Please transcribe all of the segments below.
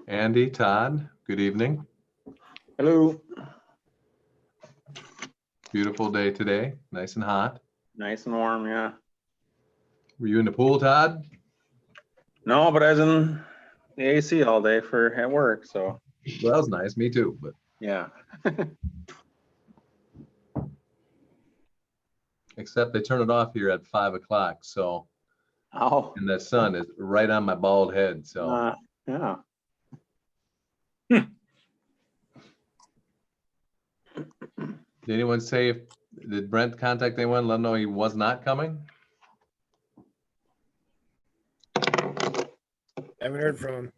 Andy, Todd, good evening. Hello. Beautiful day today, nice and hot. Nice and warm, yeah. Were you in the pool, Todd? No, but I was in the AC all day at work, so Well, that was nice, me too, but yeah. except they turn it off here at 5 o'clock, so, Oh, and the sun is right on my bald head, so. yeah. Did anyone say, did Brent contact anyone, let them know he was not coming? Haven't heard from him.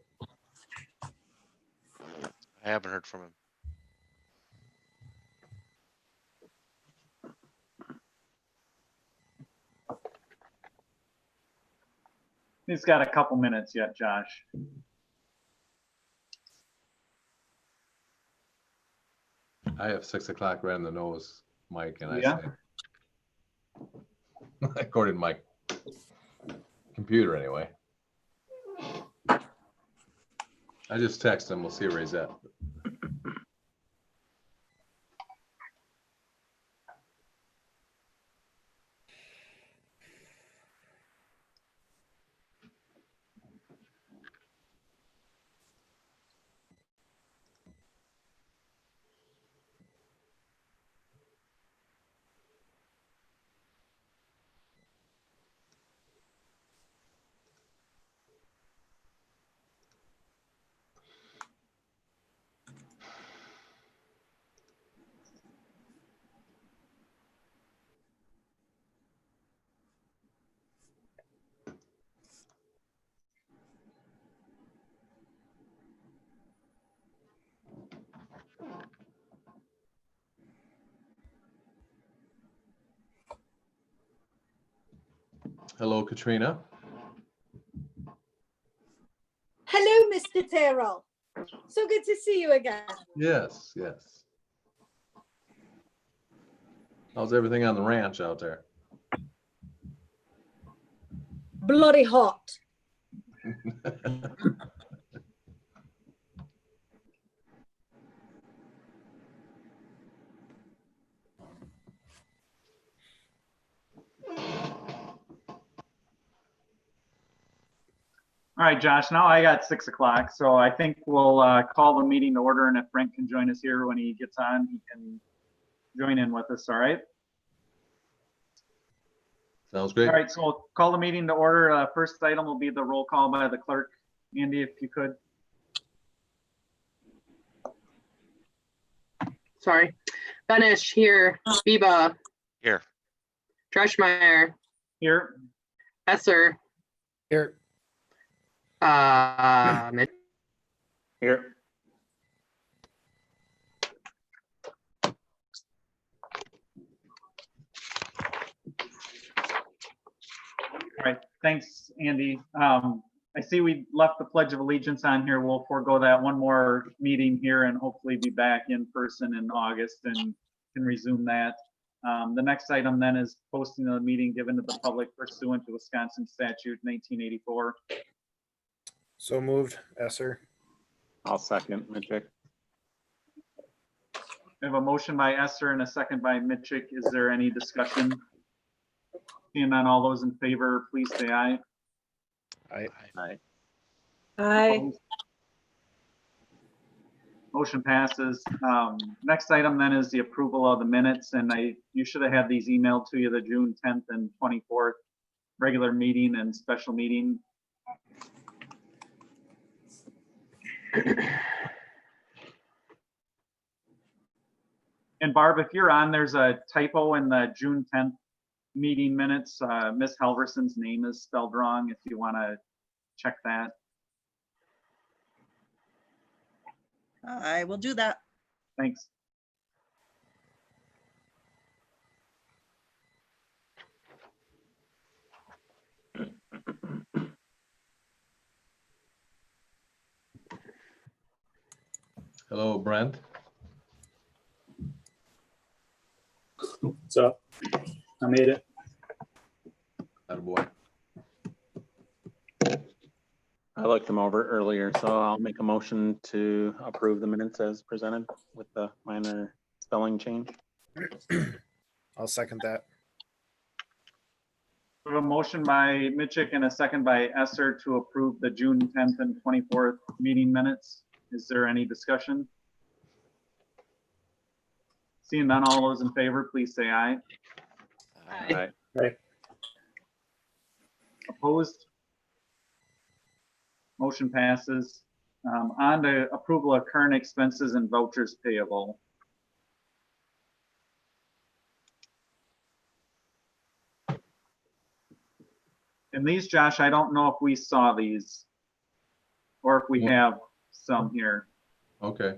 I haven't heard from him. He's got a couple minutes yet, Josh. I have 6 o'clock right on the nose, Mike, and I Yeah. say, according to my computer anyway. I just text him, we'll see where he's at. Hello, Katrina. Hello, Mr. Terrell. So good to see you again. Yes, yes. How's everything on the ranch out there? Bloody hot. All right, Josh, now I got 6 o'clock, so I think we'll call the meeting to order, and if Frank can join us here when he gets on, he can join in with us, all right? Sounds great. All right, so we'll call the meeting to order. First item will be the roll call by the clerk. Andy, if you could. Sorry. Benish here. Biba. Here. Dreschmeyer. Here. Esser. Here. Mitch. Here. All right, thanks, Andy. I see we left the Pledge of Allegiance on here. We'll forego that one more meeting here and hopefully be back in person in August and can resume that. The next item then is posting of the meeting given to the public pursuant to Wisconsin statute 1984. So moved, Esser. I'll second, Mitchell. We have a motion by Esser and a second by Mitchell. Is there any discussion? Seeing none, all those in favor, please say aye. Aye. Aye. Hi. Motion passes. Next item then is the approval of the minutes, and you should have had these emailed to you, the June 10th and 24th regular meeting and special meeting. And Barb, if you're on, there's a typo in the June 10th meeting minutes. Miss Halverson's name is spelled wrong, if you want to check that. I will do that. Thanks. Hello, Brent. What's up? I made it. Attaboy. I looked them over earlier, so I'll make a motion to approve the minutes as presented with the minor spelling change. I'll second that. We have a motion by Mitchick and a second by Esser to approve the June 10th and 24th meeting minutes. Is there any discussion? Seeing none, all those in favor, please say aye. Aye. Opposed? Motion passes. On to approval of current expenses and vouchers payable. And these, Josh, I don't know if we saw these or if we have some here. Okay.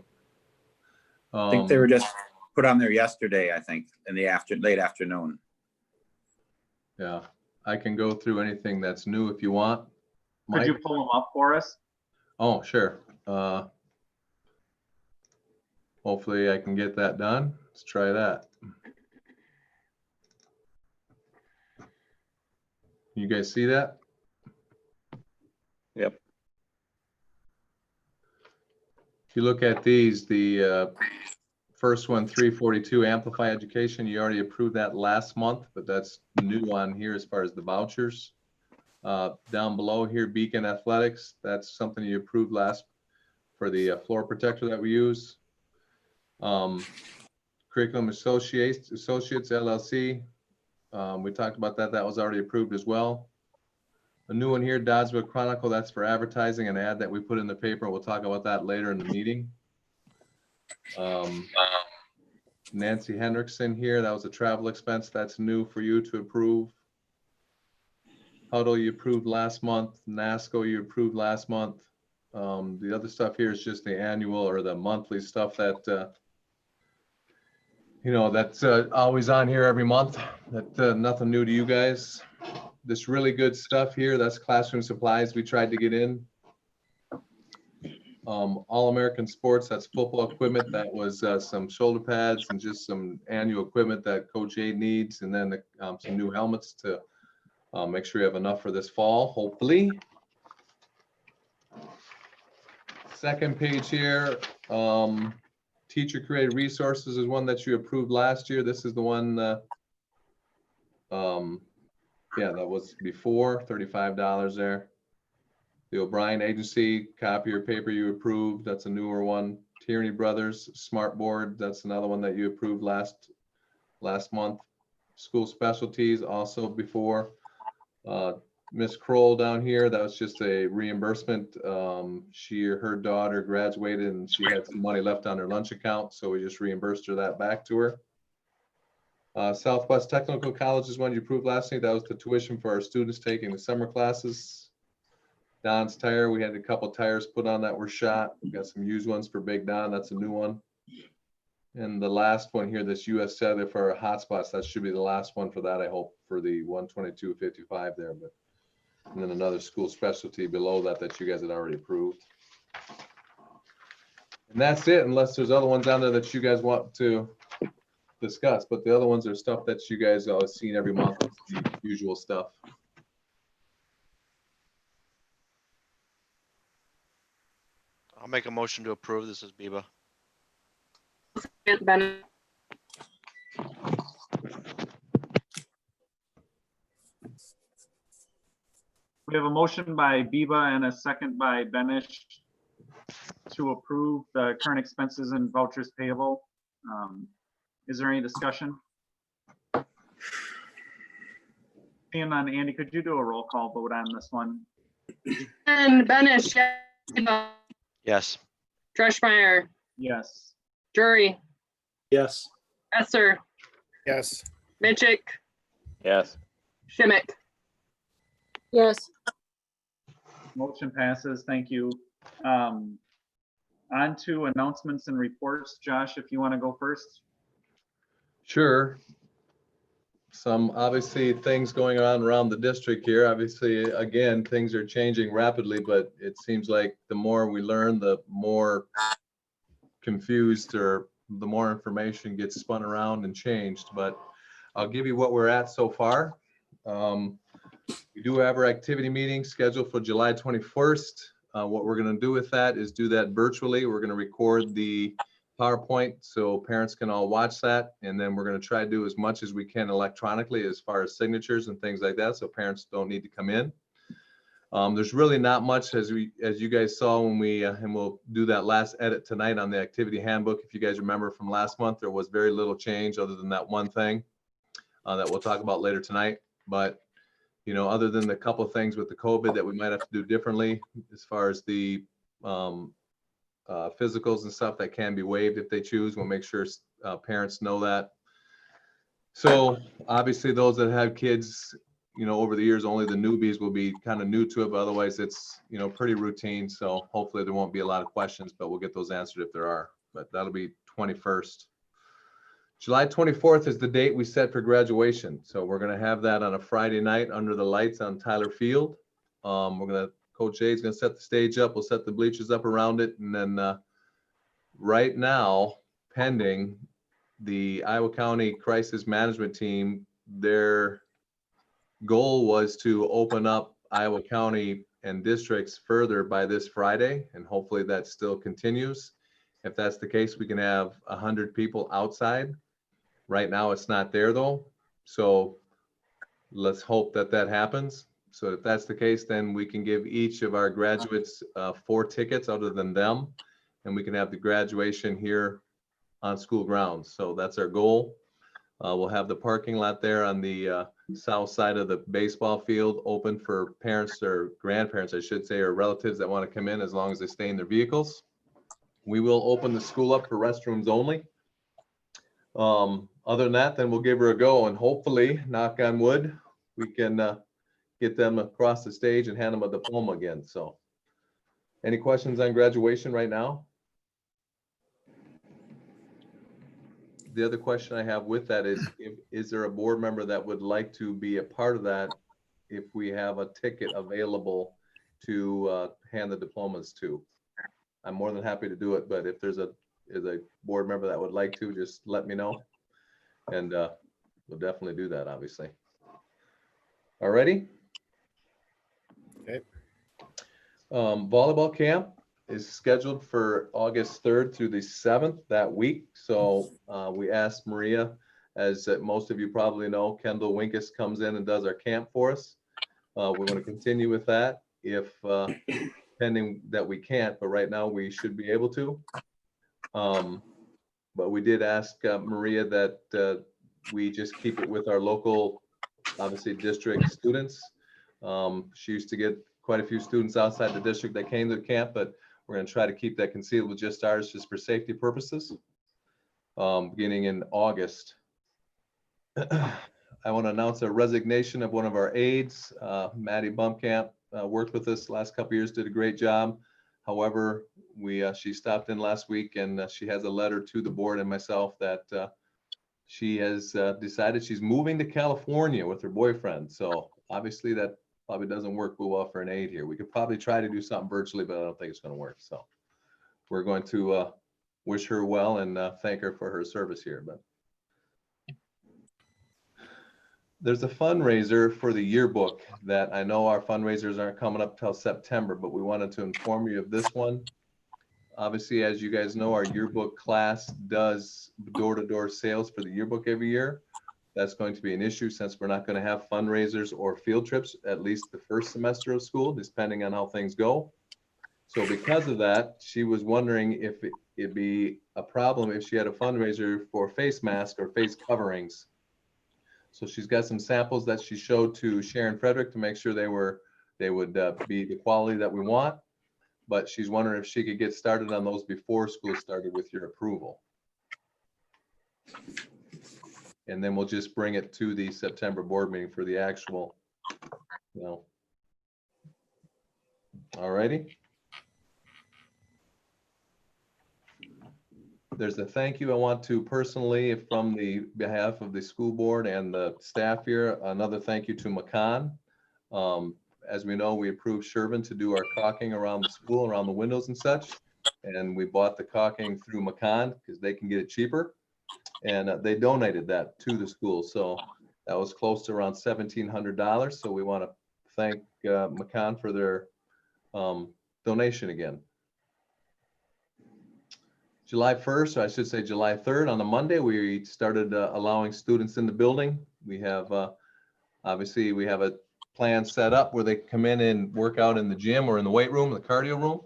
I think they were just put on there yesterday, I think, in the late afternoon. Yeah, I can go through anything that's new if you want. Could you Mike? pull them up for us? Oh, sure. Hopefully I can get that done. Let's try that. You guys see that? Yep. If you look at these, the first one, 342 Amplify Education, you already approved that last month, but that's new on here as far as the vouchers. Down below here, Beacon Athletics, that's something you approved last for the floor protector that we use. Curriculum Associates LLC, we talked about that. That was already approved as well. A new one here, Dodgeville Chronicle, that's for advertising, an ad that we put in the paper. We'll talk about that later in the meeting. Nancy Hendrickson here, that was a travel expense. That's new for you to approve. Huddle you approved last month. NASCO you approved last month. The other stuff here is just the annual or the monthly stuff that that's always on here every month. That nothing new to you guys. This really good stuff here, that's classroom supplies we tried to get in. All-American Sports, that's football equipment. That was some shoulder pads and just some annual equipment that Coach A needs, and then some new helmets to make sure you have enough for this fall, hopefully. Second page here, teacher created resources is one that you approved last year. This is the one, yeah, that was before, $35 there. The O'Brien Agency, copier paper you approved, that's a newer one. Tierney Brothers, Smartboard, that's another one that you approved last month. School Specialties, also before. Miss Kroll down here, that was just a reimbursement. Her daughter graduated and she had some money left on her lunch account, so we just reimbursed her that back to her. Southwest Technical College is one you approved last night. That was the tuition for our students taking the summer classes. Don's Tire, we had a couple tires put on that were shot. We got some used ones for Big Don, that's a new one. And the last one here, this US Cellular for our hotspots, that should be the last one for that, I hope, for the 122.55 there. But and then another school specialty below that that you guys had already approved. And that's it, unless there's other ones on there that you guys want to discuss. But the other ones are stuff that you guys always seen every month, the usual stuff. I'll make a motion to approve. This is Biba. Bennett. We have a motion by Biba and a second by Benish to approve the current expenses and vouchers payable. Is there any discussion? Seeing none, Andy, could you do a roll call vote on this one? And Benish, yes. Biba, Yes. Dreschmeyer, Yes. Drury, Yes. Esser, Yes. Mitchick, Yes. Schimick. Yes. Motion passes. Thank you. On to announcements and reports. Josh, if you want to go first. Sure. Some obviously things going on around the district here. Obviously, again, things are changing rapidly, but it seems like the more we learn, the more confused or the more information gets spun around and changed. But I'll give you what we're at so far. We do have our activity meeting scheduled for July 21st. What we're going to do with that is do that virtually. We're going to record the PowerPoint so parents can all watch that. And then we're going to try to do as much as we can electronically as far as signatures and things like that, so parents don't need to come in. There's really not much, as you guys saw when we, and we'll do that last edit tonight on the activity handbook. If you guys remember from last month, there was very little change other than that one thing that we'll talk about later tonight. But, you know, other than the couple of things with the COVID that we might have to do differently as far as the physicals and stuff that can be waived if they choose, we'll make sure parents know that. So obviously those that have kids, you know, over the years, only the newbies will be kind of new to it, but otherwise it's, you know, pretty routine. So hopefully there won't be a lot of questions, but we'll get those answered if there are. But that'll be 21st. July 24th is the date we set for graduation. So we're going to have that on a Friday night under the lights on Tyler Field. Coach Jay's going to set the stage up. We'll set the bleachers up around it. And then right now, pending the Iowa County Crisis Management Team, their goal was to open up Iowa County and districts further by this Friday, and hopefully that still continues. If that's the case, we can have 100 people outside. Right now it's not there though, so let's hope that that happens. So if that's the case, then we can give each of our graduates 4 tickets other than them, and we can have the graduation here on school grounds. So that's our goal. We'll have the parking lot there on the south side of the baseball field open for parents or grandparents, I should say, or relatives that want to come in, as long as they stay in their vehicles. We will open the school up for restrooms only. Other than that, then we'll give her a go, and hopefully, knock on wood, we can get them across the stage and hand them a diploma again. So any questions on graduation right now? The other question I have with that is, is there a board member that would like to be a part of that if we have a ticket available to hand the diplomas to? I'm more than happy to do it, but if there's a board member that would like to, just let me know. And we'll definitely do that, obviously. Alrighty. Okay. Volleyball camp is scheduled for August 3rd through the 7th that week. So we asked Maria, as most of you probably know, Kendall Winkus comes in and does our camp for us. We're going to continue with that if pending that we can't, but right now we should be able to. But we did ask Maria that we just keep it with our local, obviously, district students. She used to get quite a few students outside the district that came to the camp, but we're going to try to keep that concealed with just ours, just for safety purposes, beginning in August. I want to announce a resignation of one of our aides, Maddie Bumkamp, worked with us the last couple of years, did a great job. However, she stopped in last week, and she has a letter to the board and myself that she has decided she's moving to California with her boyfriend. So obviously that probably doesn't work well for an aide here. We could probably try to do something virtually, but I don't think it's going to work. So we're going to wish her well and thank her for her service here. But there's a fundraiser for the yearbook that I know our fundraisers aren't coming up till September, but we wanted to inform you of this one. Obviously, as you guys know, our yearbook class does door-to-door sales for the yearbook every year. That's going to be an issue since we're not going to have fundraisers or field trips, at least the first semester of school, depending on how things go. So because of that, she was wondering if it'd be a problem if she had a fundraiser for face masks or face coverings. So she's got some samples that she showed to Sharon Frederick to make sure they would be the quality that we want. But she's wondering if she could get started on those before school started with your approval. And then we'll just bring it to the September board meeting for the actual, you know. All righty. There's a thank you I want to personally, from the behalf of the school board and the staff here, another thank you to Macan. As we know, we approved Shervin to do our caulking around the school, around the windows and such. And we bought the caulking through Macan because they can get it cheaper. And they donated that to the school. So that was close to around $1,700. So we want to thank McCon for their donation again. July 1st, or I should say July 3rd, on a Monday, we started allowing students in the building. We have, obviously, we have a plan set up where they come in and work out in the gym or in the weight room, the cardio room,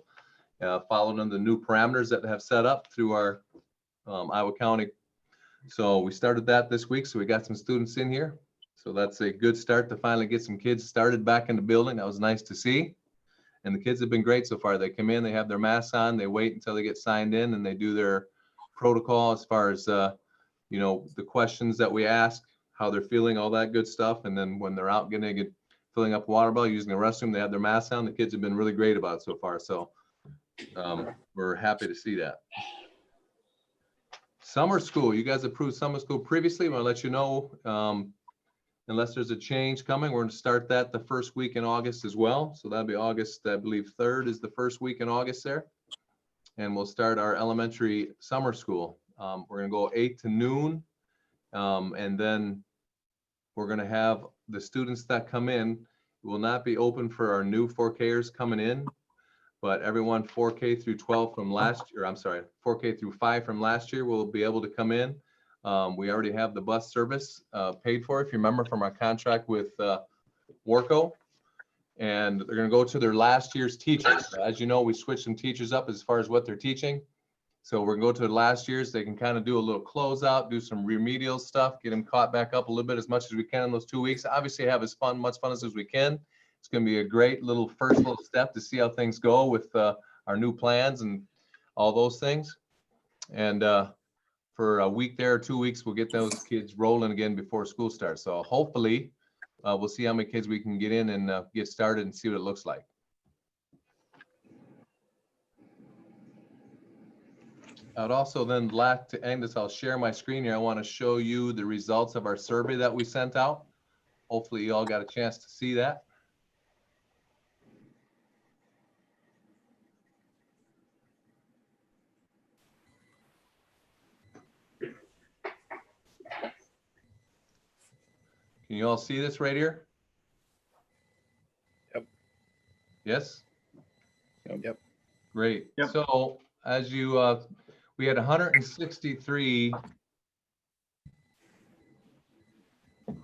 following the new parameters that have set up through our Iowa County. So we started that this week, so we got some students in here. So that's a good start to finally get some kids started back in the building. That was nice to see. And the kids have been great so far. They come in, they have their masks on, they wait until they get signed in, and they do their protocol as far as, you know, the questions that we ask, how they're feeling, all that good stuff. And then when they're out filling up water bottle, using the restroom, they have their masks on. The kids have been really great about it so far. So we're happy to see that. Summer school, you guys approved summer school previously. I want to let you know, unless there's a change coming, we're going to start that the first week in August as well. So that'll be August, I believe 3rd is the first week in August there. And we'll start our elementary summer school. We're going to go 8 to noon. And then we're going to have the students that come in. It will not be open for our new 4Kers coming in, but everyone 4K through 12 from last year, I'm sorry, 4K through 5 from last year will be able to come in. We already have the bus service paid for, if you remember from our contract with Warco. And they're going to go to their last year's teachers. As you know, we switched some teachers up as far as what they're teaching. So we're going to go to the last year's. They can kind of do a little closeout, do some remedial stuff, get them caught back up a little bit as much as we can in those 2 weeks. Obviously have as much fun as we can. It's going to be a great first little step to see how things go with our new plans and all those things. And for a week there, 2 weeks, we'll get those kids rolling again before school starts. So hopefully we'll see how many kids we can get in and get started and see what it looks like. I'd also then like to end this. I'll share my screen here. I want to show you the results of our survey that we sent out. Hopefully you all got a chance to see that. Can you all see this right here? Yep. Yes? Yep. Great. Yep. So as you, we had 163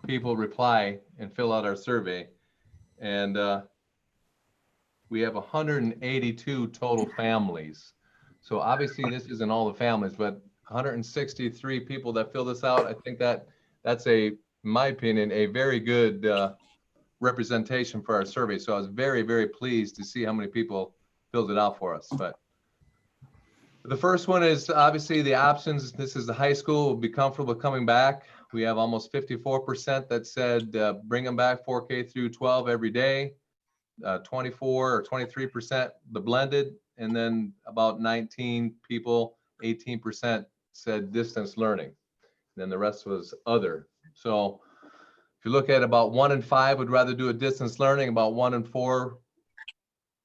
people reply and fill out our survey. And we have 182 total families. So obviously this isn't all the families, but 163 people that fill this out. I think that's in my opinion, a very good representation for our survey. So I was very, very pleased to see how many people filled it out for us. But the first one is obviously the options. This is the high school will be comfortable coming back. We have almost 54% that said bring them back 4K through 12 every day, 24 or 23% the blended, and then about 19 people, 18% said distance learning. Then the rest was other. So if you look at about 1 in 5 would rather do a distance learning, about 1 in 4,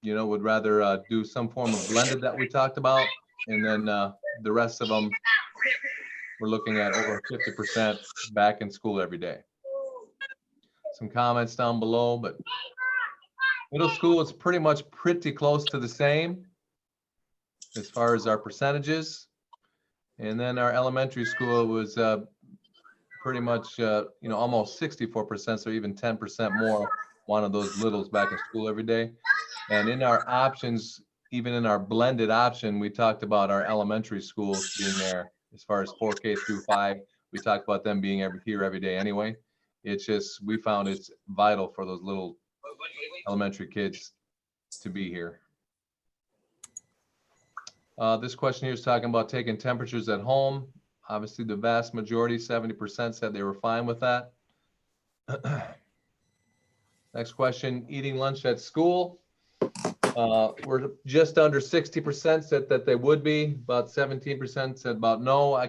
you know, would rather do some form of blended that we talked about. And then the rest of them, we're looking at over 50% back in school every day. Some comments down below, but middle school is pretty close to the same as far as our percentages. And then our elementary school was pretty much, you know, almost 64%, so even 10% more wanted those littles back in school every day. And in our options, even in our blended option, we talked about our elementary schools being there as far as 4K through 5. We talked about them being here every day anyway. It's just, we found it's vital for those little elementary kids to be here. This question here is talking about taking temperatures at home. Obviously, the vast majority, 70%, said they were fine with that. Next question, eating lunch at school. We're just under 60% said that they would be. About 17% said about no. I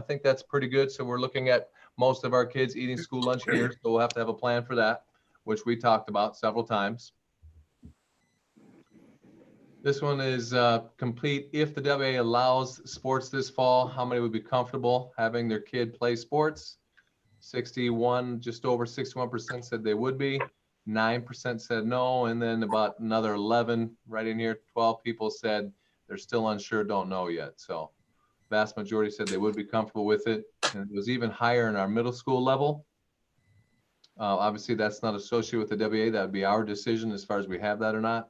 think that's pretty good. So we're looking at most of our kids eating school lunch here. So we'll have to have a plan for that, which we talked about several times. This one is complete. If the WA allows sports this fall, how many would be comfortable having their kid play sports? 61, just over 61% said they would be. 9% said no, and then about another 11 right in here, 12 people said they're still unsure, don't know yet. So vast majority said they would be comfortable with it. And it was even higher in our middle school level. Obviously, that's not associated with the WA. That would be our decision as far as we have that or not.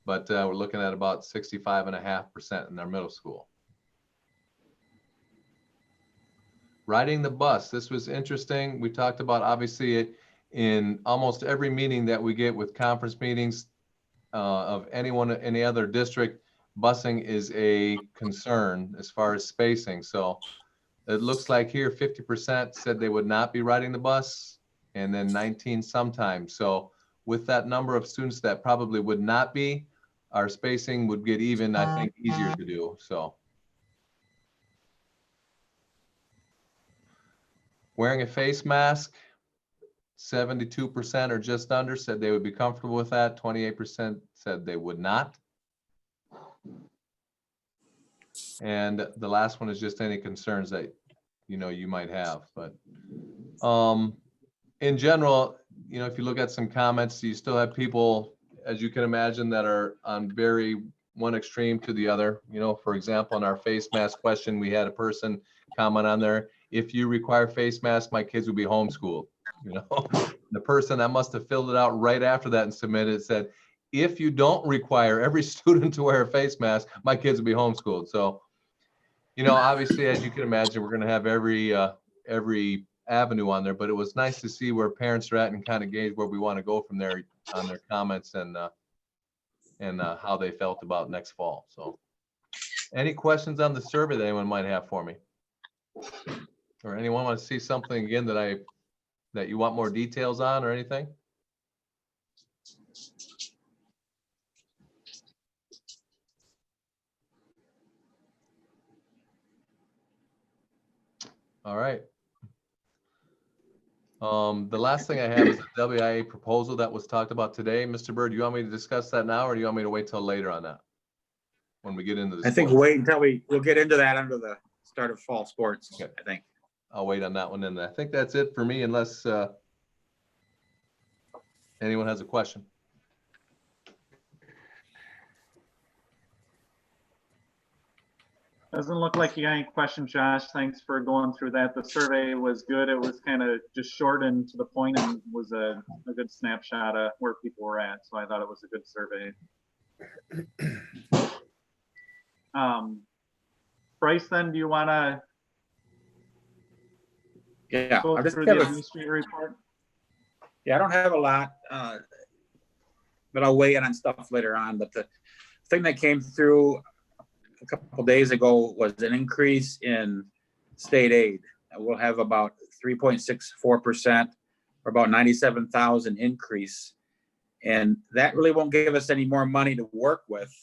But we're looking at about 65.5% in our middle school. Riding the bus. This was interesting. We talked about obviously it in almost every meeting that we get with conference meetings of anyone, any other district. Busing is a concern as far as spacing. So it looks like here 50% said they would not be riding the bus, and then 19 sometimes. So with that number of students that probably would not be, our spacing would get even, I think, easier to do. So wearing a face mask, 72% or just under said they would be comfortable with that. 28% said they would not. And the last one is just any concerns that, you know, you might have. But in general, you know, if you look at some comments, you still have people, as you can imagine, that are on very one extreme to the other. You know, for example, in our face mask question, we had a person comment on there, if you require face masks, my kids will be homeschooled. You know, the person that must have filled it out right after that and submitted it said, if you don't require every student to wear a face mask, my kids will be homeschooled. So, you know, obviously, as you can imagine, we're going to have every avenue on there, but it was nice to see where parents are at and kind of gauge where we want to go from there on their comments and how they felt about next fall. So any questions on the survey that anyone might have for me? Or anyone want to see something again that you want more details on or anything? All right. The last thing I have is the WIA proposal that was talked about today. Mr. Bird, do you want me to discuss that now, or do you want me to wait till later on that? When we get into this? I think wait until we'll get into that under the start of fall sports, Okay. I think. I'll wait on that one. And I think that's it for me, unless anyone has a question. Doesn't look like you got any questions, Josh. Thanks for going through that. The survey was good. It was kind of just short and to the point, and was a good snapshot of where people were at. So I thought it was a good survey. Bryce, then, do you want to go I'll just through have the a- administrator report? Yeah, I don't have a lot, but I'll weigh in on stuff later on. But the thing that came through a couple days ago was an increase in state aid. We'll have about 3.64%, or about 97,000 increase. And that really won't give us any more money to work with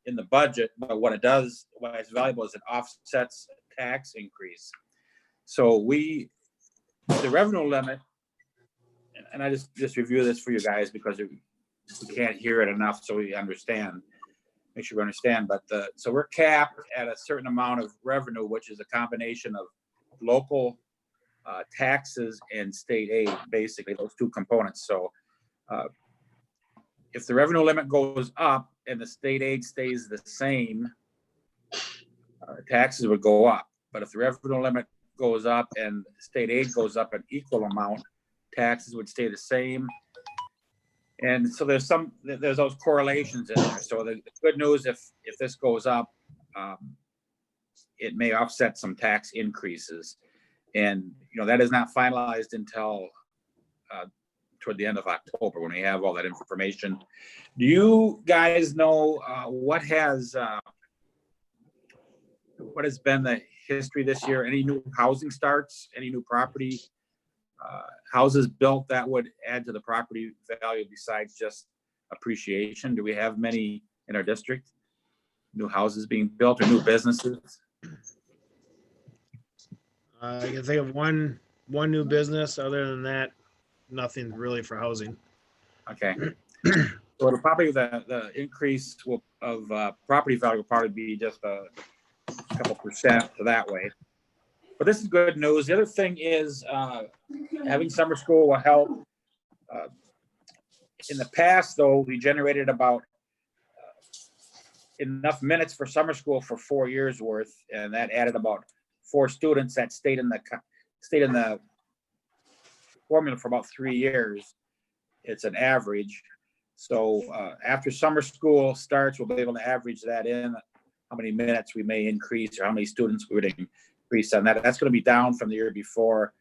in the budget, but what it does, why it's valuable, is it offsets a tax increase. So the revenue limit, and I just review this for you guys because we can't hear it enough, so we understand. Make sure we understand. But so we're capped at a certain amount of revenue, which is a combination of local taxes and state aid, basically those two components. So if the revenue limit goes up and the state aid stays the same, taxes would go up. But if the revenue limit goes up and state aid goes up an equal amount, taxes would stay the same. And so there's those correlations in there. So the good news, if this goes up, it may offset some tax increases. And, you know, that is not finalized until toward the end of October when we have all that information. Do you guys know what has been the history this year? Any new housing starts, any new property houses built that would add to the property value besides just appreciation? Do we have many in our district? New houses being built or new businesses? I can think of one new business. Other than that, nothing really for housing. Okay. So it'll probably, the increase of property value will probably be just a couple percent that way. But this is good news. The other thing is having summer school will help In the past, though, we generated about enough minutes for summer school for 4 years worth, and that added about 4 students that stayed in the formula for about 3 years. It's an average. So after summer school starts, we'll be able to average that in, how many minutes we may increase or how many students we would increase on that. That's going to be down from the year before,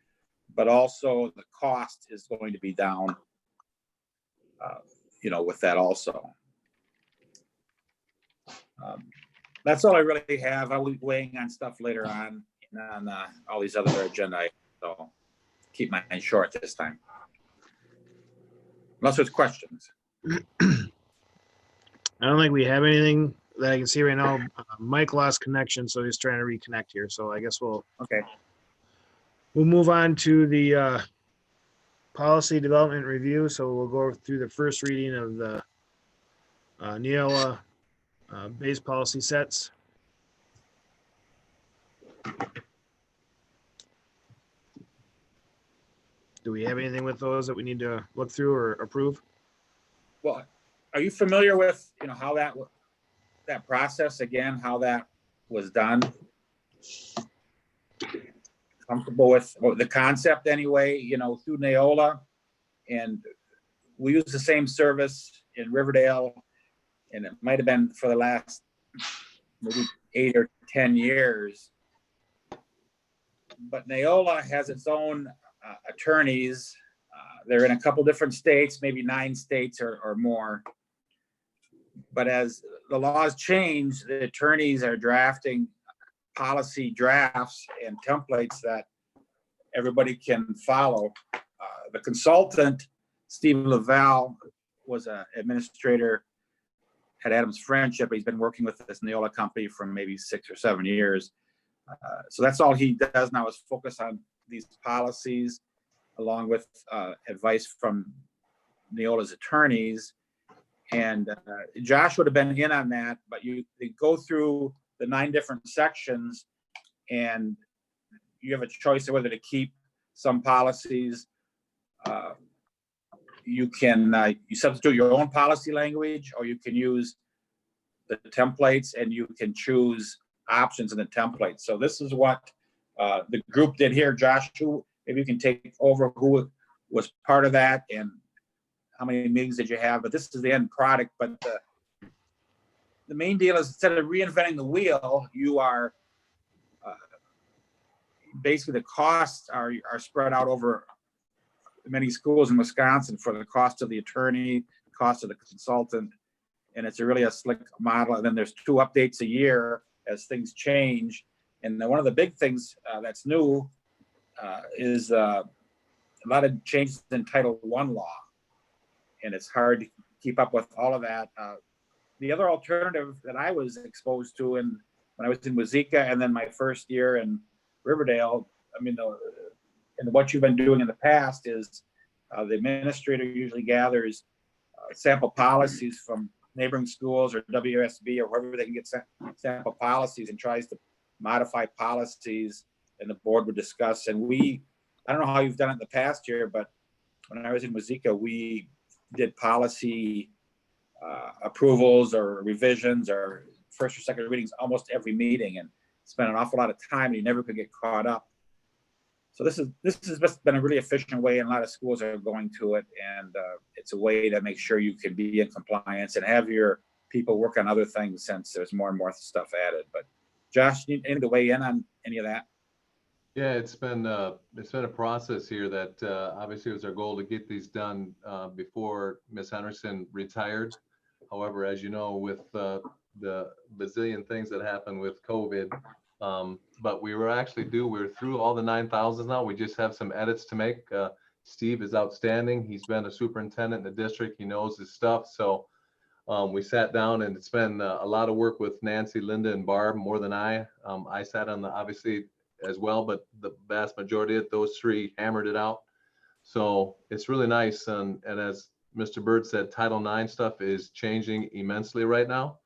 but also the cost is going to be down, with that also. That's all I really have. I'll be weighing on stuff later on all these other agenda items. So keep mine short this time. Unless there's questions. I don't think we have anything that I can see right now. Mike lost connection, so he's trying to reconnect here. So I guess we'll move on to the policy development review. So we'll go through the first reading of the Neola base policy sets. Do we have anything with those that we need to look through or approve? Well, are you familiar with, how that process, again, how that was done? Comfortable with the concept anyway, through Neola? And we use the same service in Riverdale, and it might have been for the last maybe 8 or 10 years. But Neola has its own attorneys. They're in a couple different states, maybe 9 states or more. But as the laws change, the attorneys are drafting policy drafts and templates that everybody can follow. The consultant, Steve Lavelle, was an administrator at Adams Friendship. He's been working with this Neola company for maybe 6 or 7 years. So that's all he does now, is focus on these policies, along with advice from Neola's attorneys. And Josh would have been in on that, but they go through the 9 different sections, and you have a choice of whether to keep some policies. You can you substitute your own policy language, or you can use the templates, and you can choose options in the template. So this is what the group did here. Josh, maybe you can take over who was part of that and how many meetings did you have? But this is the end product. But the main deal is, instead of reinventing the wheel, you are basically, the costs are spread out over many schools in Wisconsin for the cost of the attorney, cost of the consultant, and it's really a slick model. And then there's 2 updates a year as things change. And then one of the big things that's new is a lot of changes in Title I law, and it's hard to keep up with all of that. The other alternative that I was exposed to when I was in Wazeeka, and then my first year in Riverdale, and what you've been doing in the past is the administrator usually gathers sample policies from neighboring schools or WSB or wherever they can get sample policies, and tries to modify policies, and the board would discuss. And I don't know how you've done it in the past year, but when I was in Wazeeka, we did policy approvals or revisions or first or second readings almost every meeting, and spent an awful lot of time, and you never could get caught up. So this has just been a really efficient way, and a lot of schools are going to it, and it's a way to make sure you can be in compliance and have your people work on other things, since there's more and more stuff added. But Josh, you need anything to weigh in on any of that? Yeah, it's been a process here that obviously it was our goal to get these done before Ms. Henderson retired. However, as you know, with the bazillion things that happened with COVID, but we're through all the 9,000 now. We just have some edits to make. Steve is outstanding. He's been a superintendent in the district. He knows his stuff. So we sat down, and it's been a lot of work with Nancy, Linda, and Barb, more than I. I sat on obviously as well, but the vast majority of those 3 hammered it out. So it's really nice. And as Mr. Bird said, Title IX stuff is changing immensely right now.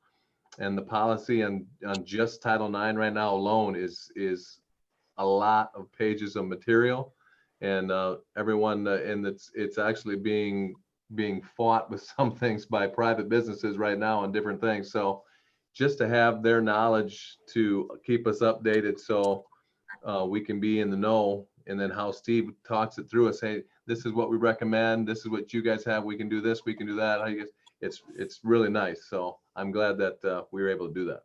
And the policy on just Title IX right now alone is a lot of pages of material. And everyone, and it's actually being being fought with some things by private businesses right now on different things. So just to have their knowledge to keep us updated, so we can be in the know, and then how Steve talks it through us, hey, this is what we recommend, this is what you guys have, we can do this, we can do that. I guess it's really nice. So I'm glad that we were able to do that.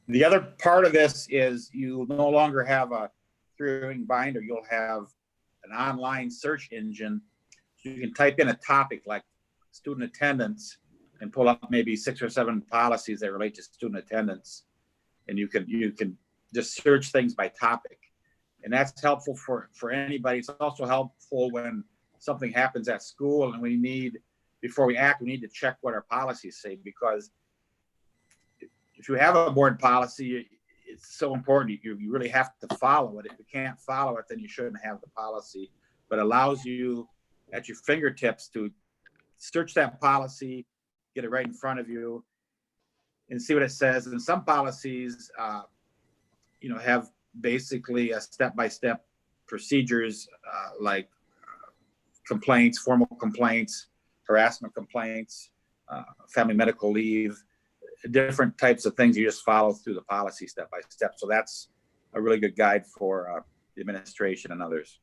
The other part of this is you no longer have a three-ring binder. You'll have an online search engine. You can type in a topic like student attendance and pull up maybe 6 or 7 policies that relate to student attendance. And you can just search things by topic. And that's helpful for anybody. It's also helpful when something happens at school and before we act, we need to check what our policies say, because if you have a board policy, it's so important. You really have to follow it. If you can't follow it, then you shouldn't have the policy. But it allows you at your fingertips to search that policy, get it right in front of you, and see what it says. And some policies, have basically a step-by-step procedures like complaints, formal complaints, harassment complaints, family medical leave, different types of things you just follow through the policy step by step. So that's a really good guide for the administration and others.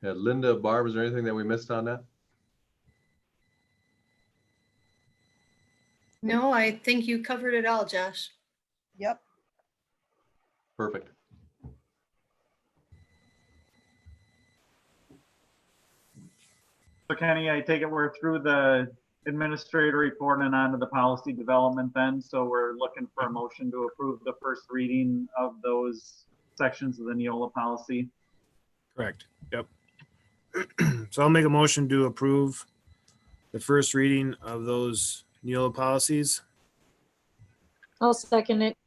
Yeah, Linda, Barb, is there anything that we missed on that? No, I think you covered it all, Josh. Yep. Perfect. So Kenny, I take it we're through the administrator report and onto the policy development then. So we're looking for a motion to approve the first reading of those sections of the Neola policy. Correct. Yep. So I'll make a motion to approve the first reading of those Neola policies. I'll second it.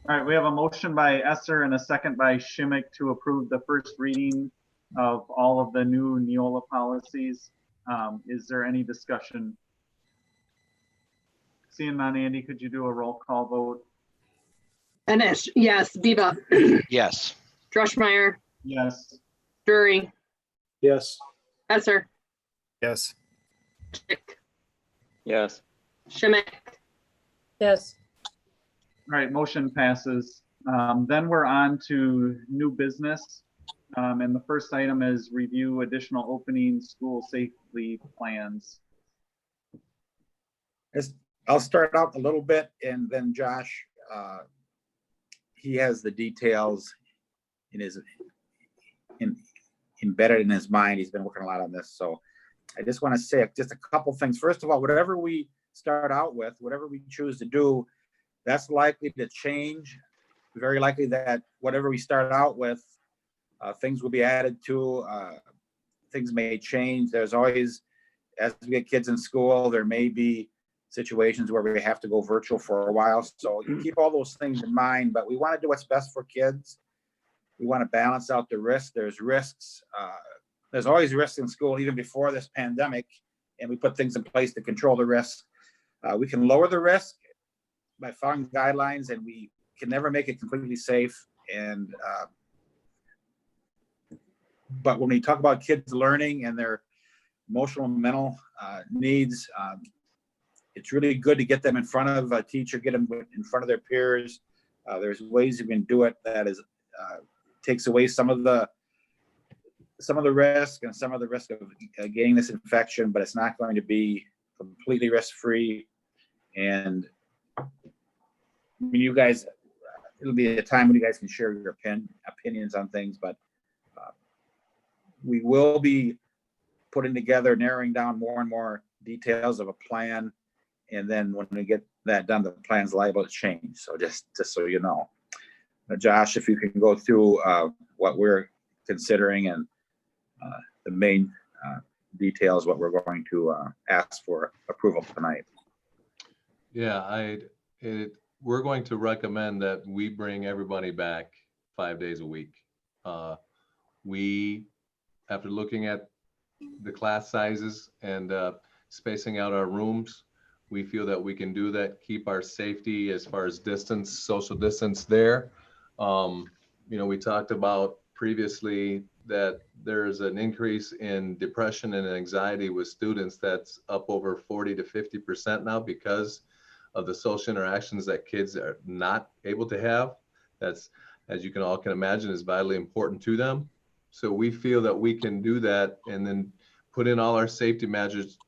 All right, we have a motion by Esser and a second by Schimick to approve the first reading of all of the new Neola policies. Is there any discussion? Seeing none, Andy, could you do a roll call vote? Anish, yes. Diva, Yes. Drushmeyer, Yes. Drury, Yes. Esser, Yes. Chick, Yes. Schimick, Yes. All right, motion passes. Then we're on to new business. And the first item is review additional opening school safely plans. I'll start out a little bit, and then Josh, he has the details embedded in his mind. He's been working a lot on this. So I just want to say just a couple things. First of all, whatever we start out with, whatever we choose to do, that's likely to change. Very likely that whatever we start out with, things will be added to, things may change. There's always, as we get kids in school, there may be situations where we have to go virtual for a while. So you keep all those things in mind, but we want to do what's best for kids. We want to balance out the risk. There's risks. There's always risks in school, even before this pandemic, and we put things in place to control the risk. We can lower the risk by following guidelines, and we can never make it completely safe. And but when we talk about kids learning and their emotional and mental needs, it's really good to get them in front of a teacher, get them in front of their peers. There's ways you can do it that is takes away some of the risk and some of the risk of getting this infection, but it's not going to be completely risk-free. And when you guys, it'll be a time when you guys can share your opinions on things, but we will be putting together, narrowing down more and more details of a plan. And then when we get that done, the plan's liable to change. So just so you know. Josh, if you can go through what we're considering and the main details, what we're going to ask for approval tonight. Yeah, we're going to recommend that we bring everybody back 5 days a week. We, after looking at the class sizes and spacing out our rooms, We feel that we can do that, keep our safety as far as distance, social distance there. We talked about previously that there's an increase in depression and anxiety with students that's up over 40 to 50% now because of the social interactions that kids are not able to have. That's, as you can all can imagine, is vitally important to them. So we feel that we can do that and then put in all our safety measures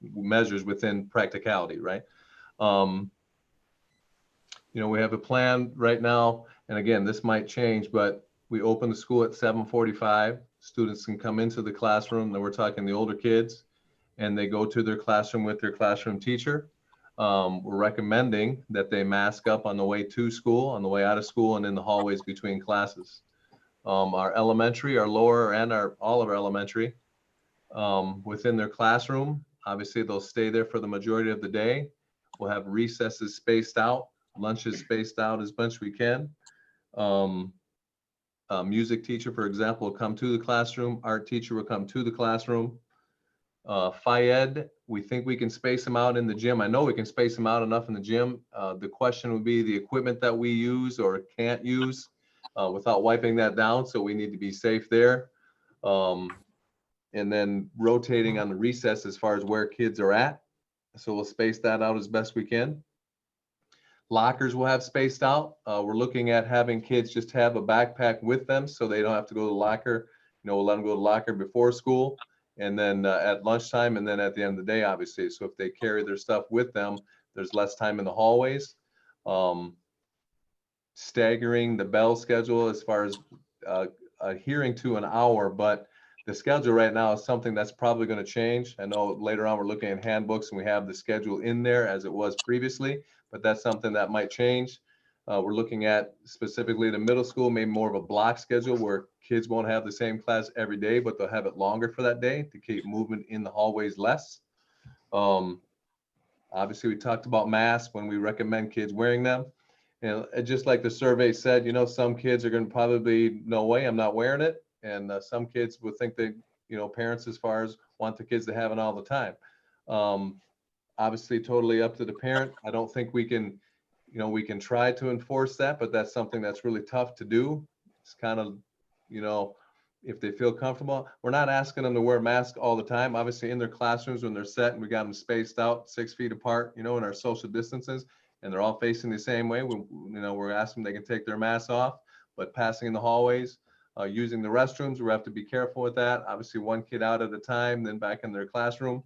within practicality, right? We have a plan right now, and again, this might change, but we open the school at 7:45. Students can come into the classroom, and we're talking the older kids, and they go to their classroom with their classroom teacher. We're recommending that they mask up on the way to school, on the way out of school, and in the hallways between classes. Our elementary, our lower, and all of our elementary, within their classroom, obviously they'll stay there for the majority of the day. We'll have recesses spaced out, lunches spaced out as much as we can. Music teacher, for example, will come to the classroom. Art teacher will come to the classroom. Phy-Ed, we think we can space them out in the gym. I know we can space them out enough in the gym. The question would be the equipment that we use or can't use without wiping that down. So we need to be safe there. And then rotating on the recess as far as where kids are at. So we'll space that out as best we can. Lockers will have spaced out. We're looking at having kids just have a backpack with them so they don't have to go to the locker. We'll let them go to the locker before school and then at lunchtime and then at the end of the day, obviously. So if they carry their stuff with them, there's less time in the hallways. Staggering the bell schedule as far as adhering to an hour, but the schedule right now is something that's probably going to change. I know later on we're looking at handbooks and we have the schedule in there as it was previously, but that's something that might change. We're looking at specifically the middle school, maybe more of a block schedule where kids won't have the same class every day, but they'll have it longer for that day to keep movement in the hallways less. Obviously, we talked about masks when we recommend kids wearing them. And just like the survey said, some kids are going to probably, no way, I'm not wearing it. And some kids would think that, parents as far as want the kids to have it all the time. Obviously, totally up to the parent. I don't think we can, we can try to enforce that, but that's something that's really tough to do. It's kind of, if they feel comfortable. We're not asking them to wear masks all the time. Obviously, in their classrooms when they're set and we got them spaced out 6 feet apart, in our social distances, and they're all facing the same way. We're asking them they can take their masks off, but passing in the hallways, using the restrooms, we have to be careful with that. Obviously, one kid out at a time, then back in their classroom.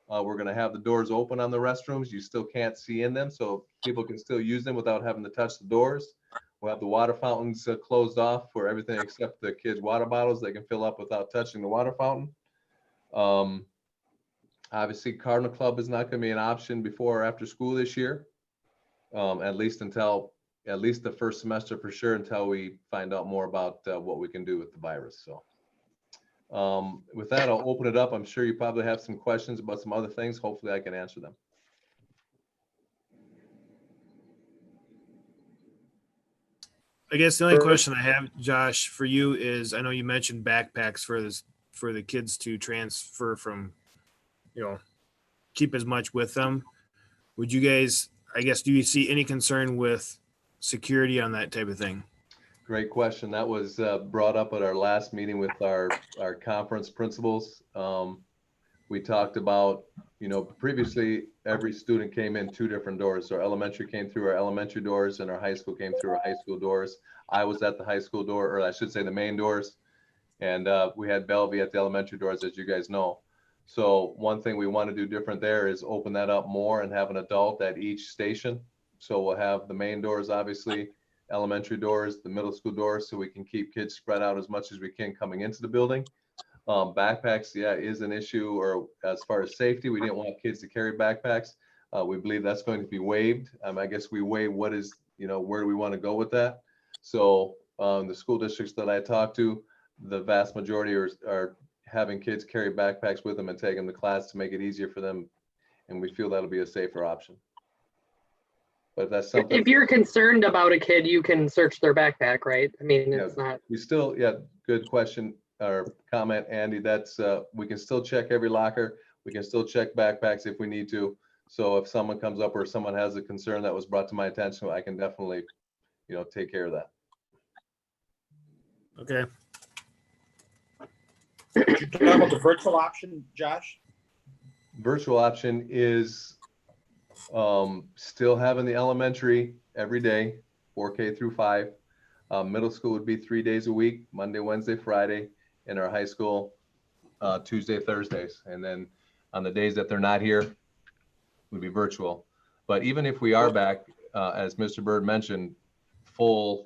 We're going to have the doors open on the restrooms. You still can't see in them, so people can still use them without having to touch the doors. We'll have the water fountains closed off for everything except the kids' water bottles they can fill up without touching the water fountain. Obviously, Cardinal Club is not going to be an option before or after school this year, at least the first semester for sure, until we find out more about what we can do with the virus. So with that, I'll open it up. I'm sure you probably have some questions about some other things. Hopefully I can answer them. I guess the only question I have, Josh, for you is, I know you mentioned backpacks for the kids to transfer from, keep as much with them. Would you guys, I guess, do you see any concern with security on that type of thing? Great question. That was brought up at our last meeting with our conference principals. We talked about, previously every student came in 2 different doors. So our elementary came through our elementary doors and our high school came through our high school doors. I was at the high school door, or I should say the main doors. And we had Bellevue at the elementary doors, as you guys know. So one thing we want to do different there is open that up more and have an adult at each station. So we'll have the main doors, obviously, elementary doors, the middle school doors, so we can keep kids spread out as much as we can coming into the building. Backpacks, yeah, is an issue, or as far as safety, we didn't want kids to carry backpacks. We believe that's going to be waived. I guess we waive what is, where do we want to go with that? So the school districts that I talked to, the vast majority are having kids carry backpacks with them and take them to class to make it easier for them. And we feel that'll be a safer option. But that's something. If you're concerned about a kid, you can search their backpack, right? I mean, it's not. We still, yeah, good question or comment, Andy. That's we can still check every locker. We can still check backpacks if we need to. So if someone comes up or someone has a concern that was brought to my attention, I can definitely, take care of that. Okay. Did you talk about the virtual option, Josh? Virtual option is still having the elementary every day, 4K through 5. Middle school would be 3 days a week, Monday, Wednesday, Friday, and our high school Tuesday, Thursdays. And then on the days that they're not here, would be virtual. But even if we are back, as Mr. Bird mentioned, full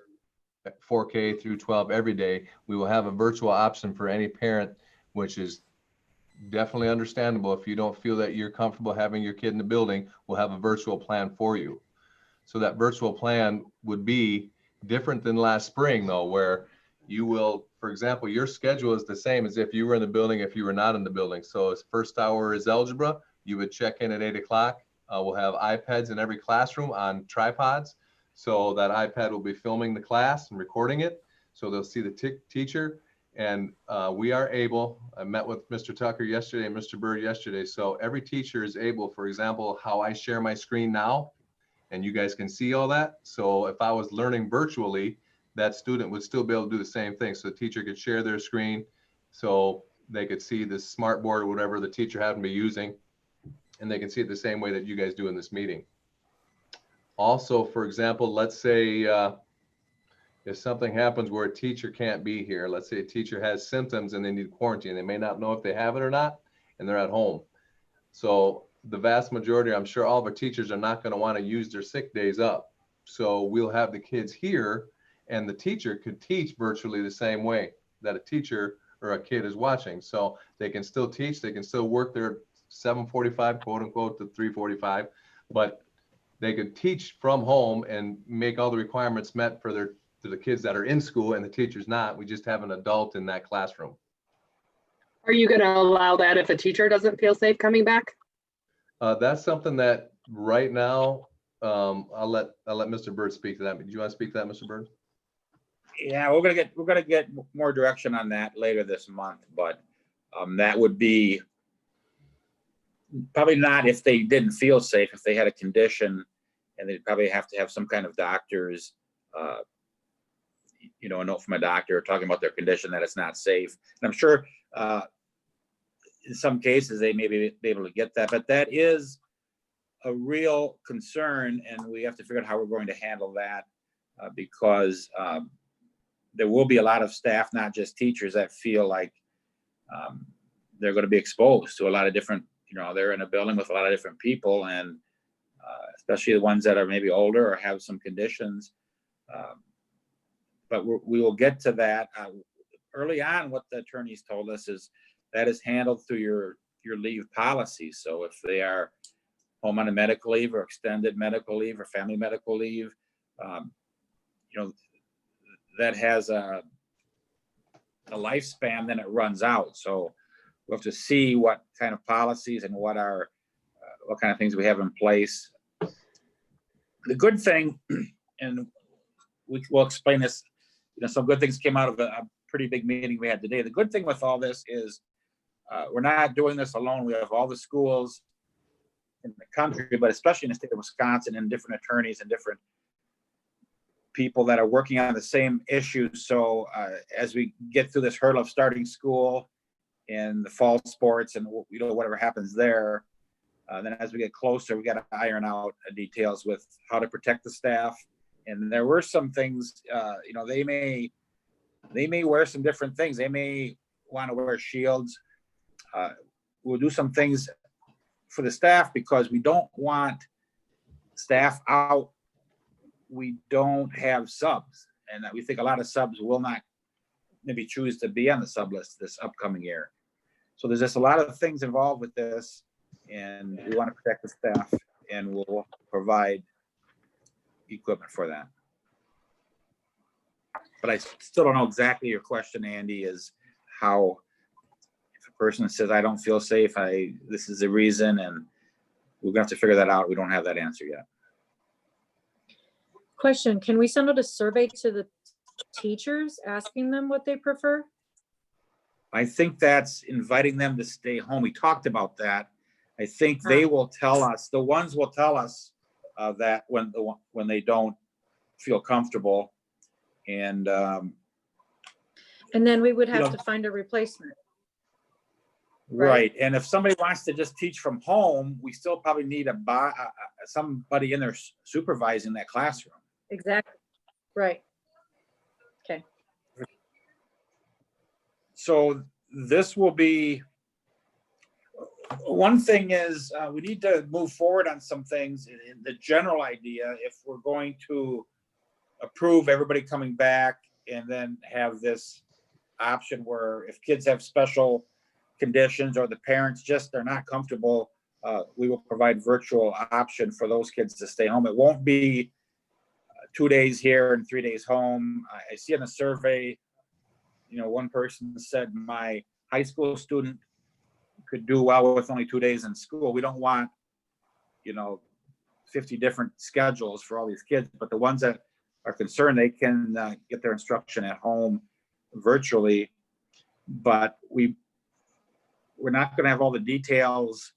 4K through 12 every day, we will have a virtual option for any parent, which is definitely understandable. If you don't feel that you're comfortable having your kid in the building, we'll have a virtual plan for you. So that virtual plan would be different than last spring though, where you will, for example, your schedule is the same as if you were in the building, if you were not in the building. So as first hour is algebra, you would check in at 8 o'clock. We'll have iPads in every classroom on tripods. So that iPad will be filming the class and recording it. So they'll see the teacher. And we are able, I met with Mr. Tucker yesterday and Mr. Bird yesterday. So every teacher is able, for example, how I share my screen now, and you guys can see all that. So if I was learning virtually, that student would still be able to do the same thing. So the teacher could share their screen so they could see the smart board or whatever the teacher happened to be using, and they can see it the same way that you guys do in this meeting. Also, for example, let's say if something happens where a teacher can't be here, let's say a teacher has symptoms and they need quarantine, they may not know if they have it or not, and they're at home. So the vast majority, I'm sure all of our teachers are not going to want to use their sick days up. So we'll have the kids here, and the teacher could teach virtually the same way that a teacher or a kid is watching. So they can still teach, they can still work their 7:45, quote unquote, to 3:45, but they could teach from home and make all the requirements met for the kids that are in school and the teacher's not. We just have an adult in that classroom. Are you going to allow that if a teacher doesn't feel safe coming back? That's something that right now, I'll let Mr. Bird speak to that. Do you want to speak to that, Mr. Bird? Yeah, we're gonna get more direction on that later this month, but that would be probably not if they didn't feel safe, if they had a condition, and they'd probably have to have some kind of doctor's, a note from a doctor talking about their condition that it's not safe. And I'm sure in some cases they may be able to get that, but that is a real concern, and we have to figure out how we're going to handle that because there will be a lot of staff, not just teachers, that feel like they're going to be exposed to a lot of different, they're in a building with a lot of different people, and especially the ones that are maybe older or have some conditions. But we will get to that. Early on, what the attorneys told us is that is handled through your leave policy. So if they are home on a medical leave or extended medical leave or family medical leave, that has a lifespan, then it runs out. So we have to see what kind of policies and what kind of things we have in place. The good thing, and we'll explain this, some good things came out of a pretty big meeting we had today. The good thing with all this is we're not doing this alone. We have all the schools in the country, but especially in the state of Wisconsin, and different attorneys and different people that are working on the same issues. So as we get through this hurdle of starting school and the fall sports and whatever happens there, then as we get closer, we got to iron out details with how to protect the staff. And there were some things, they may wear some different things. They may want to wear shields. We'll do some things for the staff because we don't want staff out. We don't have subs, and we think a lot of subs will not maybe choose to be on the sub list this upcoming year. So there's just a lot of things involved with this, and we want to protect the staff, and we'll provide equipment for that. But I still don't know exactly your question, Andy, is how, if a person says, I don't feel safe, this is the reason, and we're gonna have to figure that out. We don't have that answer yet. Question, can we send out a survey to the teachers asking them what they prefer? I think that's inviting them to stay home. We talked about that. I think they will tell us, the ones will tell us that when they don't feel comfortable. And then we would You have know- to find a replacement. right, and if somebody wants to just teach from home, we still probably need somebody in there supervising that classroom. Exactly. Right. Okay. So this will be, one thing is, we need to move forward on some things. In the general idea, if we're going to approve everybody coming back and then have this option where if kids have special conditions or the parents just are not comfortable, we will provide virtual option for those kids to stay home. It won't be 2 days here and 3 days home. I see in a survey, one person said my high school student could do well with only 2 days in school. We don't want, 50 different schedules for all these kids, but the ones that are concerned, they can get their instruction at home virtually. But we're not going to have all the details.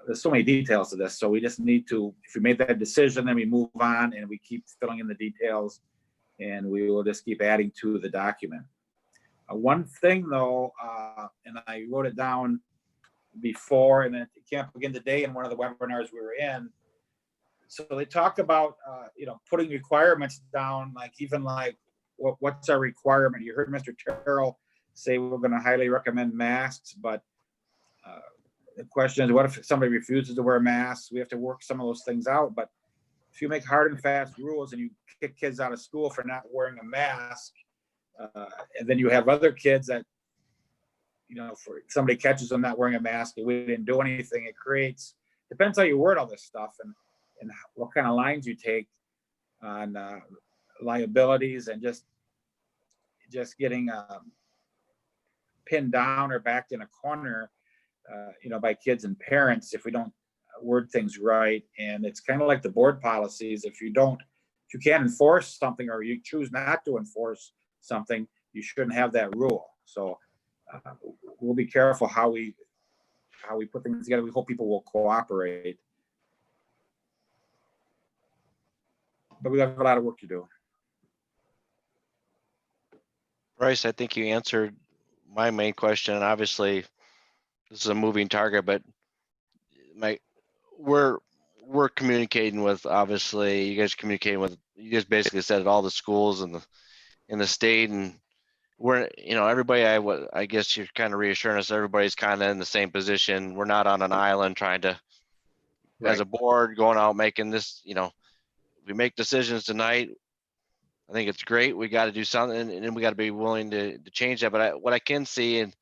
There's so many details to this, so we just need to, if we made that decision, then we move on and we keep filling in the details, and we will just keep adding to the document. One thing though, and I wrote it down before, and then it came up again today in one of the webinars we were in. So they talked about, putting requirements down, what's our requirement? You heard Mr. Terrell say we're going to highly recommend masks, but the question is, what if somebody refuses to wear masks? We have to work some of those things out. But if you make hard and fast rules and you kick kids out of school for not wearing a mask, and then you have other kids that, for somebody catches them not wearing a mask and we didn't do anything, it creates, depends how you word all this stuff and what kind of lines you take on liabilities, and just getting pinned down or backed in a corner, by kids and parents if we don't word things right. And it's kind of like the board policies. If you can't enforce something, or you choose not to enforce something, you shouldn't have that rule. So we'll be careful how we put things together. We hope people will cooperate, but we have a lot of work to do. Bryce, I think you answered my main question, and obviously this is a moving target, but we're communicating with, obviously you guys communicating with, you just basically said all the schools in the state, and we're, everybody, I guess you're kind of reassuring us everybody's kind of in the same position. We're not on an island trying to, as a board, going out making this, we make decisions tonight. I think it's great. We got to do something, and we got to be willing to change that. But what I can see, and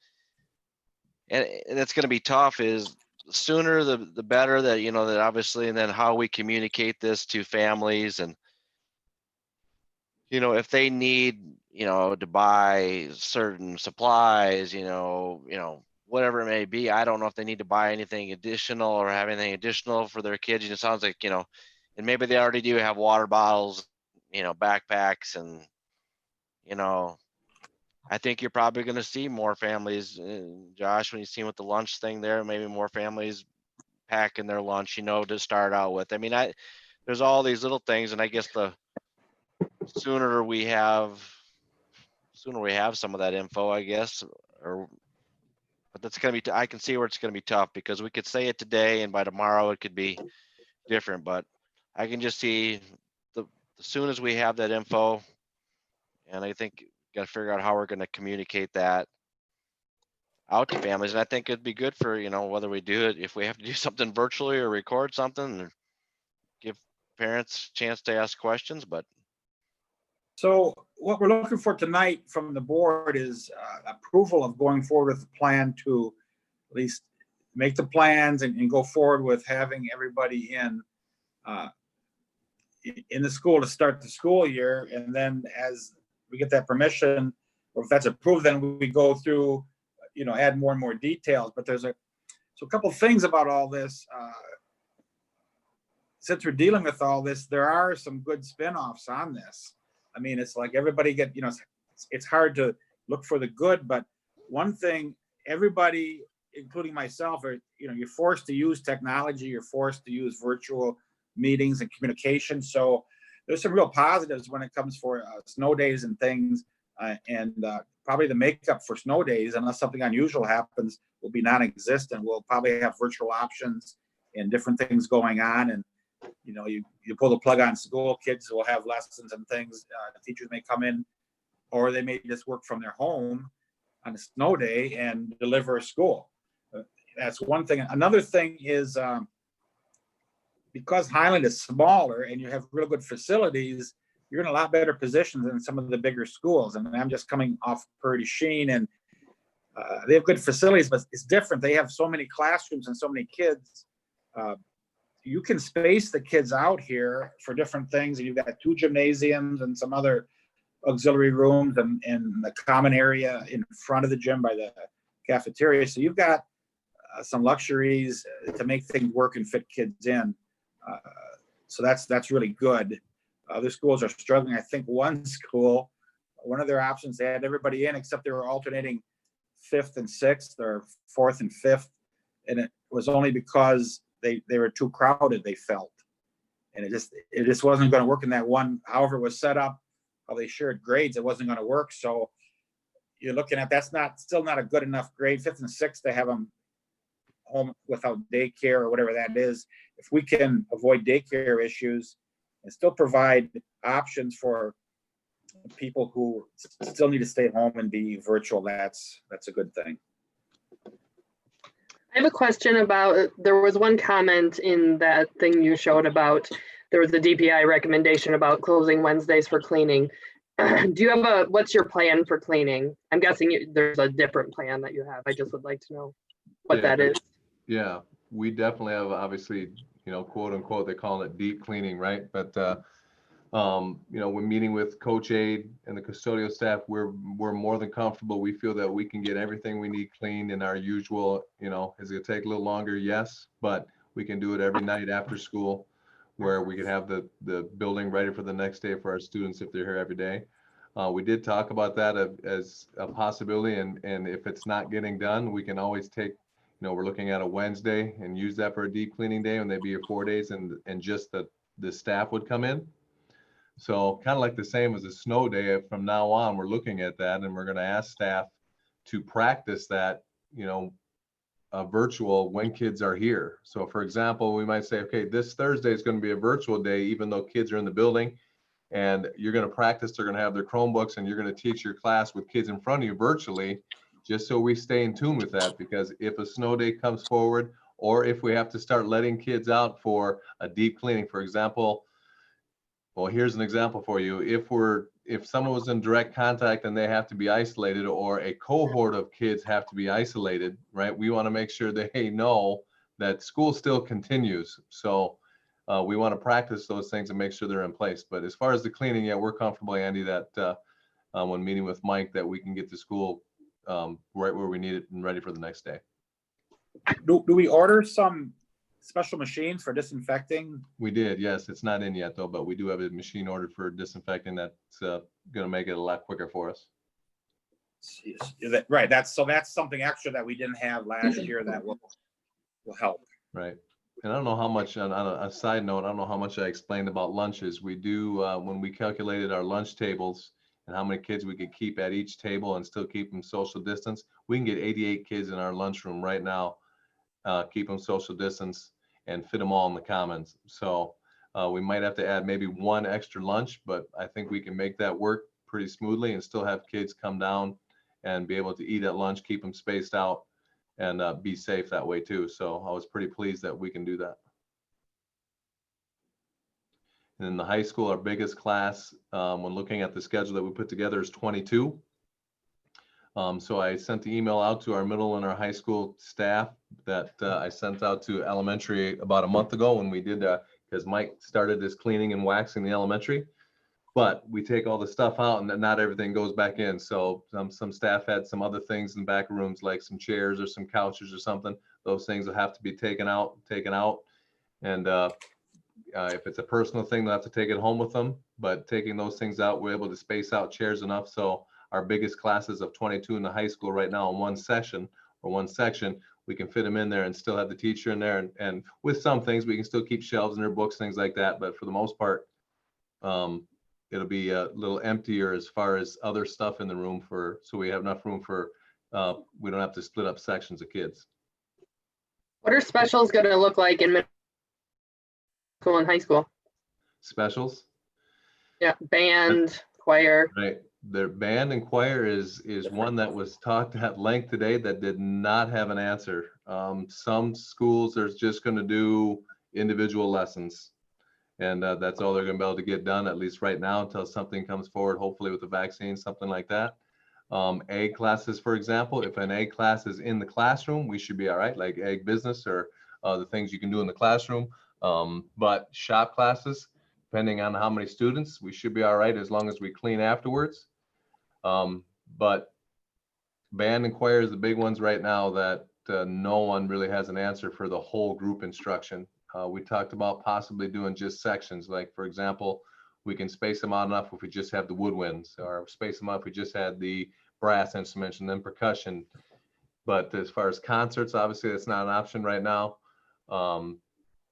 it's going to be tough, is the sooner the better. That that obviously, and then how we communicate this to families, and if they need to buy certain supplies, whatever it may be. I don't know if they need to buy anything additional or have anything additional for their kids. It sounds like and maybe they already do have water bottles, backpacks, and I think you're probably going to see more families, Josh, when you see with the lunch thing there, maybe more families packing their lunch, to start out with. I mean, there's all these little things, and I guess the sooner we have some of that info, I guess, but that's going to be, I can see where it's going to be tough, because we could say it today and by tomorrow it could be different, but I can just see as soon as we have that info, and I think got to figure out how we're going to communicate that out to families. And I think it'd be good for, whether we do it, if we have to do something virtually or record something, or give parents a chance to ask questions. But so what we're looking for tonight from the board is approval of going forward with the plan to at least make the plans and go forward with having everybody in the school to start the school year. And then as we get that permission, or if that's approved, then we go through, add more and more details. But there's a couple things about all this. Since we're dealing with all this, there are some good spin-offs on this. I mean, it's like everybody it's hard to look for the good, but one thing, everybody including myself, are, you're forced to use technology, you're forced to use virtual meetings and communication. So there's some real positives when it comes for snow days and things. Probably the makeup for snow days, unless something unusual happens, will be non-existent. We'll probably have virtual options and different things going on. And, you pull the plug on school, kids will have lessons and things. Teachers may come in, or they may just work from their home on a snow day and deliver a school. That's one thing. Another thing is because Highland is smaller and you have real good facilities, you're in a lot better position than some of the bigger schools. And I'm just coming off Purdy Sheen, and they have good facilities, but it's different. They have so many classrooms and so many kids. You can space the kids out here for different things. And you've got 2 gymnasiums and some other auxiliary rooms and the common area in front of the gym by the cafeteria. So you've got some luxuries to make things work and fit kids in. So that's really good. Other schools are struggling. I think one school, one of their options, they had everybody in except they were alternating 5th and 6th or 4th and 5th. And it was only because they were too crowded, they felt. And it just wasn't going to work in that one. However it was set up, how they shared grades, it wasn't going to work. So you're looking at, that's still not a good enough grade. 5th and 6th, they have them home without daycare or whatever that is. If we can avoid daycare issues and still provide options for people who still need to stay home and be virtual, that's a good thing. I have a question about, there was one comment in that thing you showed about, there was a DPI recommendation about closing Wednesdays for cleaning. Do you have what's your plan for cleaning? I'm guessing there's a different plan that you have. I just would like to know what that is. Yeah, we definitely have, obviously, quote unquote, they call it deep cleaning, right? But, when meeting with Coach Aid and the custodial staff, we're more than comfortable. We feel that we can get everything we need cleaned in our usual, is it gonna take a little longer? Yes, but we can do it every night after school, where we can have the building ready for the next day for our students if they're here every day. We did talk about that as a possibility, and if it's not getting done, we can always take, we're looking at a Wednesday and use that for a deep cleaning day, and they'd be 4 days, and just the staff would come in. So kind of like the same as a snow day, from now on, we're looking at that, and we're going to ask staff to practice that, virtual when kids are here. So for example, we might say, okay, this Thursday is going to be a virtual day, even though kids are in the building, and you're going to practice, they're going to have their Chromebooks, and you're going to teach your class with kids in front of you virtually, just so we stay in tune with that. Because if a snow day comes forward, or if we have to start letting kids out for a deep cleaning, for example, well, here's an example for you. If someone was in direct contact and they have to be isolated, or a cohort of kids have to be isolated, right? We want to make sure they know that school still continues. So we want to practice those things and make sure they're in place. But as far as the cleaning, yeah, we're comfortable, Andy, that when meeting with Mike, that we can get the school right where we need it and ready for the next day. Do we order some special machines for disinfecting? We did, yes. It's not in yet though, but we do have a machine ordered for disinfecting that's going to make it a lot quicker for us. Right. That's something extra that we didn't have last year that will help. Right. And I don't know how much, on a side note, I don't know how much I explained about lunches. We do, when we calculated our lunch tables and how many kids we could keep at each table and still keep them social distance, we can get 88 kids in our lunchroom right now, keep them social distance, and fit them all in the commons. So we might have to add maybe one extra lunch, but I think we can make that work pretty smoothly and still have kids come down and be able to eat at lunch, keep them spaced out, and be safe that way too. So I was pretty pleased that we can do that. And in the high school, our biggest class, when looking at the schedule that we put together, is 22. So I sent the email out to our middle and our high school staff that I sent out to elementary about a month ago when we did, because Mike started this cleaning and waxing the elementary. But we take all the stuff out and not everything goes back in. So some staff had some other things in the back rooms, like some chairs or some couches or something. Those things will have to be taken out. And if it's a personal thing, they'll have to take it home with them. But taking those things out, we're able to space out chairs enough. So our biggest classes of 22 in the high school right now in one section, we can fit them in there and still have the teacher in there. And with some things, we can still keep shelves in their books, things like that. But for the most part, it'll be a little emptier as far as other stuff in the room so we have enough room for, we don't have to split up sections of kids. What are specials going to look like in middle school and high school? Specials? Yeah, band, choir. Right. Their band and choir is one that was talked at length today that did not have an answer. Some schools are just going to do individual lessons. And that's all they're going to be able to get done, at least right now, until something comes forward, hopefully with the vaccine, something like that. Ag classes, for example, if an ag class is in the classroom, we should be all right, like ag business or the things you can do in the classroom. But shop classes, depending on how many students, we should be all right as long as we clean afterwards. But band and choir is the big ones right now that no one really has an answer for the whole group instruction. We talked about possibly doing just sections, like for example, we can space them out enough if we just have the woodwinds, or space them out if we just had the brass instruments and then percussion. But as far as concerts, obviously that's not an option right now.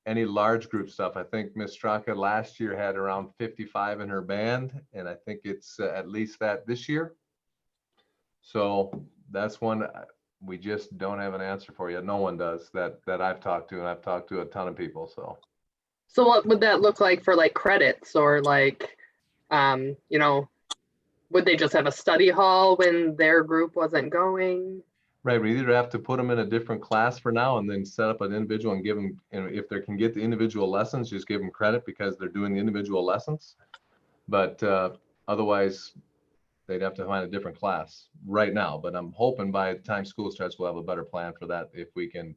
Any large group stuff, I think Miss Straka last year had around 55 in her band, and I think it's at least that this year. So that's one we just don't have an answer for yet. No one does that I've talked to, and I've talked to a ton of people. So what would that look like for like credits, or like, you know, would they just have a study hall when their group wasn't going? Right, we either have to put them in a different class for now and then set up an individual and give them, you know, if they can get the individual lessons, just give them credit because they're doing the individual lessons. But otherwise, they'd have to find a different class right now. But I'm hoping by the time school starts, we'll have a better plan for that. If we can,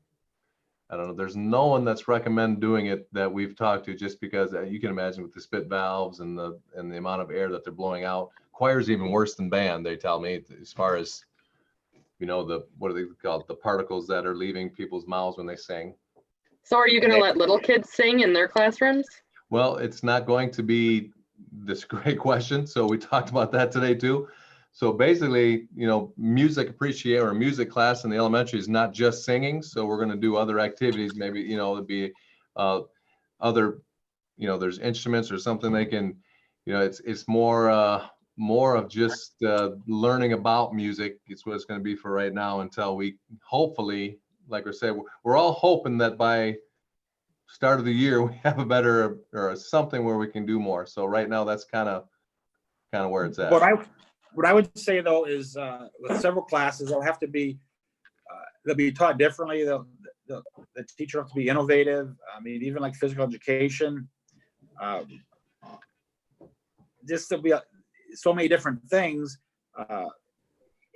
I don't know, there's no one that's recommended doing it that we've talked to, just because you can imagine with the spit valves and the amount of air that they're blowing out. Choir's even worse than band, they tell me, as far as, you know, what do they call it? The particles that are leaving people's mouths when they sing. So are you going to let little kids sing in their classrooms? Well, it's not going to be this great question. So we talked about that today too. So basically, you know, music appreciation or music class in the elementary is not just singing. So we're going to do other activities. Maybe, you know, it'd be other, you know, there's instruments or something they can, you know, it's more of just learning about music. It's what it's going to be for right now until we hopefully, like I said, we're all hoping that by start of the year we have a better or something where we can do more. So right now that's kind of where it's at. What I would say though is with several classes, they'll have to be they'll be taught differently. The teacher has to be innovative. I mean, even like physical education, just to be so many different things.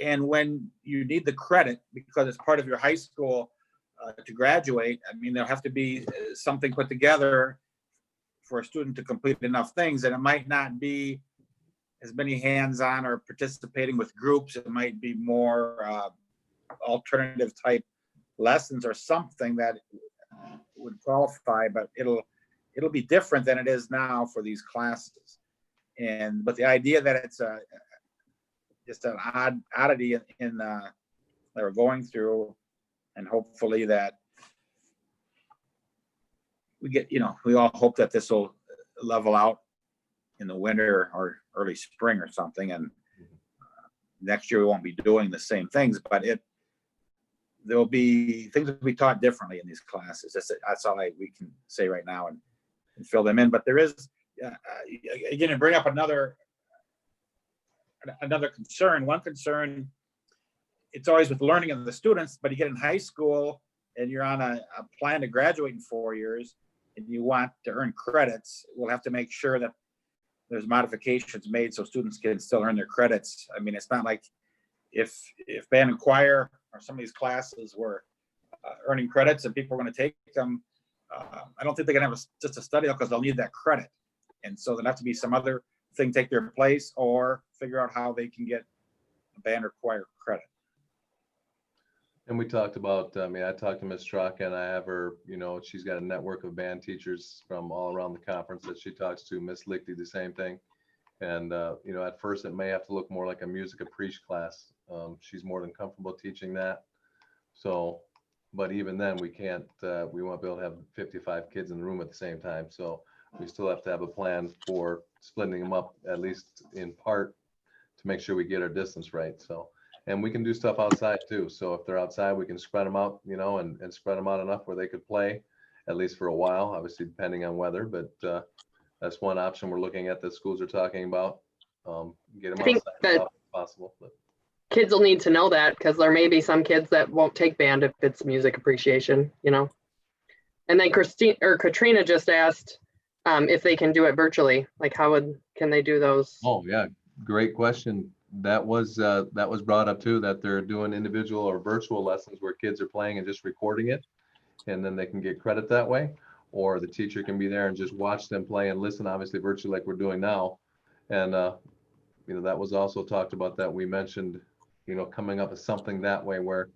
And when you need the credit because it's part of your high school to graduate, I mean, there'll have to be something put together for a student to complete enough things, and it might not be as many hands-on or participating with groups. It might be more alternative type lessons or something that would qualify, but it'll be different than it is now for these classes. But the idea that it's just an oddity in that we're going through, and hopefully that we get, you know, we all hope that this will level out in the winter or early spring or something, and next year we won't be doing the same things, but there'll be things that will be taught differently in these classes. That's all we can say right now and fill them in. But there is, again, to bring up another concern. One concern, it's always with learning of the students, but you get in high school and you're on a plan to graduate in 4 years and you want to earn credits, we'll have to make sure that there's modifications made so students can still earn their credits. I mean, it's not like if band and choir or some of these classes were earning credits and people are going to take them, I don't think they can have just a study because they'll need that credit. And so there'll have to be some other thing take their place, or figure out how they can get a band or choir credit. And we talked about, I mean, I talked to Ms. Straka, and I have her, you know, she's got a network of band teachers from all around the conference that she talks to. Miss Lichty, the same thing. And, you know, at first it may have to look more like a music appreciation class. She's more than comfortable teaching that. So But even then, we can't, we won't be able to have 55 kids in the room at the same time. So we still have to have a plan for splitting them up, at least in part, to make sure we get our distance right. So, and we can do stuff outside too. So if they're outside, we can spread them out, you know, and spread them out enough where they could play, at least for a while, obviously depending on weather. But that's one option we're looking at that schools are talking about. Get them I think outside as that often as possible. But kids will need to know that because there may be some kids that won't take band if it's music appreciation, you know. And then Katrina just asked if they can do it virtually. Like, can they do those? oh yeah, great question. That was brought up too, that they're doing individual or virtual lessons where kids are playing and just recording it, and then they can get credit that way, or the teacher can be there and just watch them play and listen, obviously virtually like we're doing now. And you know, that was also talked about, that we mentioned, you know, coming up with something that way where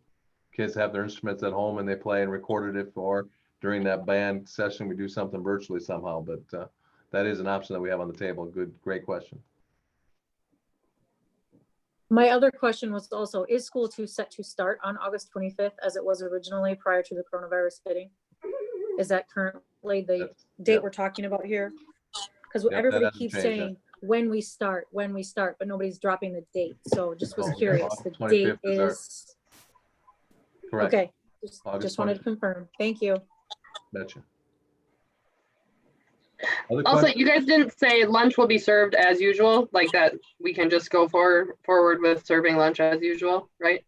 kids have their instruments at home and they play and recorded it, or during that band session we do something virtually somehow. But that is an option that we have on the table. Great question. My other question was also, is school set to start on August 25th as it was originally prior to the coronavirus hitting? Is that currently the date yeah. we're talking about here? Because Yep, that everybody hasn't keeps changed saying when we start, but nobody's dropping the date. So just was Oh, curious. The August date 25th is our- is, Correct. okay, August just wanted to 25th. confirm. Thank you. Betcha. Other Also, questions? you guys didn't say lunch will be served as usual, like that we can just go forward with serving lunch as usual, right?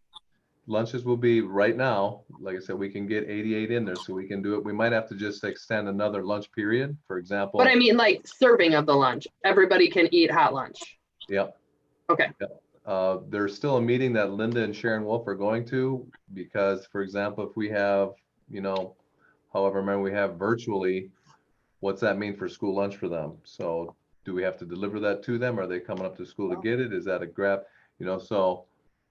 Lunches will be right now, like I said, we can get 88 in there, so we can do it. We might have to just extend another lunch period, for example. But I mean, like serving of the lunch, everybody can eat hot lunch. Yep. Okay. Yep. There's still a meeting that Linda and Sharon Wolf are going to, because, for example, if we have, you know, however many we have virtually, what's that mean for school lunch for them? So do we have to deliver that to them? Are they coming up to school to get it? Is that a grab? You know, so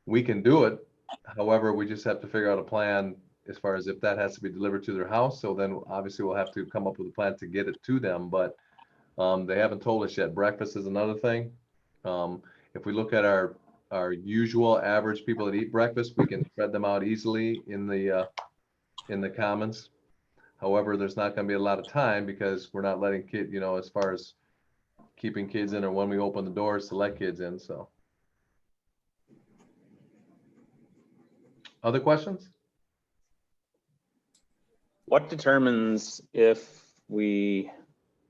we can do it. However, we just have to figure out a plan as far as if that has to be delivered to their house. So then obviously we'll have to come up with a plan to get it to them, but they haven't told us yet. Breakfast is another thing. If we look at our usual average people that eat breakfast, we can spread them out easily in the commons. However, there's not going to be a lot of time because we're not letting kids, you know, as far as keeping kids in or when we open the doors to let kids in. So other questions? What determines if we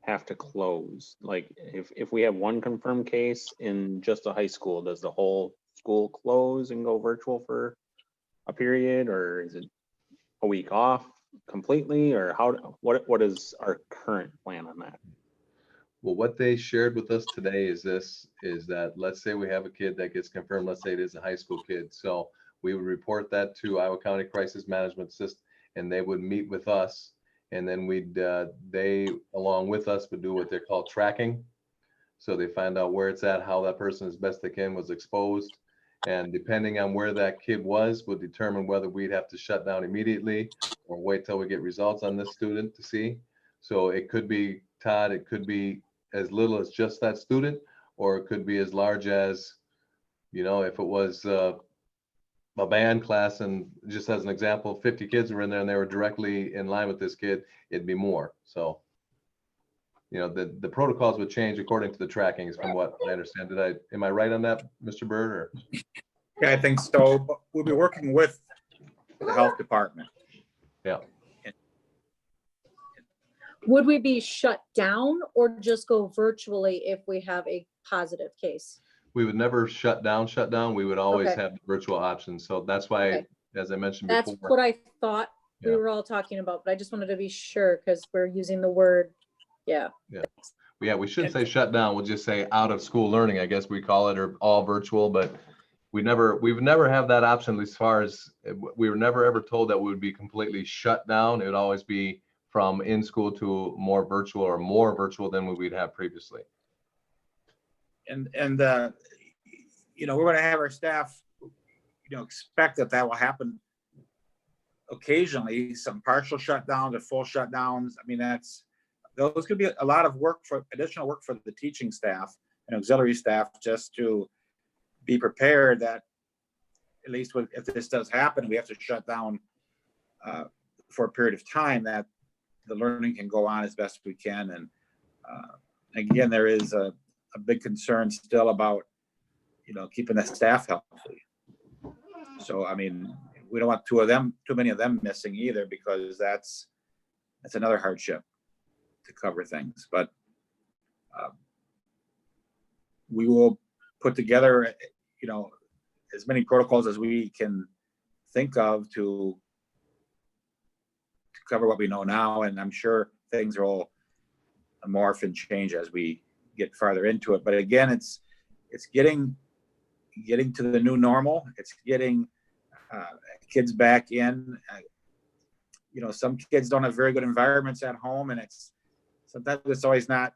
have to close? Like if we have one confirmed case in just a high school, does the whole school close and go virtual for a period, or is it a week off completely, or what is our current plan on that? Well, what they shared with us today is that let's say we have a kid that gets confirmed, let's say it is a high school kid. So we would report that to Iowa County Crisis Management System, and they would meet with us, and then they along with us would do what they call tracking. So they find out where it's at, how that person as best they can was exposed, and depending on where that kid was would determine whether we'd have to shut down immediately or wait till we get results on this student to see. So it could be, Todd, it could be as little as just that student, or it could be as large as, you know, if it was a band class, and just as an example, 50 kids were in there and they were directly in line with this kid, it'd be more. So, you know, the protocols would change according to the trackings from what I understand. Am I right on that, Mr. Bird? Or? Yeah, I think so. But we'll be working with the health department. Yeah. Would we be shut down or just go virtually if we have a positive case? We would never shut down. We would always Okay. have the virtual option. So that's why, Okay. as I mentioned That's before. what I thought we Yeah. were all talking about, but I just wanted to be sure because we're using the word, yeah. Yeah, we shouldn't say shut down. We'll just say out of school learning, I guess we call it, or all virtual, but we would never have that option as far as, we were never ever told that we would be completely shut down. It would always be from in school to more virtual, or more virtual than we'd have previously. And you know, we're going to have our staff, you know, expect that will happen occasionally, some partial shutdowns or full shutdowns. I mean, those could be a lot of work, for additional work for the teaching staff and auxiliary staff, just to be prepared that at least if this does happen, we have to shut down for a period of time, that the learning can go on as best we can. And again, there is a big concern still about, keeping the staff healthy. So, I mean, we don't want too many of them missing either, because that's another hardship to cover things. But we will put together, as many protocols as we can think of to cover what we know now. And I'm sure things will morph and change as we get farther into it. But again, it's getting to the new normal. It's getting kids back in. Some kids don't have very good environments at home, and sometimes it's always not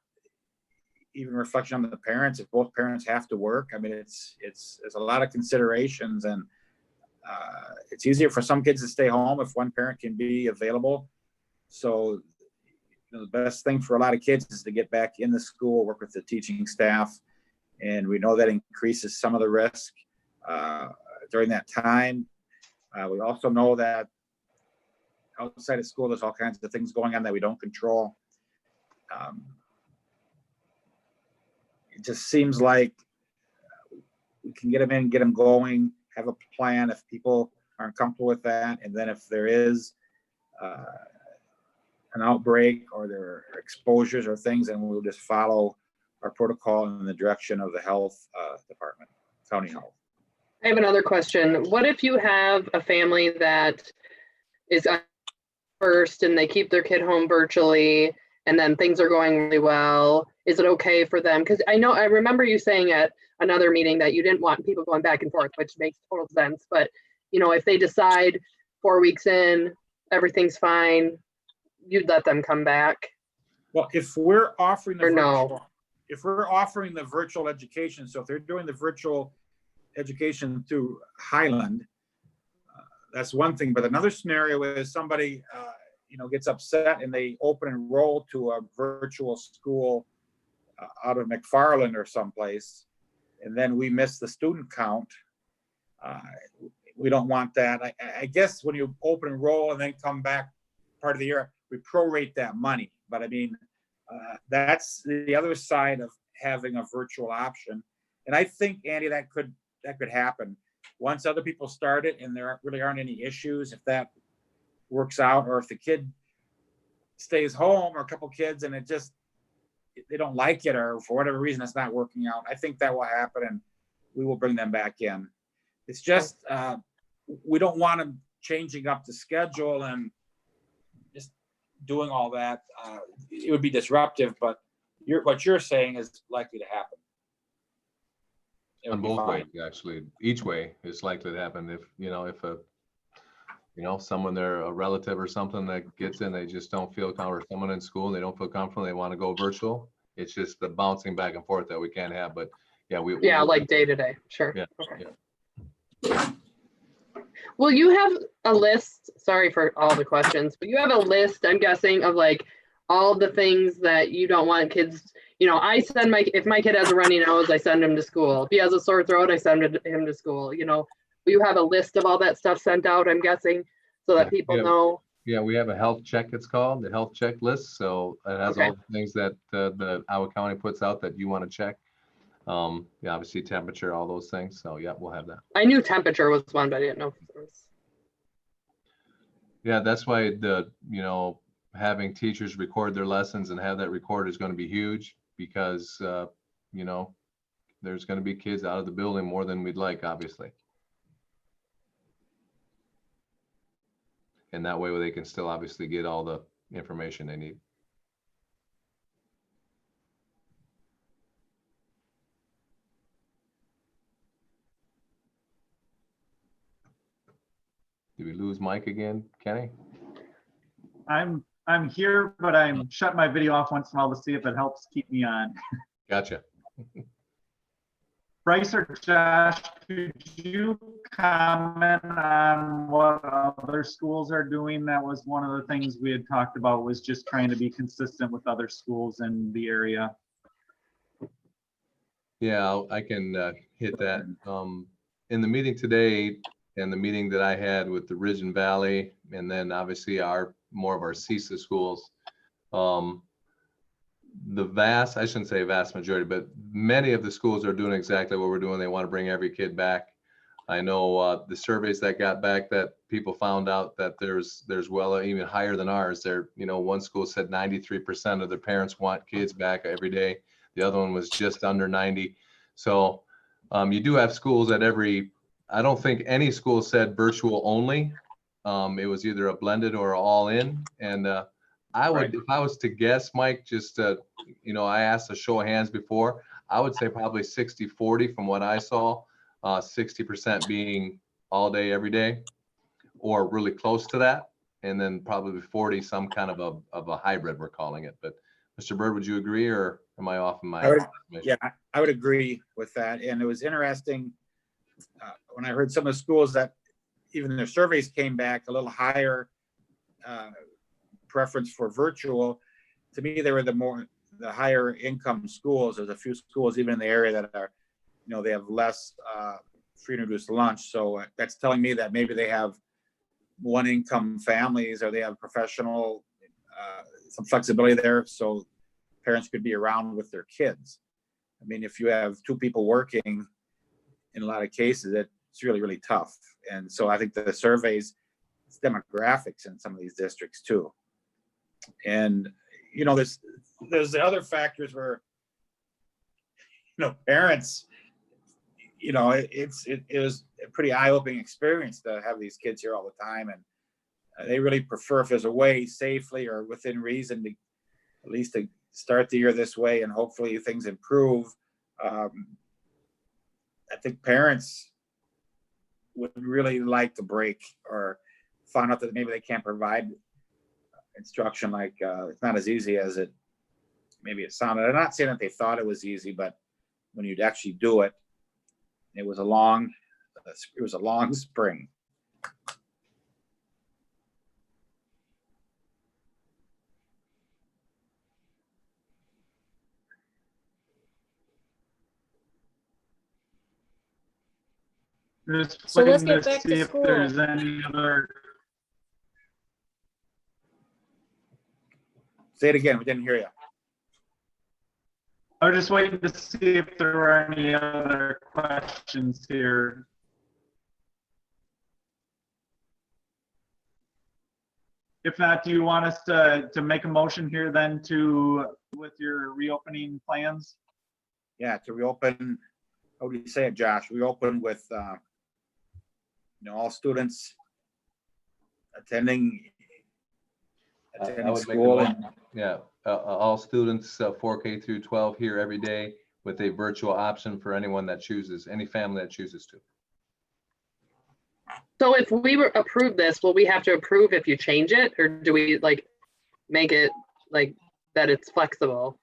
even reflection on the parents. If both parents have to work, I mean, there's a lot of considerations, and it's easier for some kids to stay home if one parent can be available. So the best thing for a lot of kids is to get back in the school, work with the teaching staff. And we know that increases some of the risk during that time. We also know that outside of school, there's all kinds of things going on that we don't control. It just seems like we can get them in, get them going, have a plan if people aren't comfortable with that. And then if there is an outbreak or there are exposures or things, then we'll just follow our protocol in the direction of the health department, county health. I have another question. What if you have a family that is first and they keep their kid home virtually and then things are going really well? Is it okay for them? Because I remember you saying at another meeting that you didn't want people going back and forth, which makes total sense. But, if they decide 4 weeks in, everything's fine, you'd let them come back? Well, if we're offering the no? If we're offering the virtual education, so if they're doing the virtual education through Highland, that's one thing. But another scenario is somebody, gets upset and they open enroll to a virtual school out of McFarland or someplace, and then we miss the student count. We don't want that. I guess when you open enroll and then come back part of the year, we prorate that money. But I mean, that's the other side of having a virtual option. And I think, Andy, that could happen once other people start it and there really aren't any issues. If that works out, or if the kid stays home, or a couple kids, and they don't like it, or for whatever reason it's not working out, I think that will happen, and we will bring them back in. It's just we don't want them changing up the schedule and just doing all that. It would be disruptive, but what you're saying is likely to happen. On both ways, actually. Each way is likely to happen. If someone, they're a relative or something that gets in, they just don't feel comfortable, or someone in school, they don't feel comfortable, they want to go virtual. It's just the bouncing back and forth that we can't have. But yeah, like day to day. Sure. Yeah. Okay. Yeah. Will you have a list? Sorry for all the questions, but you have a list, I'm guessing, of like all the things that you don't want kids. If my kid has a runny nose, I send him to school. If he has a sore throat, I send him to school. Will you have a list of all that stuff sent out, I'm guessing, so that people know? Yeah, we have a health check, it's called, the health checklist. So it has all the things that the Iowa County puts out that you want to check. Obviously temperature, all those things. So yeah, we'll have that. I knew temperature was one, but I didn't know if it was. Yeah, that's why having teachers record their lessons and have that record is going to be huge, because there's going to be kids out of the building more than we'd like, obviously. And that way they can still obviously get all the information they need. Did we lose Mike again, Kenny? I'm here, but I'm shutting my video off once in a while to see if it helps keep me on. Gotcha. Bryce or Josh, could you comment on what other schools are doing? That was one of the things we had talked about, was just trying to be consistent with other schools in the area. Yeah, I can hit that. In the meeting today, and the meeting that I had with the Ridge and Valley, and then obviously more of our CISA schools. I shouldn't say vast majority, but many of the schools are doing exactly what we're doing. They want to bring every kid back. I know the surveys that got back, that people found out that there's well even higher than ours. One school said 93% of their parents want kids back every day. The other one was just under 90. So you do have schools at I don't think any school said virtual only. It was either a blended or all in. And I would, if I was to guess, Mike, I asked a show of hands before, I would say probably 60-40 from what I saw. 60% being all day, every day, or really close to that. And then probably 40, some kind of a hybrid, we're calling it. But Mr. Bird, would you agree, or am I off in my? I would agree with that. And it was interesting when I heard some of the schools that even their surveys came back a little higher preference for virtual. To me, they were the higher income schools. There's a few schools even in the area that are, they have less free and reduced lunch. So that's telling me that maybe they have one income families, or they have professional, some flexibility there. So parents could be around with their kids. I mean, if you have two people working, in a lot of cases, it's really, really tough. And so I think the surveys, it's demographics in some of these districts too. And, there's the other factors where, parents, it was a pretty eye-opening experience to have these kids here all the time. And they really prefer, if there's a way safely or within reason, to at least to start the year this way, and hopefully things improve. I think parents would really like to break, or find out that maybe they can't provide instruction. Like it's not as easy as maybe it sounded. I'm not saying that they thought it was easy, but when you'd actually do it, it was a long spring. Just So let's waiting get back see to if school. there's any other. Say it again. We didn't hear you. I was just waiting to see if there were any other questions here. If not, do you want us to make a motion here then with your reopening plans? Yeah, to reopen, how would you say it, Josh? Reopen with, all students attending I would make a school. motion. Yeah, all students 4K through 12 here every day, with a virtual option for anyone that chooses, any family that chooses to. So if we approve this, will we have to approve if you change it, or do we make it that it's flexible?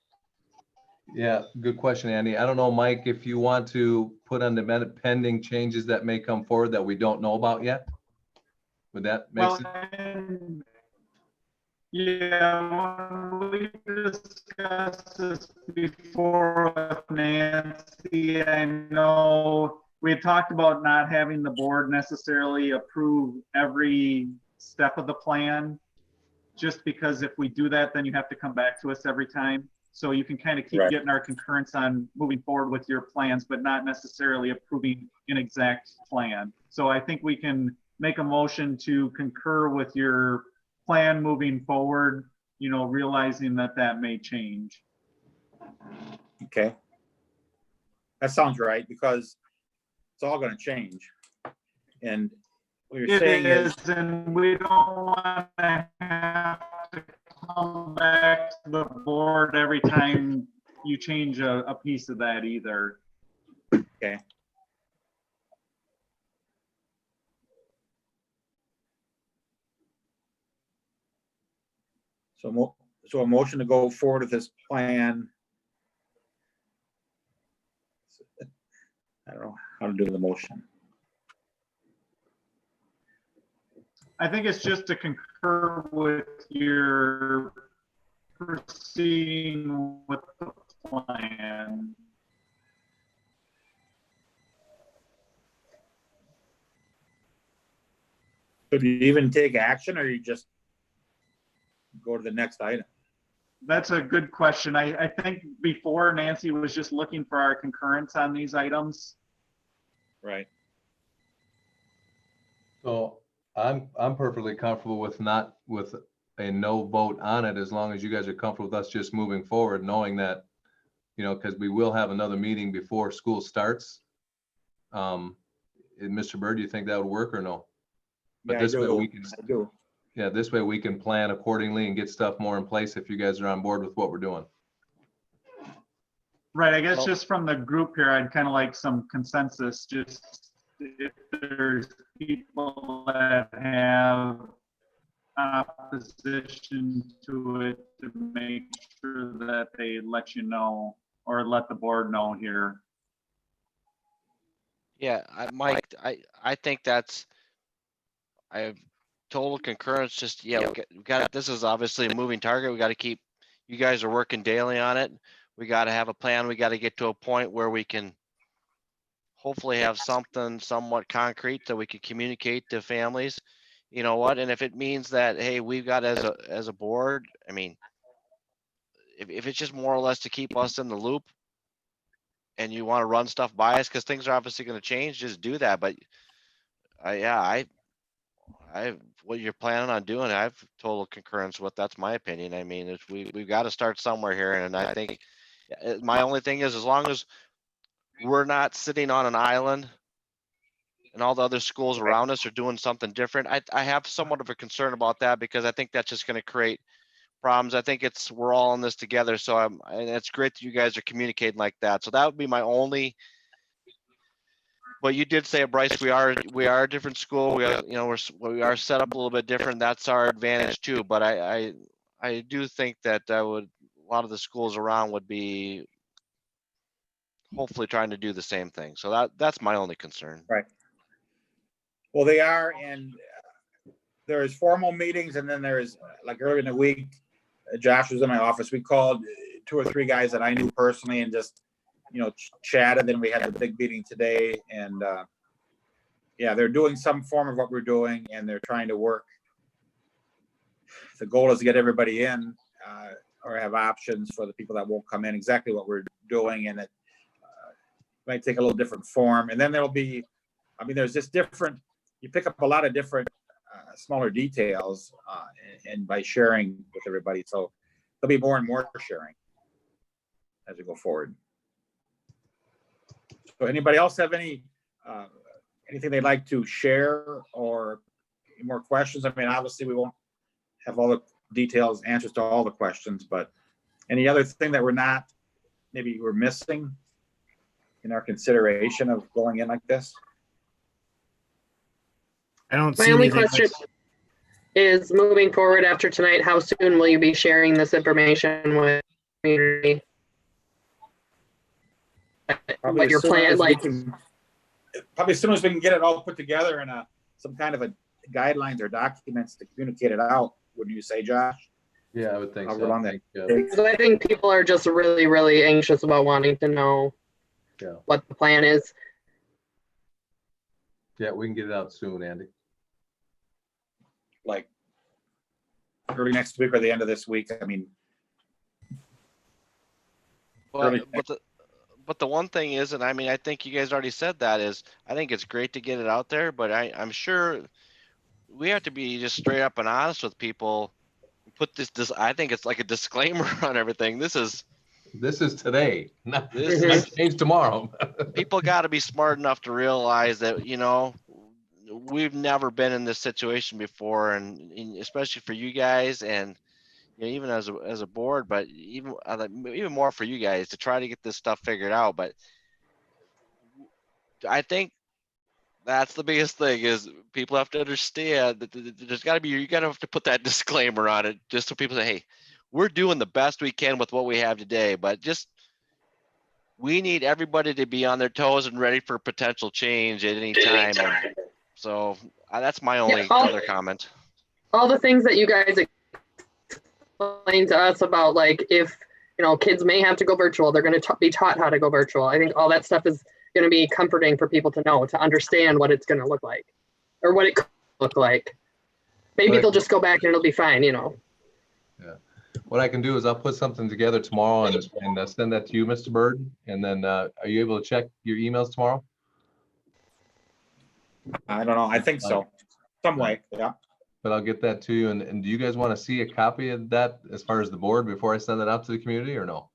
Yeah, good question, Andy. I don't know, Mike, if you want to put on the pending changes that may come forward that we don't know about yet. Would that make sense? Yeah, when we discussed this before with Nancy, I know we had talked about not having the board necessarily approve every step of the plan, just because if we do that, then you have to come back to us every time. So you can kind of keep getting our concurrence on moving forward with your plans, but not necessarily approving an exact plan. So I think we can make a motion to concur with your plan moving forward, realizing that may change. Okay. That sounds right, because it's all going to change. And what you're saying is, and we don't want to have to come back to the board every time you change a piece of that either. okay. So a motion to go forward with this plan. I don't know how to do the motion. I think it's just to concur with your proceeding with the plan. Could you even take action or you just go to the next item? That's a good question. I think before Nancy was just looking for our concurrence on these items. Right. So I'm perfectly comfortable with a no vote on it, as long as you guys are comfortable with us just moving forward, knowing that, because we will have another meeting before school starts. Mr. Bird, do you think that would work or no? But Yeah, this way we I can, do. yeah, this way we can plan accordingly and get stuff more in place if you guys are on board with what we're doing. Right, I guess Well- just from the group here, I'd kind of like some consensus, just if there's people that have opposition to it, to make sure that they let you know or let the board know here. Yeah, Mike, I think I have total concurrence, just, yeah, we got, this is obviously a moving target. We got to keep, you guys are working daily on it. We got to have a plan. We got to get to a point where we can hopefully have something somewhat concrete that we can communicate to families. You know what? And if it means that, hey, we've got as a board, I mean, if it's just more or less to keep us in the loop and you want to run stuff by us, because things are obviously going to change, just do that. But yeah, what you're planning on doing, I have total concurrence with. That's my opinion. I mean, we've got to start somewhere here. And I think my only thing is, as long as we're not sitting on an island and all the other schools around us are doing something different, I have somewhat of a concern about that, because I think that's just going to create problems. I think we're all in this together. So and it's great that you guys are communicating like that. So that would be my only. But you did say, Bryce, we are a different school. We are, we are set up a little bit different. That's our advantage too. But I do think that a lot of the schools around would be hopefully trying to do the same thing. So that's my only concern. Right. Well, they are, and there's formal meetings, and then there's, like, earlier in the week, Josh was in my office. We called 2 or 3 guys that I knew personally and just, chatted. Then we had the big meeting today, and yeah, they're doing some form of what we're doing, and they're trying to work. The goal is to get everybody in, or have options for the people that won't come in, exactly what we're doing, and it might take a little different form. And then there'll be, there's just different, you pick up a lot of different smaller details, and by sharing with everybody. So there'll be more and more sharing as we go forward. So anybody else have anything they'd like to share, or any more questions? Obviously we won't have all the details, answers to all the questions, but any other thing that maybe we're missing in our consideration of going in like this? I don't My see only anything. question is, moving forward after tonight, how soon will you be sharing this information with the community? Probably What your as soon plan, as we like, can- Probably as soon as we can get it all put together in some kind of a guidelines or documents to communicate it out. Wouldn't you say, Josh? Yeah, I would think However so. long that Yeah. takes. so I think people are just really, really anxious about wanting to know Yeah. what the plan is. Yeah, we can get it out soon, Andy. Like early next week or the end of this week. Really- But the one thing is, and I think you guys already said that, is I think it's great to get it out there, but I'm sure we have to be just straight up and honest with people. Put this, I think it's like a disclaimer on everything. This is today, not This might is- change tomorrow. people got to be smart enough to realize that, we've never been in this situation before, and especially for you guys, and even as a board, but even more for you guys to try to get this stuff figured out. But I think that's the biggest thing, is people have to understand that there's got to be, you got to have to put that disclaimer on it, just so people say, hey, we're doing the best we can with what we have today, but we need everybody to be on their toes and ready for potential change at any time. And so that's my only other comment. All the things that you guys explained to us about, like, if kids may have to go virtual, they're going to be taught how to go virtual. I think all that stuff is going to be comforting for people to know, to understand what it's going to look like, or what it could look like. Maybe Right. they'll just go back and it'll be fine, you know. What I can do is I'll put something together tomorrow and send that to you, Mr. Bird. And then, are you able to check your emails tomorrow? I don't know. I think so. Some way, yeah. But I'll get that to you. And do you guys want to see a copy of that as far as the board before I send that out to the community or no?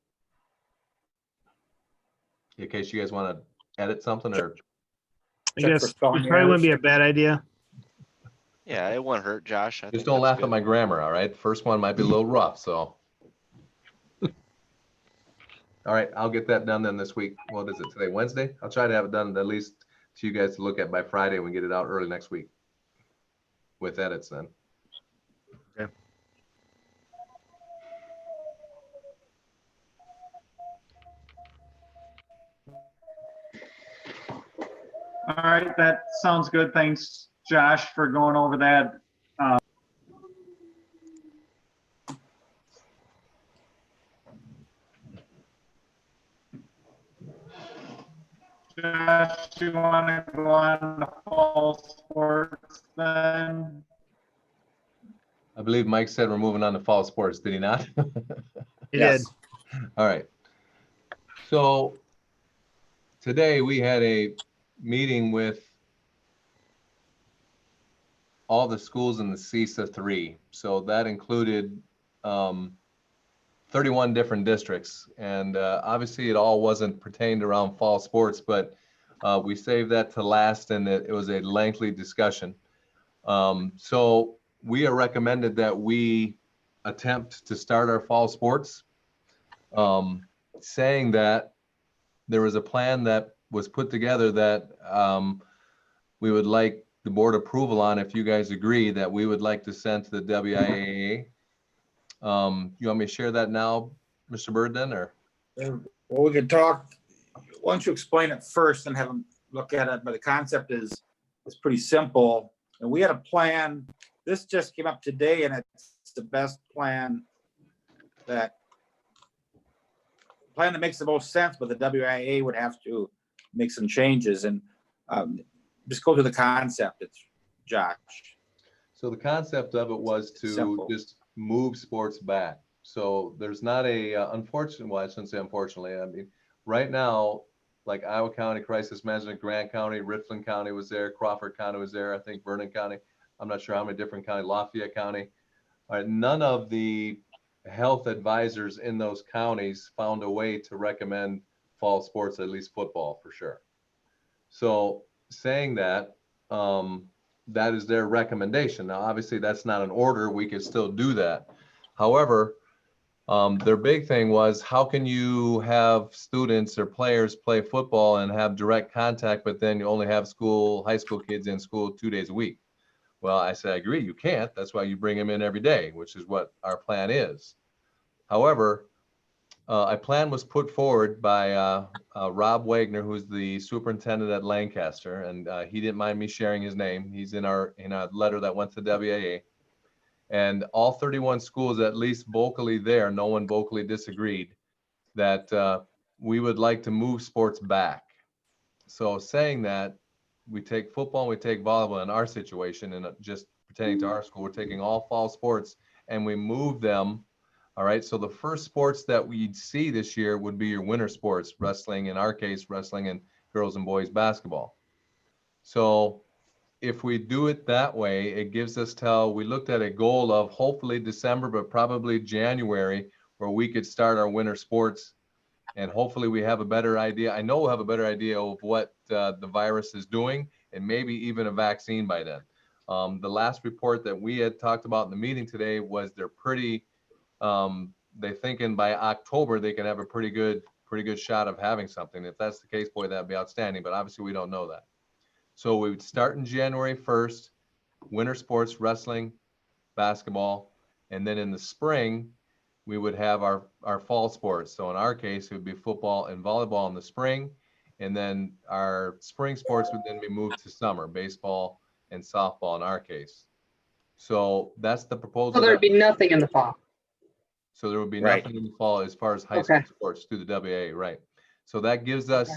In case you guys want to edit something or, I Check for guess it spelling probably wouldn't be errors. a bad idea. Yeah, it won't hurt, Josh. I just think don't that's laugh good. at my grammar, all right? First one might be a little rough, so. All right, I'll get that done then this week. What is it today, Wednesday? I'll try to have it done at least to you guys to look at by Friday and we get it out early next week. With edits then. Okay. All right, that sounds good. Thanks, Josh, for going over that. Josh, do you want to go on to fall sports then? I believe Mike said we're moving on to fall sports, did he not? He Yes. did. All right. So today we had a meeting with all the schools in the CISA 3. So that included 31 different districts. And obviously it all wasn't pertained around fall sports, but we saved that to last and it was a lengthy discussion. So we are recommended that we attempt to start our fall sports. Saying that there was a plan that was put together that we would like the board approval on, if you guys agree, that we would like to send to the WIAA. You want me to share that now, Mr. Bird, then, or? Well, we could talk, why don't you explain it first and have them look at it, but the concept is pretty simple. And we had a plan, this just came up today and it's the best plan that makes the most sense, but the WIA would have to make some changes and just go to the concept. It's Josh. So the concept of it was to Simple. just move sports back. So there's not a, unfortunately, well, I shouldn't say unfortunately, I mean, right now, like Iowa County Crisis Management, Grant County, Richland County was there, Crawford County was there, I think Vernon County, I'm not sure how many different counties, Lafayette County. All right, none of the health advisors in those counties found a way to recommend fall sports, at least football for sure. So saying that, that is their recommendation. Now, obviously that's not an order. We could still do that. However, their big thing was, how can you have students or players play football and have direct contact, but then you only have high school kids in school 2 days a week? Well, I said, I agree, you can't. That's why you bring them in every day, which is what our plan is. However, a plan was put forward by Rob Wagner, who's the superintendent at Lancaster, and he didn't mind me sharing his name. He's in a letter that went to WIA. And all 31 schools, at least vocally there, no one vocally disagreed that we would like to move sports back. So saying that, we take football and we take volleyball in our situation, and just pertaining to our school, we're taking all fall sports and we move them. All right, so the first sports that we'd see this year would be your winter sports, wrestling, in our case, wrestling and girls and boys basketball. So if we do it that way, it gives us till, we looked at a goal of hopefully December, but probably January, where we could start our winter sports. And hopefully we have a better idea. I know we'll have a better idea of what the virus is doing, and maybe even a vaccine by then. The last report that we had talked about in the meeting today was they're pretty, they're thinking by October they can have a pretty good shot of having something. If that's the case, boy, that'd be outstanding. But obviously we don't know that. So we would start in January 1st, winter sports, wrestling, basketball, and then in the spring we would have our fall sports. So in our case, it would be football and volleyball in the spring, and then our spring sports would then be moved to summer, baseball and softball in our case. So that's the proposal. So there'd be nothing in the fall. So there would be Right. nothing in the fall as far as high school sports through the WA, right? So that gives us,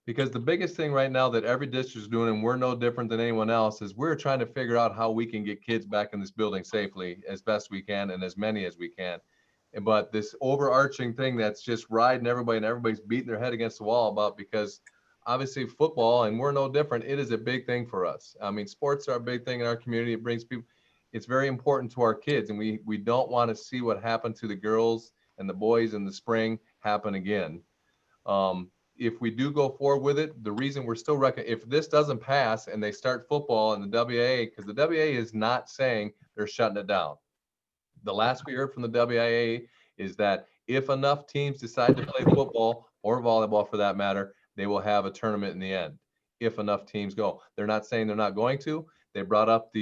Because the biggest thing right now that every district is doing, and we're no different than anyone else, is we're trying to figure out how we can get kids back in this building safely as best we can and as many as we can. But this overarching thing that's just riding everybody and everybody's beating their head against the wall about, because obviously football, and we're no different, it is a big thing for us. I mean, sports are a big thing in our community. It brings people, it's very important to our kids, and we don't want to see what happened to the girls and the boys in the spring happen again. If we do go forward with it, the reason we're still if this doesn't pass and they start football in the WIA, because the WIA is not saying they're shutting it down. The last we heard from the WIA is that if enough teams decide to play football or volleyball for that matter, they will have a tournament in the end. If enough teams go, they're not saying they're not going to. They brought up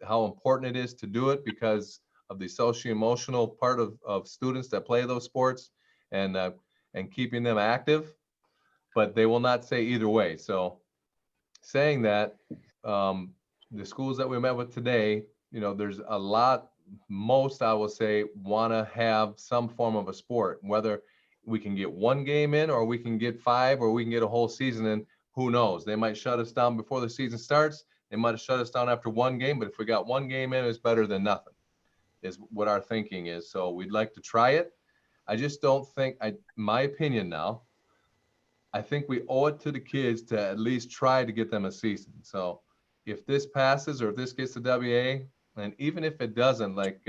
how important it is to do it because of the socio-emotional part of students that play those sports and keeping them active. But they will not say either way. So saying that, the schools that we met with today, there's a lot, most I will say, want to have some form of a sport, whether we can get one game in or we can get 5 or we can get a whole season in, who knows? They might shut us down before the season starts. They might have shut us down after one game, but if we got one game in, it's better than nothing, is what our thinking is. So we'd like to try it. I just don't think, my opinion now, I think we owe it to the kids to at least try to get them a season. So if this passes or if this gets to WA, and even if it doesn't, like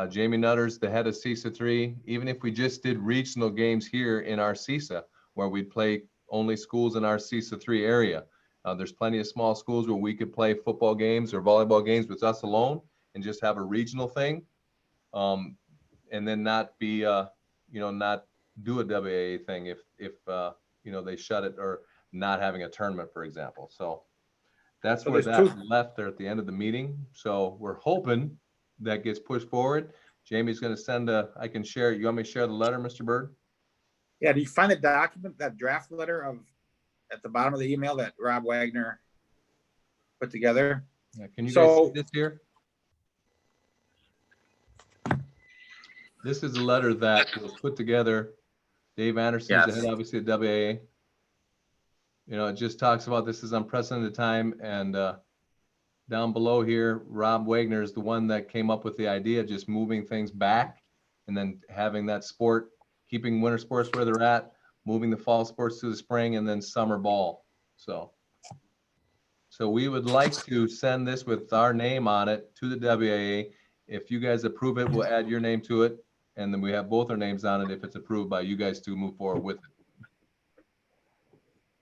Jamie Nutter's the head of CISA 3, even if we just did regional games here in our CISA, where we'd play only schools in our CISA 3 area, there's plenty of small schools where we could play football games or volleyball games with us alone and just have a regional thing, and then not be, not do a WAA thing if they shut it, or not having a tournament, for example. So that's where that left there at the end of the meeting. So we're hoping that gets pushed forward. Jamie's going to send I can share it. You want me to share the letter, Mr. Bird? Yeah, do you find the document, that draft letter at the bottom of the email that Rob Wagner put together? Yeah, can you guys see this here? This is a letter that was put together. Dave Anderson's the head, obviously, at WAA. It just talks about this is unprecedented time. And down below here, Rob Wagner is the one that came up with the idea of just moving things back and then having that sport, keeping winter sports where they're at, moving the fall sports to the spring, and then summer ball. So we would like to send this with our name on it to the WAA. If you guys approve it, we'll add your name to it. And then we have both our names on it if it's approved by you guys to move forward with it.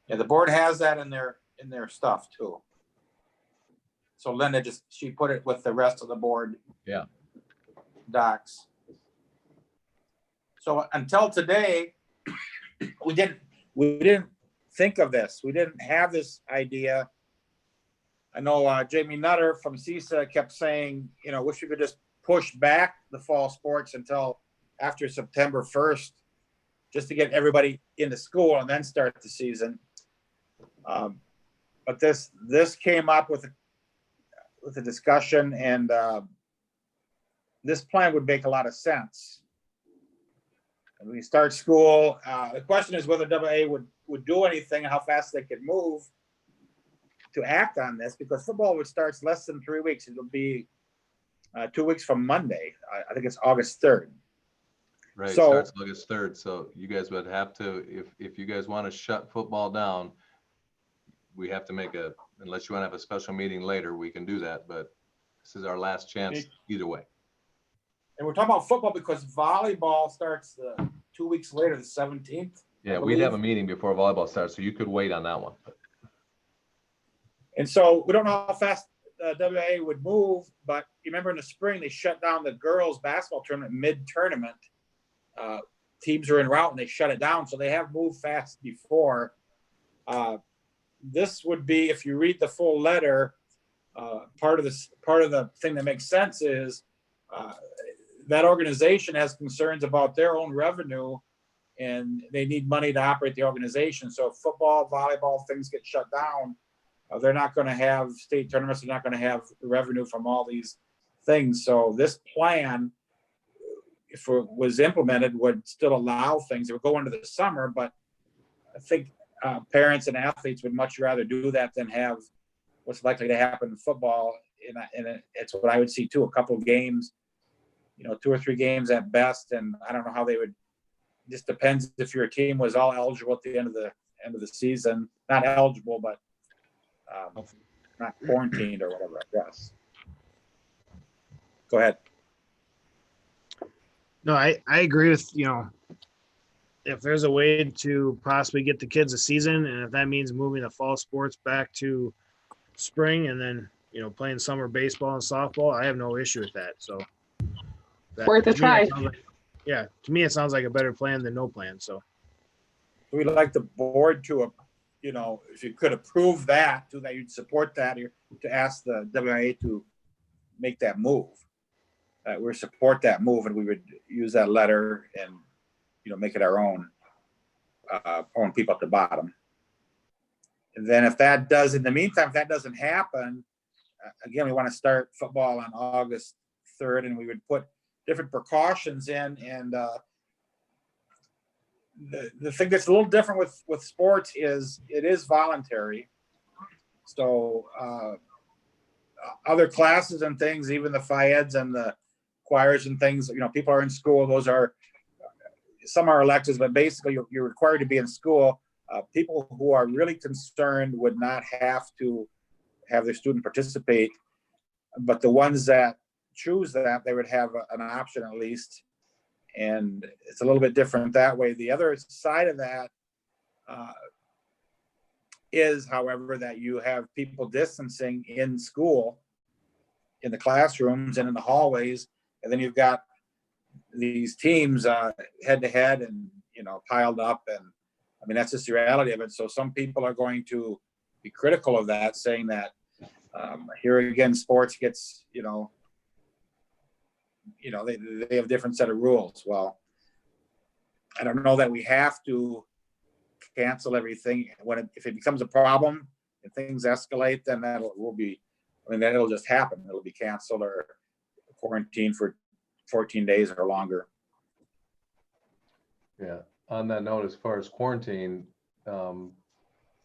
Yeah, the board has that in their stuff too. So Linda she put it with the rest of the board. Yeah. Docs. So until today, we didn't think of this. We didn't have this idea. I know Jamie Nutter from CISA kept saying, wish we could just push back the fall sports until after September 1st, just to get everybody into school and then start the season. But this came up with a discussion, and this plan would make a lot of sense. And we start school. The question is whether WA would do anything, how fast they could move to act on this, because football would start less than 3 weeks. It'll be 2 weeks from Monday. I think it's August 3rd. Right, so, starts August 3rd. So you guys would have to, if you guys want to shut football down, we have to make unless you want to have a special meeting later, we can do that. But this is our last chance either way. And we're talking about football because volleyball starts 2 weeks later, the 17th. Yeah, we'd have a meeting before volleyball starts, so you could wait on that one. And so we don't know how fast WA would move, but you remember in the spring, they shut down the girls basketball tournament mid-tournament. Teams are en route and they shut it down. So they have moved fast before. This would be, if you read the full letter, part of the thing that makes sense is that organization has concerns about their own revenue and they need money to operate the organization. So if football, volleyball, things get shut down, they're not going to have state tournaments. They're not going to have revenue from all these things. So this plan, if it was implemented, would still allow things. It would go into the summer, but I think parents and athletes would much rather do that than have what's likely to happen in football. And it's what I would see too, a couple of games, 2 or 3 games at best. And I don't know how they would, just depends if your team was all eligible at the end of the season, not eligible, but not quarantined or whatever, I guess. Go ahead. No, I agree with, if there's a way to possibly get the kids a season, and if that means moving the fall sports back to spring and then, playing summer baseball and softball, I have no issue with that. So. Worth a try. Yeah, to me, it sounds like a better plan than no plan, so. We'd like the board to, if you could approve that, you'd support that, or to ask the WIA to make that move. We support that move, and we would use that letter and, make it our own people at the bottom. And then if that does, in the meantime, if that doesn't happen, again, we want to start football on August 3rd, and we would put different precautions in. And the thing that's a little different with sports is it is voluntary. So other classes and things, even the FIEDs and the choirs and things, people are in school. Those are, some are electives, but basically you're required to be in school. People who are really concerned would not have to have their student participate, but the ones that choose that, they would have an option at least. And it's a little bit different that way. The other side of that is, however, that you have people distancing in school, in the classrooms and in the hallways, and then you've got these teams head to head and piled up. And I mean, that's just the reality of it. So some people are going to be critical of that, saying that here again, sports gets, they have a different set of rules. Well, I don't know that we have to cancel everything. If it becomes a problem and things escalate, then that'll just happen. It'll be canceled or quarantined for 14 days or longer. Yeah. On that note, as far as quarantine,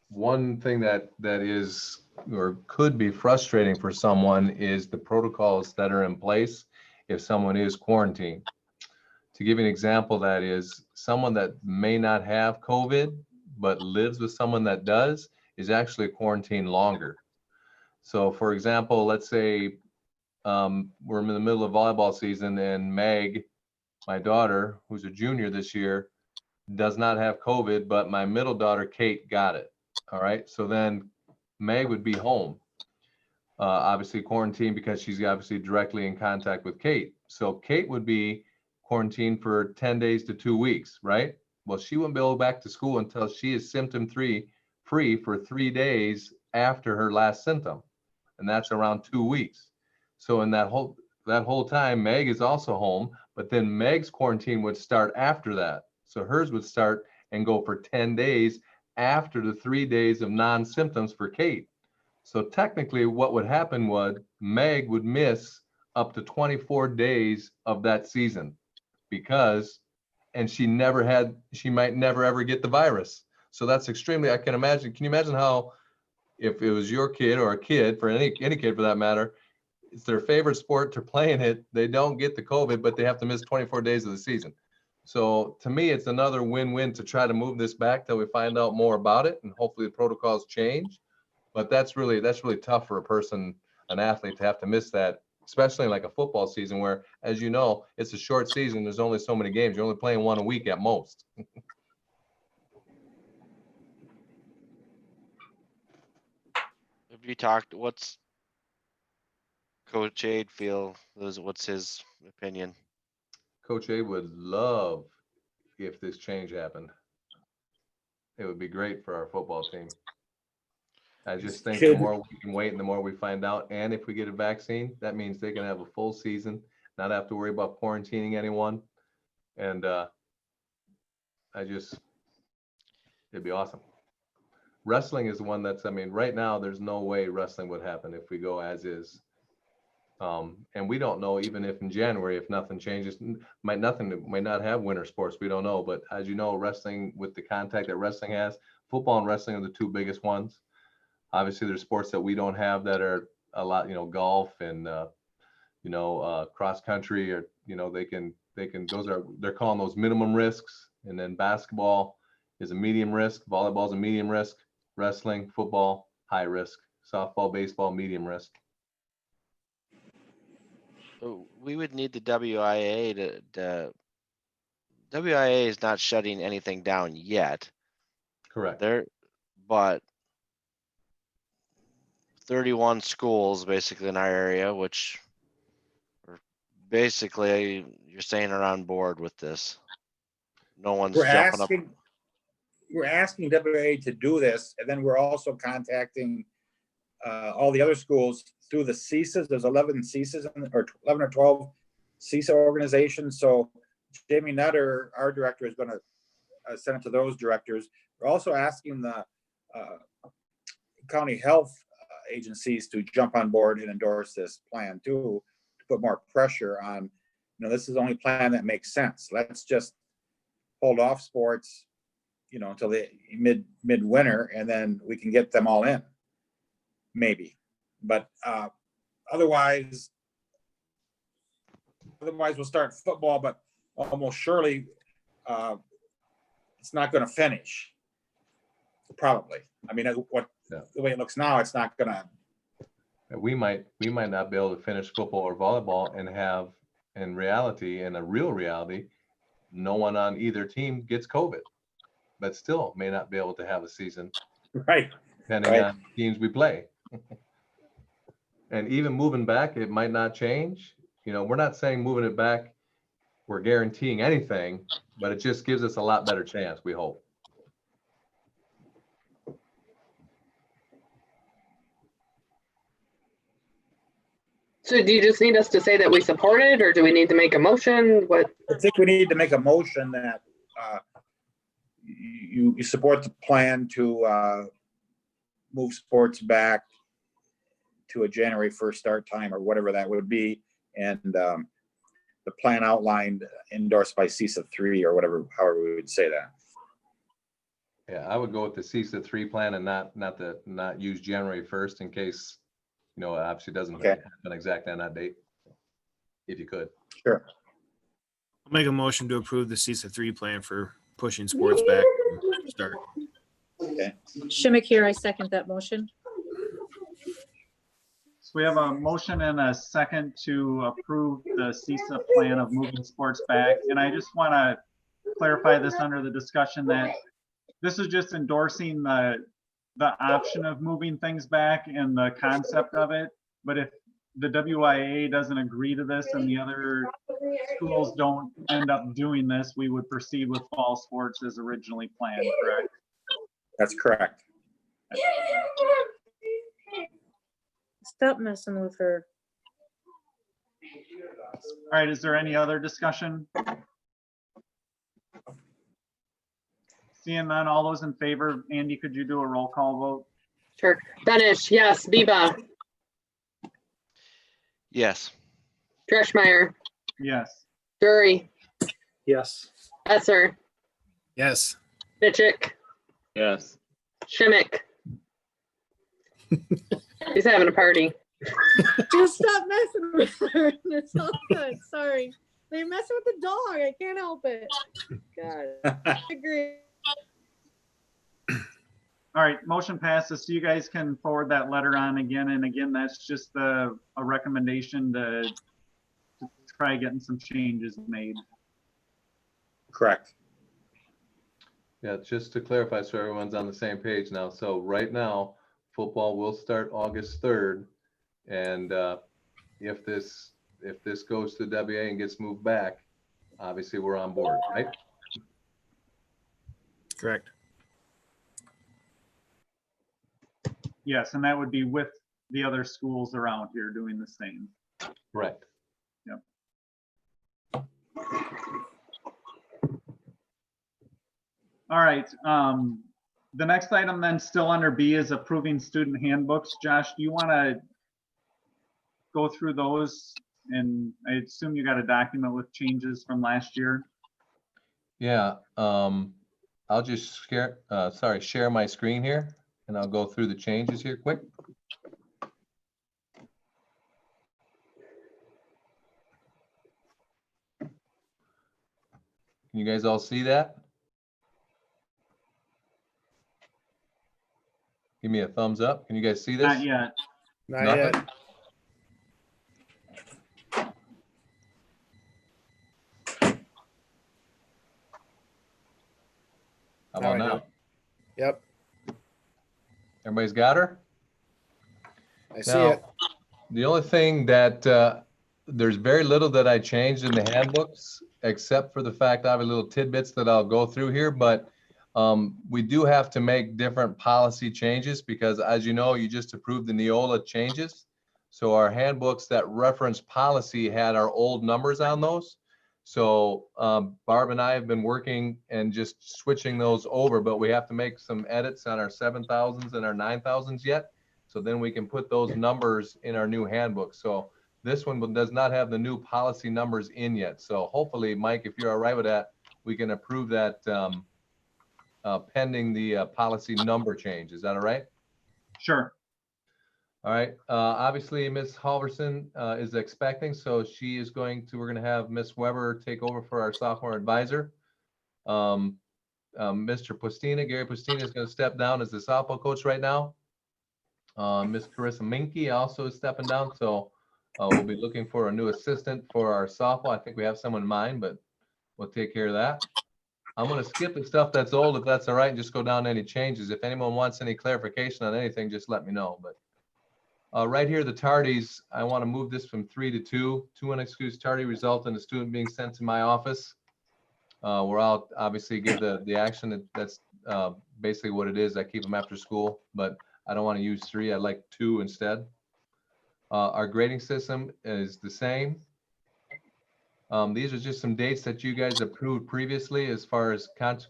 one thing that is or could be frustrating for someone is the protocols that are in place if someone is quarantined. To give you an example, that is someone that may not have COVID but lives with someone that does is actually quarantined longer. So for example, let's say we're in the middle of volleyball season and Meg, my daughter, who's a junior this year, does not have COVID, but my middle daughter, Kate, got it. All right. So then Meg would be home, obviously quarantined because she's obviously directly in contact with Kate. So Kate would be quarantined for 10 days to 2 weeks, right? Well, she wouldn't be able to go back to school until she is symptom free for 3 days after her last symptom. And that's around 2 weeks. So in that whole time, Meg is also home, but then Meg's quarantine would start after that. So hers would start and go for 10 days after the 3 days of non-symptoms for Kate. So technically what would happen was Meg would miss up to 24 days of that season and she might never ever get the virus. So that's extremely, can you imagine how, if it was your kid or a kid, for any kid for that matter, it's their favorite sport, they're playing it, they don't get the COVID, but they have to miss 24 days of the season. So to me, it's another win-win to try to move this back till we find out more about it, and hopefully the protocols change. But that's really tough for an athlete to have to miss that, especially like a football season where, as you know, it's a short season. There's only so many games. You're only playing one a week at most. Have you talked, what's Coach Aid feel? What's his opinion? Coach A would love if this change happened. It would be great for our football team. I just think the more we can wait and the more we find out, and if we get a vaccine, that means they can have a full season, not have to worry about quarantining anyone. And it'd be awesome. Wrestling is the one that's, right now, there's no way wrestling would happen if we go as is. And we don't know, even if in January, if nothing changes, might not have winter sports, we don't know. But as you know, wrestling, with the contact that wrestling has, football and wrestling are the two biggest ones. Obviously, there's sports that we don't have that are a lot, golf and, cross country, or, they're calling those minimum risks. And then basketball is a medium risk, volleyball is a medium risk, wrestling, football, high risk, softball, baseball, medium risk. So we would need the WIA to, WIA is not shutting anything down yet. Correct. But 31 schools basically in our area, which are basically, you're saying are on board with this. No one's We're jumping up. asking WA to do this, and then we're also contacting all the other schools through the CISAs. There's 11 CISAs, or 11 or 12 CISA organizations. So Jamie Nutter, our director, is going to send it to those directors. We're also asking the county health agencies to jump on board and endorse this plan too, to put more pressure on, this is the only plan that makes sense. Let's just hold off sports, until the midwinter, and then we can get them all in, maybe. But otherwise we'll start football, but almost surely it's not going to finish. Probably. I mean, the way it looks now, it's not going to. We might not be able to finish football or volleyball and have, in a real reality, no one on either team gets COVID, but still may not be able to have a season. Right. Depending on teams we play. And even moving back, it might not change. We're not saying moving it back, we're guaranteeing anything, but it just gives us a lot better chance, we hope. So do you just need us to say that we support it, or do we need to make a motion? What? I think we need to make a motion that you support the plan to move sports back to a January 1st start time, or whatever that would be, and the plan outlined, endorsed by CISA 3, or however we would say that. Yeah, I would go with the CISA 3 plan and not use January 1st in case, obviously doesn't happen exactly on that date, if you could. Sure. I'll make a motion to approve the CISA 3 plan for pushing sports back to start. Okay. Shimmick here, I second that motion. So we have a motion and a second to approve the CISA plan of moving sports back. And I just want to clarify this under the discussion that this is just endorsing the option of moving things back and the concept of it. But if the WIA doesn't agree to this and the other schools don't end up doing this, we would proceed with fall sports as originally planned, correct? That's correct. Stop messing with her. All right, is there any other discussion? Seeing none, all those in favor, Andy, could you do a roll call vote? Sure. Benish, yes. Biba. Yes. Dreschmeyer. Yes. Dury. Yes. Esser. Yes. Fitchick. Yes. Shimmick. He's having a party. Just stop messing with her. It's all good. Sorry. They're messing with the dog. I can't help it. God. I agree. All right, motion passes. So you guys can forward that letter on again. And again, that's just a recommendation to try getting some changes made. Correct. Yeah, just to clarify, so everyone's on the same page now. So right now, football will start August 3rd. And if this goes to WA and gets moved back, obviously we're on board, right? Correct. Yes, and that would be with the other schools around here doing the same. Correct. Yep. All right. The next item then still under B is approving student handbooks. Josh, do you want to go through those? And I assume you got a document with changes from last year. Yeah. I'll just share my screen here and I'll go through the changes here quick. Can you guys all see that? Give me a thumbs up. Can you guys see this? Not yet. Not Nothing? yet. How Now about I do. now? Yep, Everybody's got her? I see Now, it. the only thing that, there's very little that I changed in the handbooks, except for the fact I have a little tidbits that I'll go through here, but we do have to make different policy changes because as you know, you just approved the Neola changes. So our handbooks that reference policy had our old numbers on those. So Barb and I have been working and just switching those over, but we have to make some edits on our 7,000s and our 9,000s yet. So then we can put those numbers in our new handbook. So this one does not have the new policy numbers in yet. So hopefully, Mike, if you're all right with that, we can approve that pending the policy number change. Is that all right? Sure. All right. Obviously, Ms. Halverson is expecting, so she is going to, we're going to have Ms. Weber take over for our sophomore advisor. Mr. Pustina, Gary Pustina is going to step down as the softball coach right now. Ms. Carissa Minky also is stepping down, so we'll be looking for a new assistant for our softball. I think we have someone in mind, but we'll take care of that. I'm going to skip the stuff that's old, if that's all right, and just go down to any changes. If anyone wants any clarification on anything, just let me know. But right here, the tardies, I want to move this from 3 to 2. 2 unexcused tardy result in a student being sent to my office. Where I'll obviously give the action. That's basically what it is. I keep them after school, but I don't want to use 3. I like 2 instead. Our grading system is the same. These are just some dates that you guys approved previously as far as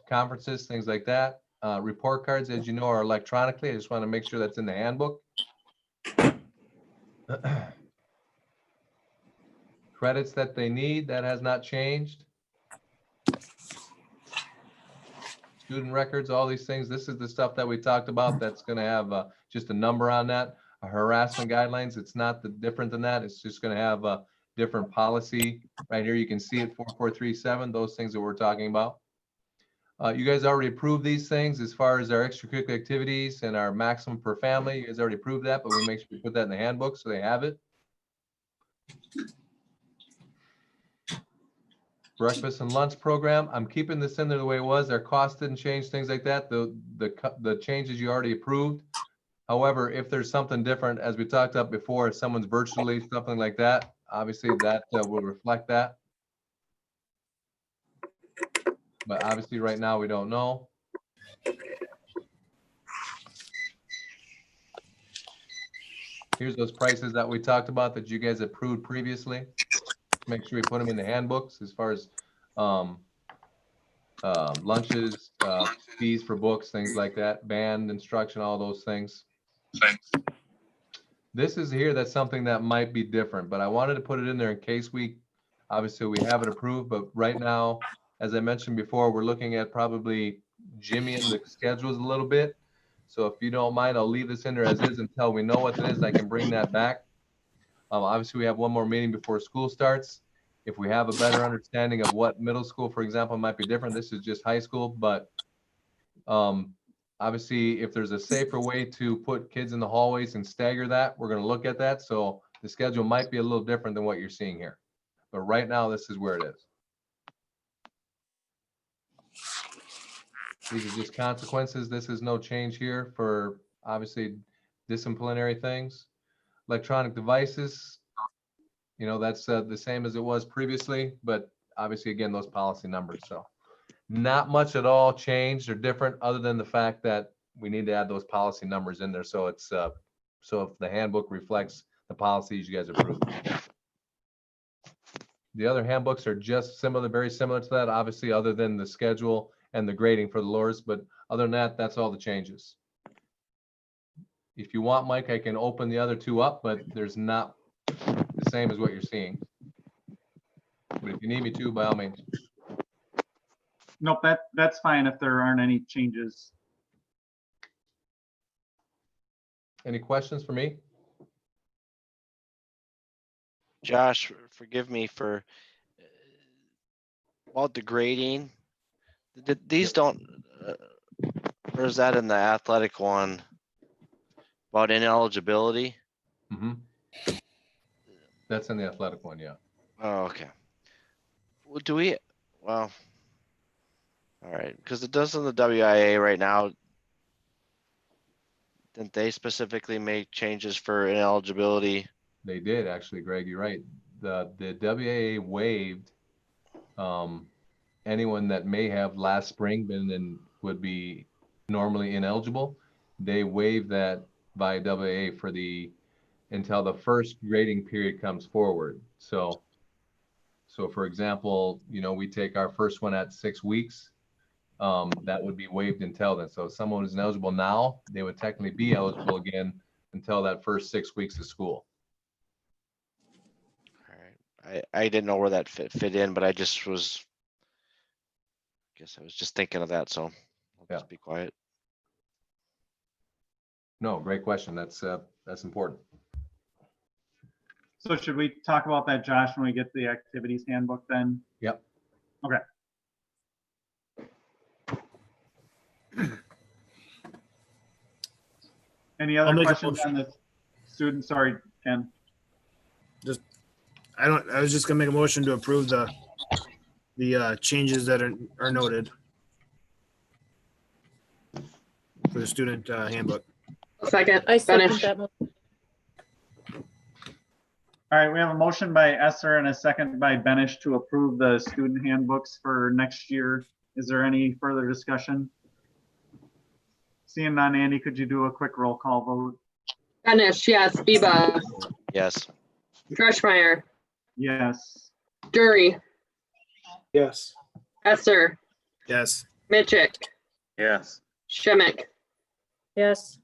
conferences, things like that. Report cards, as you know, are electronically. I just want to make sure that's in the handbook. Credits that they need, that has not changed. Student records, all these things. This is the stuff that we talked about that's going to have just a number on that. Harassment guidelines, it's not different than that. It's just going to have a different policy. Right here, you can see it, 4437, those things that we're talking about. You guys already approved these things as far as our extracurricular activities and our maximum per family. You guys already approved that, but we make sure we put that in the handbook so they have it. Breakfast and lunch program, I'm keeping this in there the way it was. Our cost didn't change, things like that. The changes you already approved. However, if there's something different, as we talked about before, if someone's virtually, something like that, obviously that will reflect that. But obviously right now we don't know. Here's those prices that we talked about that you guys approved previously. Make sure we put them in the handbooks as far as lunches, fees for books, things like that, band instruction, all those things. This is here, that's something that might be different, but I wanted to put it in there in case obviously we have it approved, but right now, as I mentioned before, we're looking at probably jimmying the schedules a little bit. So if you don't mind, I'll leave this in there as is until we know what it is. I can bring that back. Obviously, we have one more meeting before school starts. If we have a better understanding of what middle school, for example, might be different, this is just high school, but obviously, if there's a safer way to put kids in the hallways and stagger that, we're going to look at that. So the schedule might be a little different than what you're seeing here. But right now, this is where it is. These are just consequences. This is no change here for obviously disciplinary things. Electronic devices, you know, that's the same as it was previously, but obviously, again, those policy numbers. So not much at all changed or different other than the fact that we need to add those policy numbers in there. So it's so if the handbook reflects the policies you guys approved. The other handbooks are just similar, very similar to that, obviously, other than the schedule and the grading for the lures. But other than that, that's all the changes. If you want, Mike, I can open the other 2 up, but there's not the same as what you're seeing. But if you need me to, by all means. Nope, that's fine if there aren't any changes. Any questions for me? Josh, forgive me for about the grading. These don't, or is that in the athletic one? About ineligibility? Mm-hmm. That's in the athletic one, yeah. Oh, okay. Well, do we, well, all right, because it does in the WIA right now. Didn't they specifically make changes for ineligibility? They did actually, Greg, you're right. The WAA waived anyone that may have last spring been and would be normally ineligible. They waived that by WAA for until the first grading period comes forward. So for example, we take our first one at 6 weeks. That would be waived until then. So if someone is ineligible now, they would technically be eligible again until that first 6 weeks of school. All right, I didn't know where that fit in, but I just was, guess I was just thinking of that, so I'll just be quiet. No, great question. That's important. So should we talk about that, Josh, when we get the activities handbook then? Yep. Okay. Any I'll other make a questions motion. on the student? Sorry, Ken. I was just gonna make a motion to approve the changes that are noted for the student handbook. Second, I second Benish. that. Motion. All right, we have a motion by Esser and a second by Benish to approve the student handbooks for next year. Is there any further discussion? Seeing none, Andy, could you do a quick roll call vote? Benish, yes. Biba, Yes. Dreschmeyer, Yes. Dury, Yes. Esser, Yes. Mitchick, Yes. Schimick. Yes,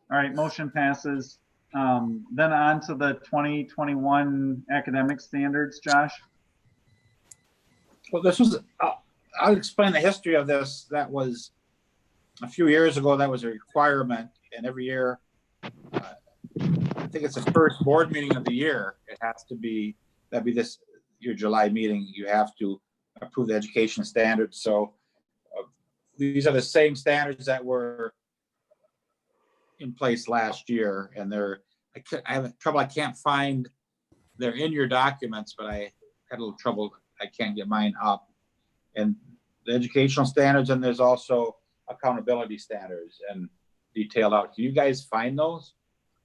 All right, motion passes. Then on to the 2021 academic standards, Josh. Well, this was, I'll explain the history of this. That was a few years ago, that was a requirement, and every year, I think it's the first board meeting of the year. It has to be, that'd be your July meeting. You have to approve the education standards. So these are the same standards that were in place last year, and I have trouble. I can't find. They're in your documents, but I had a little trouble. I can't get mine up. And the educational standards, and there's also accountability standards and detailed out. Can you guys find those?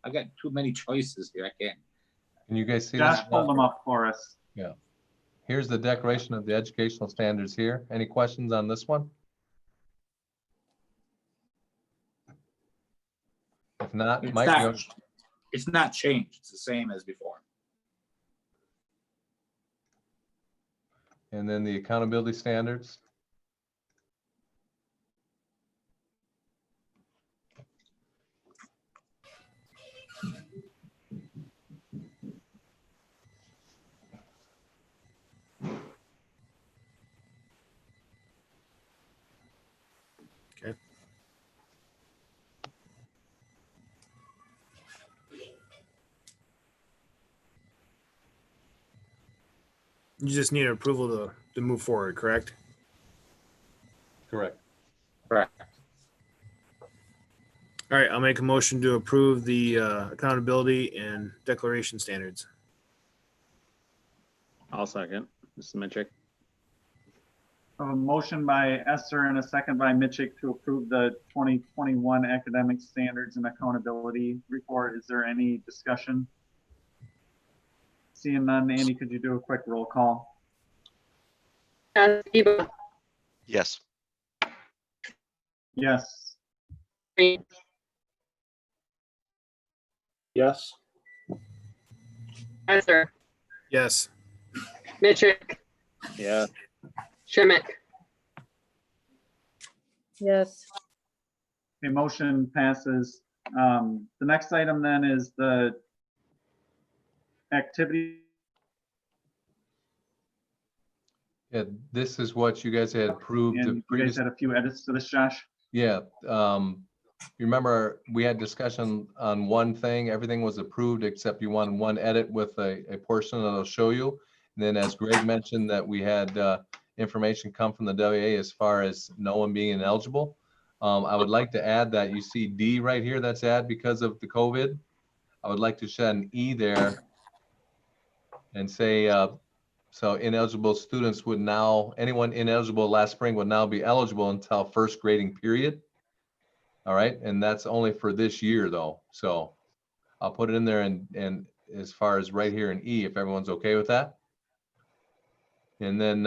I got too many choices here. I can't. Can you guys see Josh this? pulled them up for us. Yeah. Here's the declaration of the educational standards here. Any questions on this one? If not, Mike, It's not changed. It's the same as before. and then the accountability standards. Okay. You just need approval to move forward, correct? Correct. Correct. All right, I'll make a motion to approve the accountability and declaration standards. I'll second. Mrs. Minchick. A motion by Esser and a second by Mitchick to approve the 2021 academic standards and accountability report. Is there any discussion? Seeing none, Andy, could you do a quick roll call? Yes. Biba, Yes. Yes. Yes. Esser, Yes. Mitchick, Yeah. Schimick. yes, Okay, motion passes. The next item then is the activity. Yeah, this is what you guys had approved. And the you guys previous. had a few edits to this, Josh? Yeah, you remember we had discussion on one thing, everything was approved except you wanted one edit with a portion that I'll show you. And then as Greg mentioned that we had information come from the WA as far as no one being ineligible. I would like to add that you see D right here, that's add because of the COVID. I would like to shed an E there and say, so ineligible students would now, anyone ineligible last spring would now be eligible until first grading period. All right, and that's only for this year though. So I'll put it in there and as far as right here in E, if everyone's okay with that. And then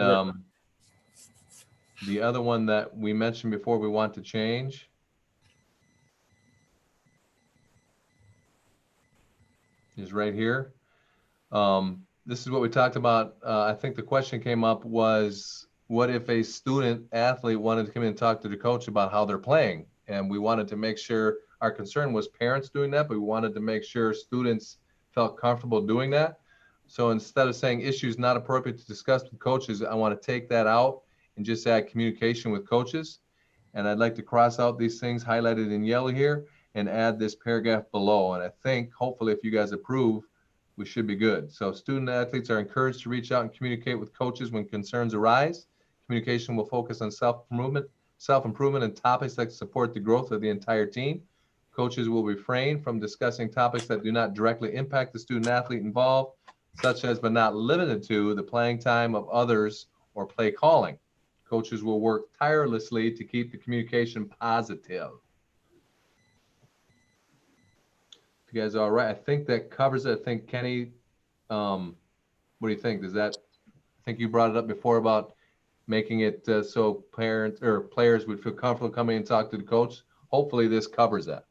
the other one that we mentioned before we want to change is right here. This is what we talked about. I think the question came up was, what if a student athlete wanted to come in and talk to the coach about how they're playing? And we wanted to make sure, our concern was parents doing that, but we wanted to make sure students felt comfortable doing that. So instead of saying issues not appropriate to discuss with coaches, I want to take that out and just add communication with coaches. And I'd like to cross out these things highlighted in yellow here and add this paragraph below. And I think hopefully if you guys approve, we should be good. So student athletes are encouraged to reach out and communicate with coaches when concerns arise. Communication will focus on self-improvement and topics that support the growth of the entire team. Coaches will refrain from discussing topics that do not directly impact the student athlete involved, such as but not limited to the playing time of others or play calling. Coaches will work tirelessly to keep the communication positive. If you guys are all right, I think that covers it. I think Kenny, what do you think? Does that, I think you brought it up before about making it so parents or players would feel comfortable coming and talk to the coach. Hopefully this covers that.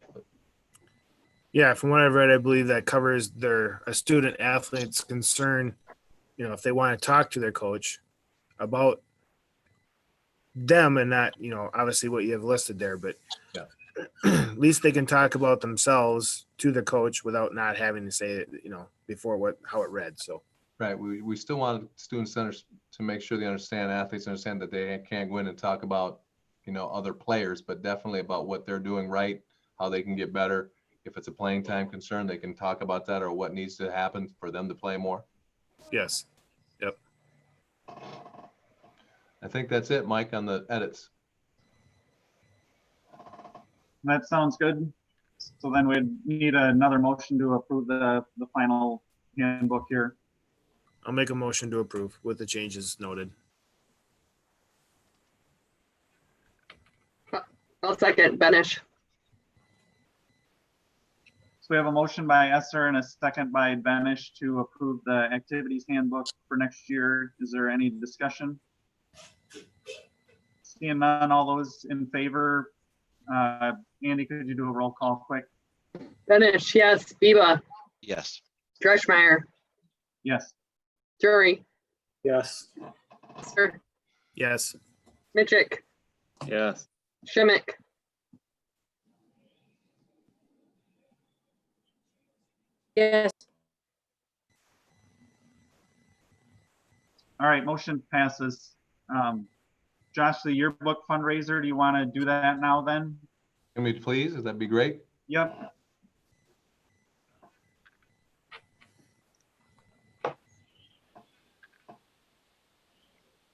Yeah, from what I've read, I believe that covers a student athlete's concern, you know, if they want to talk to their coach about them and not, you know, obviously what you have listed there, but yeah. At least they can talk about themselves to the coach without not having to say it, you know, before how it read. So. Right. We still want students to make sure they understand, athletes understand that they can't go in and talk about, you know, other players, but definitely about what they're doing right, how they can get better. If it's a playing time concern, they can talk about that or what needs to happen for them to play more. Yes. Yep. I think that's it, Mike, on the edits. That sounds good. So then we'd need another motion to approve the final handbook here. I'll make a motion to approve with the changes noted. I'll second Benish. So we have a motion by Esser and a second by Benish to approve the activities handbook for next year. Is there any discussion? Seeing none, all those in favor, Andy, could you do a roll call quick? Benish, yes. Biba, Yes. Dreschmeyer, Yes. Drury, Yes. Esser, Yes. Mitchick, Yes. Schimick, Yes. All right, motion passes. Josh, the yearbook fundraiser, do you want to do that now then? Can we please? That'd be great. Yep.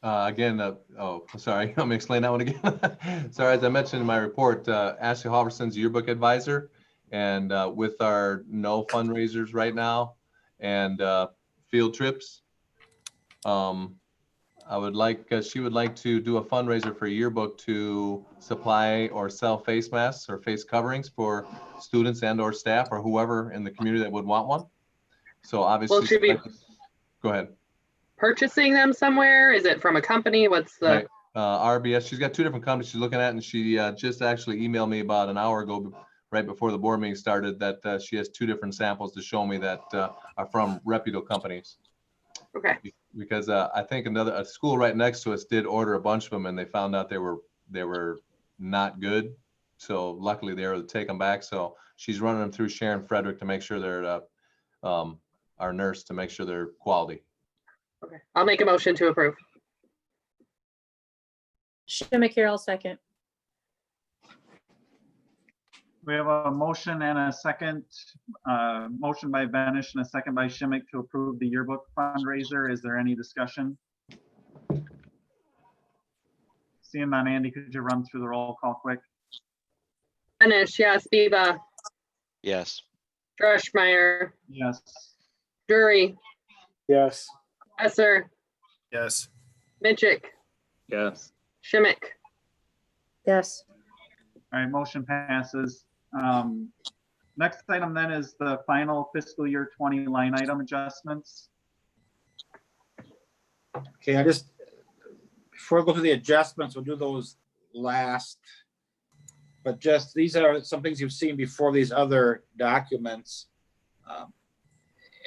Again, oh, sorry, let me explain that one again. Sorry, as I mentioned in my report, Ashley Halverson's yearbook advisor, and with our no fundraisers right now and field trips, I would like, she would like to do a fundraiser for a yearbook to supply or sell face masks or face coverings for students and or staff or whoever in the community that would want one. So obviously, Will she be go ahead. purchasing them somewhere? Is it from a company? What's the? Right. RBS, she's got two different companies she's looking at, and she just actually emailed me about an hour ago, right before the board meeting started, that she has two different samples to show me that are from reputable companies. Okay. Because I think a school right next to us did order a bunch of them, and they found out they were not good. So luckily they were able to take them back. So she's running them through Sharon Frederick to make sure they're our nurse to make sure they're quality. Okay. I'll make a motion to approve. Shimmick here, I'll second. We have a motion and a second, motion by Benish and a second by Shimmick to approve the yearbook fundraiser. Is there any discussion? Seeing none, Andy, could you run through the roll call quick? Benish, yes. Biba, Yes. Drushmeyer, Yes. Drury, Yes. Esser, Yes. Mitchick, Yes. Shimmick. Yes. All right, motion passes. Next item then is the final fiscal year 20 line item adjustments. Okay, before I go through the adjustments, we'll do those last. But just, these are some things you've seen before, these other documents.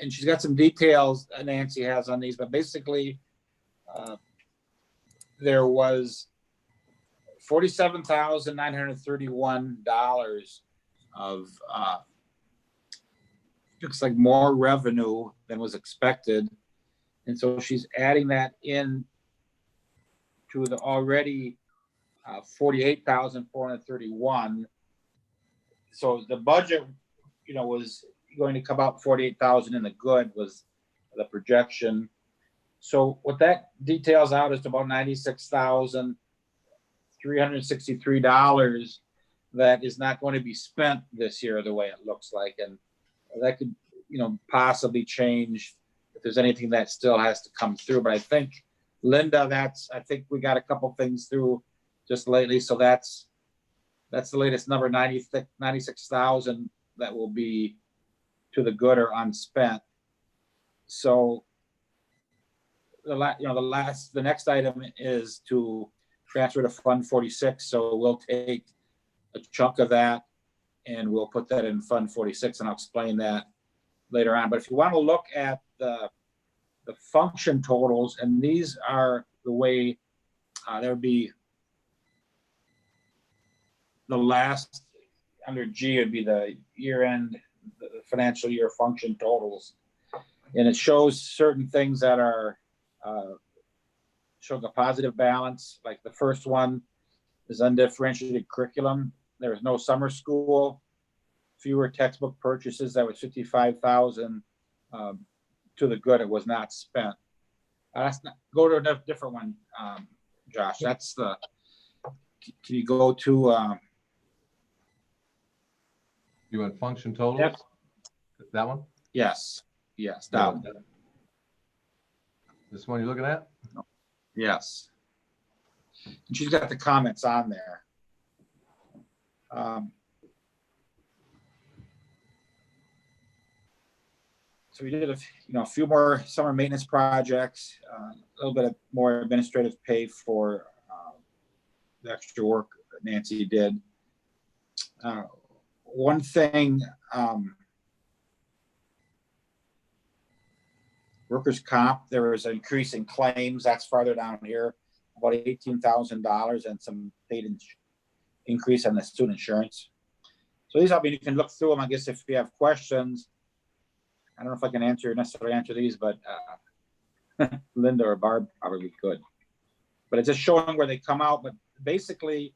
And she's got some details Nancy has on these, but basically, there was $47,931 of, looks like more revenue than was expected. And so she's adding that in to the already 48,431. So the budget, was going to come out 48,000 in the good was the projection. So what that details out is about $96,363 that is not going to be spent this year the way it looks like. And that could, possibly change if there's anything that still has to come through. But I think, Linda, I think we got a couple things through just lately. So that's the latest number, 96,000 that will be to the good or unspent. So the next item is to transfer to Fund 46. So we'll take a chunk of that and we'll put that in Fund 46, and I'll explain that later on. But if you want to look at the function totals, and these are the way there would be the last under G would be the year-end, the financial year function totals, and it shows certain things that are showing a positive balance. Like the first one is undifferentiated curriculum. There was no summer school, fewer textbook purchases. That was 55,000 to the good. It was not spent. Go to a different one, Josh. That's the. Can you go to? You want function totals? Yep. That one? Yes. That one. This one you're looking at? Yes. And she's got the comments on there. So we did a few more summer maintenance projects, a little bit of more administrative pay for the extra work that Nancy did. One thing, workers' comp, there was an increase in claims. That's farther down here, about $18,000, and some paid increase on the student insurance. So these, you can look through them. I guess if you have questions, I don't know if I can necessarily answer these, but Linda or Barb probably could. But it's just showing where they come out. But basically,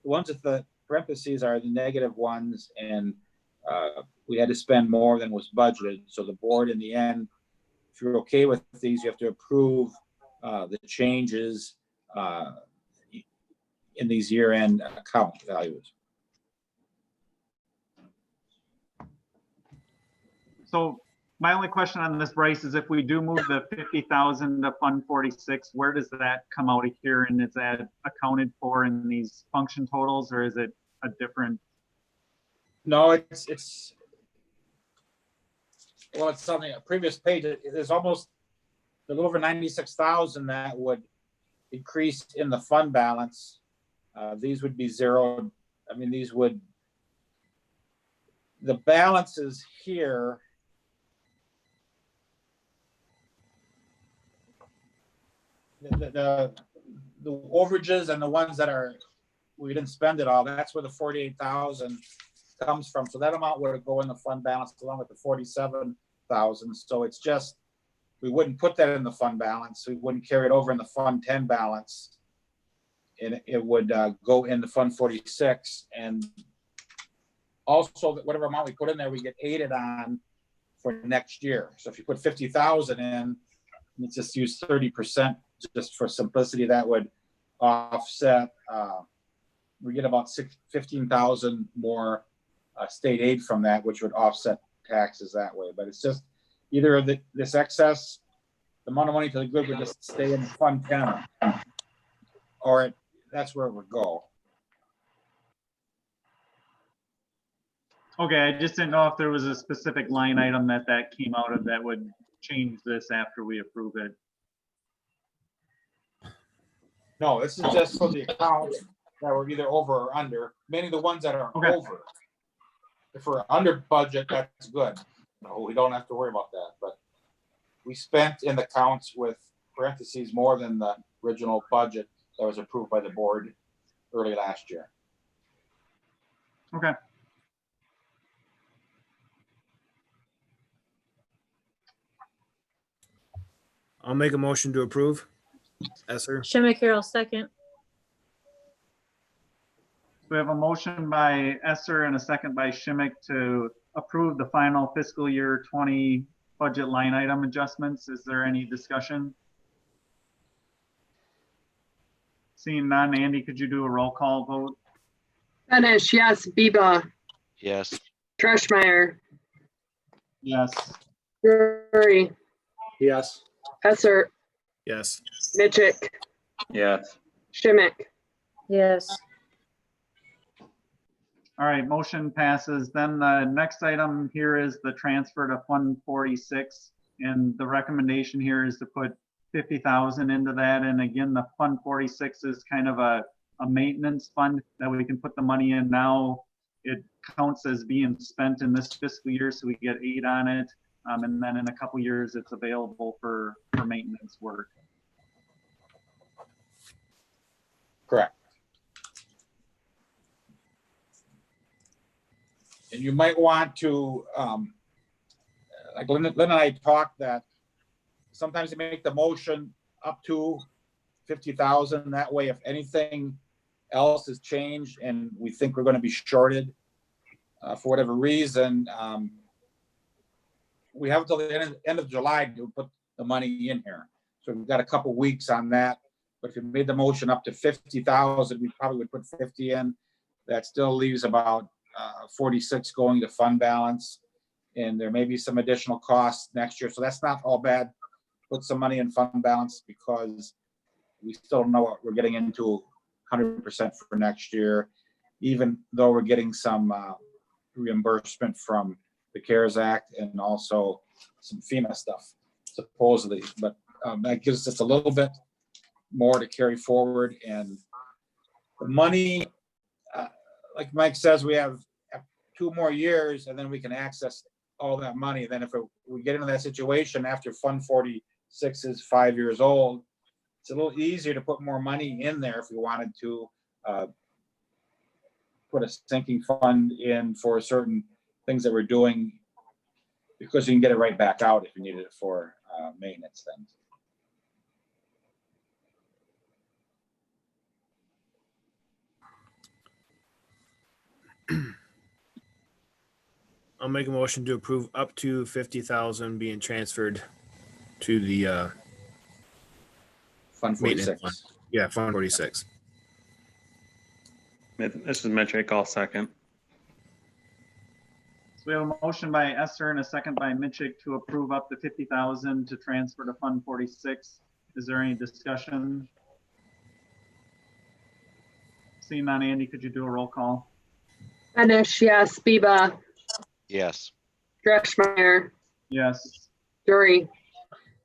the ones with the parentheses are the negative ones, and we had to spend more than was budgeted. So the board, in the end, if you're okay with these, you have to approve the changes in these year-end account values. So my only question on this, Bryce, is if we do move the 50,000 to Fund 46, where does that come out of here? And is that accounted for in these function totals, or is it a different? No, it's on the previous page. There's almost a little over 96,000 that would increase in the fund balance. These would be zeroed. I mean, the balances here. The overages and the ones that we didn't spend it all, that's where the 48,000 comes from. So that amount would go in the fund balance along with the 47,000. So it's just, we wouldn't put that in the fund balance. We wouldn't carry it over in the Fund 10 balance. and it would go into Fund 46. And also, that whatever amount we put in there, we get aided on for next year. So if you put 50,000 in, let's just use 30%, just for simplicity, that would offset. We get about 15,000 more state aid from that, which would offset taxes that way. But it's just either this excess, the amount of money to the good would just stay in Fund 10, or that's where it would go. Okay, I just didn't know if there was a specific line item that came out of that would change this after we approve it. No, this is just for the accounts that were either over or under, mainly the ones that are Okay. over. If we're under budget, that's good. No, we don't have to worry about that, but we spent in the counts with parentheses more than the original budget that was approved by the board early last year. Okay. I'll make a motion to approve. Esser. Schimick, Carol, second. We have a motion by Esser and a second by Schimick to approve the final fiscal year 20 budget line item adjustments. Is there any discussion? Seeing none, Andy, could you do a roll call vote? Benish, yes. Biba, Yes. Dreschmeyer, Yes. Drury, Yes. Esser, Yes. Mitchick, Yes. Schimick. Yes. All right, motion passes. Then the next item here is the transfer to Fund 46. And the recommendation here is to put 50,000 into that. And again, the Fund 46 is kind of a maintenance fund that we can put the money in now. It counts as being spent in this fiscal year, so we get aid on it. And then in a couple years, it's available for maintenance work. Correct. And you might want to, like Lynn and I talked, that sometimes you make the motion up to 50,000. That way, if anything else has changed and we think we're going to be shorted for whatever reason, we have until the end of July to put the money in here. So we've got a couple weeks on that. But if you made the motion up to 50,000, we probably would put 50 in. That still leaves about 46 going to fund balance. And there may be some additional costs next year. So that's not all bad. Put some money in fund balance because we still don't know what we're getting into 100% for next year, even though we're getting some reimbursement from the CARES Act and also some FEMA stuff, supposedly. But that gives us a little bit more to carry forward. And the money, like Mike says, we have 2 more years and then we can access all that money. Then if we get into that situation after Fund 46 is 5 years old, it's a little easier to put more money in there if we wanted to put a sinking fund in for certain things that we're doing, because you can get it right back out if you needed it for maintenance things. I'll make a motion to approve up to 50,000 being transferred to the Fund maintenance 46. fund. Yeah, Fund 46. This is Metric, all second. So we have a motion by Esser and a second by Mitchick to approve up to 50,000 to transfer to Fund 46. Is there any discussion? Seeing none, Andy, could you do a roll call? Benish, yes. Biba, Yes. Dreschmeyer, Yes. Drury,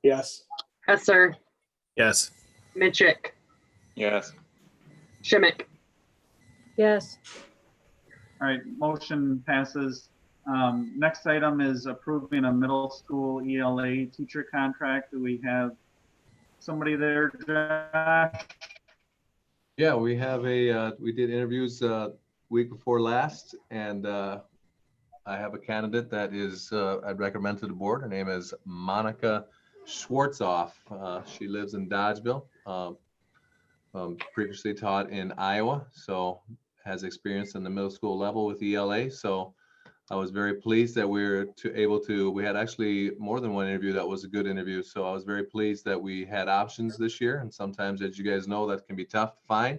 Yes. Esser, Yes. Mitchick, Yes. Schimick. Yes. All right, motion passes. Next item is approving a middle school ELA teacher contract. Do we have somebody there, Josh? Yeah, we have we did interviews week before last, and I have a candidate that is, I'd recommend to the board. Her name is Monica Schwartzoff. She lives in Dodgeville. previously taught in Iowa, so has experience in the middle school level with ELA. So I was very pleased that we were we had actually more than one interview that was a good interview. So I was very pleased that we had options this year. And sometimes, as you guys know, that can be tough to find.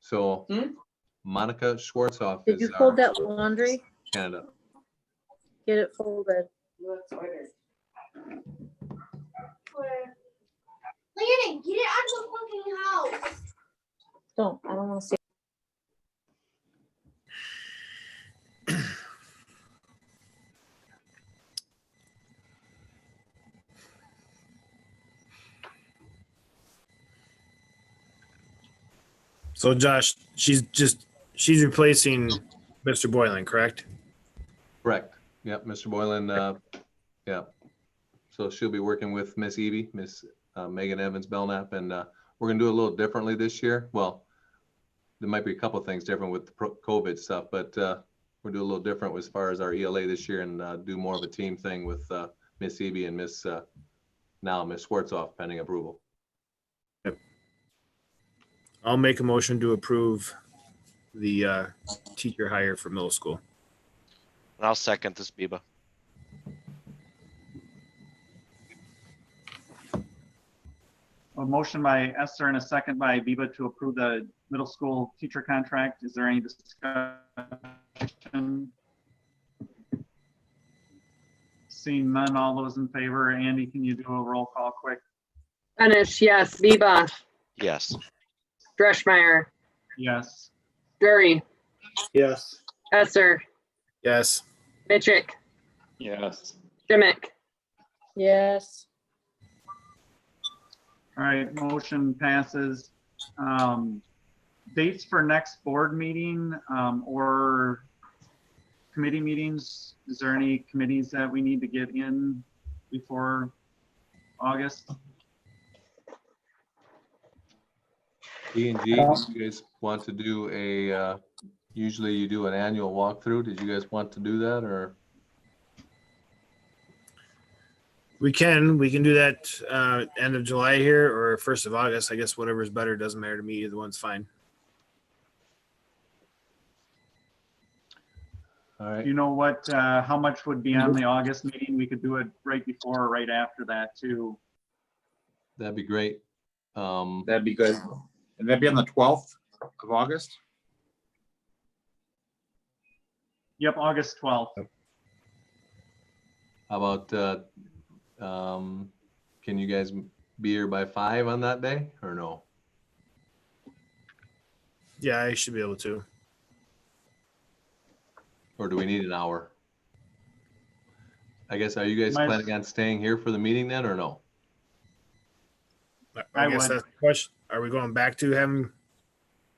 So Monica Schwartzoff Did you is fold our that laundry? candidate. Get it folded. Landon, get it out of the fucking house. Don't, I don't want to see. So Josh, she's replacing Mr. Boylan, correct? Correct. Yep, Mr. Boylan, yeah. So she'll be working with Miss Evie, Miss Megan Evans Belknap, and we're gonna do it a little differently this year. Well, there might be a couple of things different with the COVID stuff, but we'll do a little different as far as our ELA this year and do more of a team thing with Miss Evie and Miss Schwartzoff pending approval. I'll make a motion to approve the teacher hire for middle school. And I'll second this, Biba. A motion by Esther and a second by Biba to approve the middle school teacher contract. Is there any discussion? Seeing none, all those in favor, Andy, can you do a roll call quick? Benish, yes. Biba, Yes. Dreschmeyer, Yes. Drury, Yes. Esser, Yes. Mitchick, Yes. Dimick. Yes. All right, motion passes. Dates for next board meeting or committee meetings. Is there any committees that we need to get in before August? E&G, you guys want to do usually you do an annual walkthrough. Did you guys want to do that or? We can do that end of July here or 1st of August. I guess whatever's better, doesn't matter to me. Either one's fine. All right. You know what, how much would be on the August meeting? We could do it right before or right after that too. That'd be great. That'd be good. And that'd be on the 12th of August? Yep, August 12th. How about, can you guys be here by 5 on that day or no? Yeah, I should be able to. Or do we need an hour? I guess, are you guys My- planning on staying here for the meeting then or no? I guess would. that's the question. Are we going back to having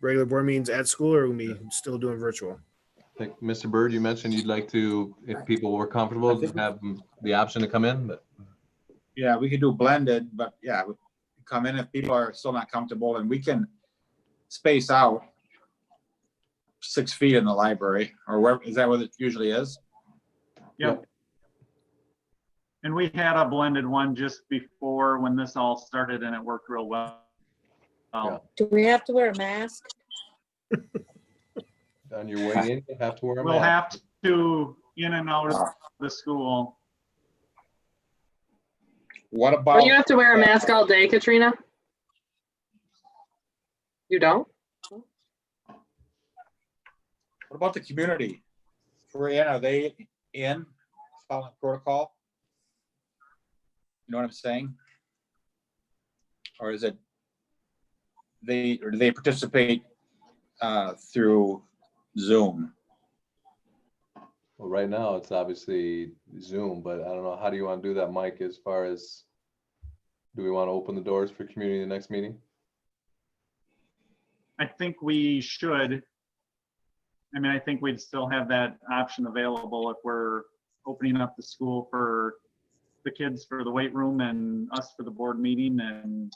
regular board meetings at school or are we still doing virtual? I think, Mr. Bird, you mentioned you'd like to, if people were comfortable, have the option to come in, but Yeah, we could do blended, but yeah, we come in if people are still not comfortable and we can space out 6 feet in the library or where, is that what it usually is? Yep. And we had a blended one just before when this all started and it worked real well. Do we have to wear a mask? on your way in, you have to wear a We'll mask. have to in and out of the school. What Don't about, you have to wear a mask all day, Katrina? You don't? what about the community? If we're in, are they in following protocol? You know what I'm saying? Or is it, or do they participate through Zoom? Well, right now, it's obviously Zoom, but I don't know, how do you want to do that, Mike, as far as, do we want to open the doors for community in the next meeting? I think we should. I mean, I think we'd still have that option available if we're opening up the school for the kids for the weight room and us for the board meeting. And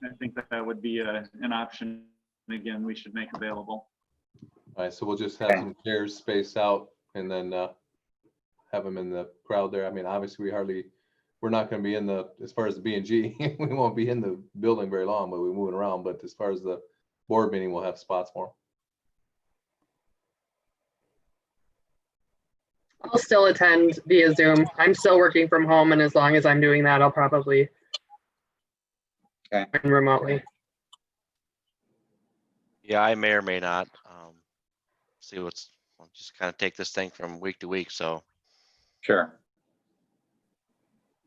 I think that that would be an option, again, we should make available. All right, so we'll just have some chairs spaced out and then have them in the crowd there. I mean, obviously, we hardly we're not gonna be in the, as far as the B and G, we won't be in the building very long, but we're moving around. But as far as the board meeting, we'll have spots for 'em. I'll still attend via Zoom. I'm still working from home, and as long as I'm doing that, I'll probably Okay. join remotely. Yeah, I may or may not. See I'll just kind of take this thing from week to week, so. Sure.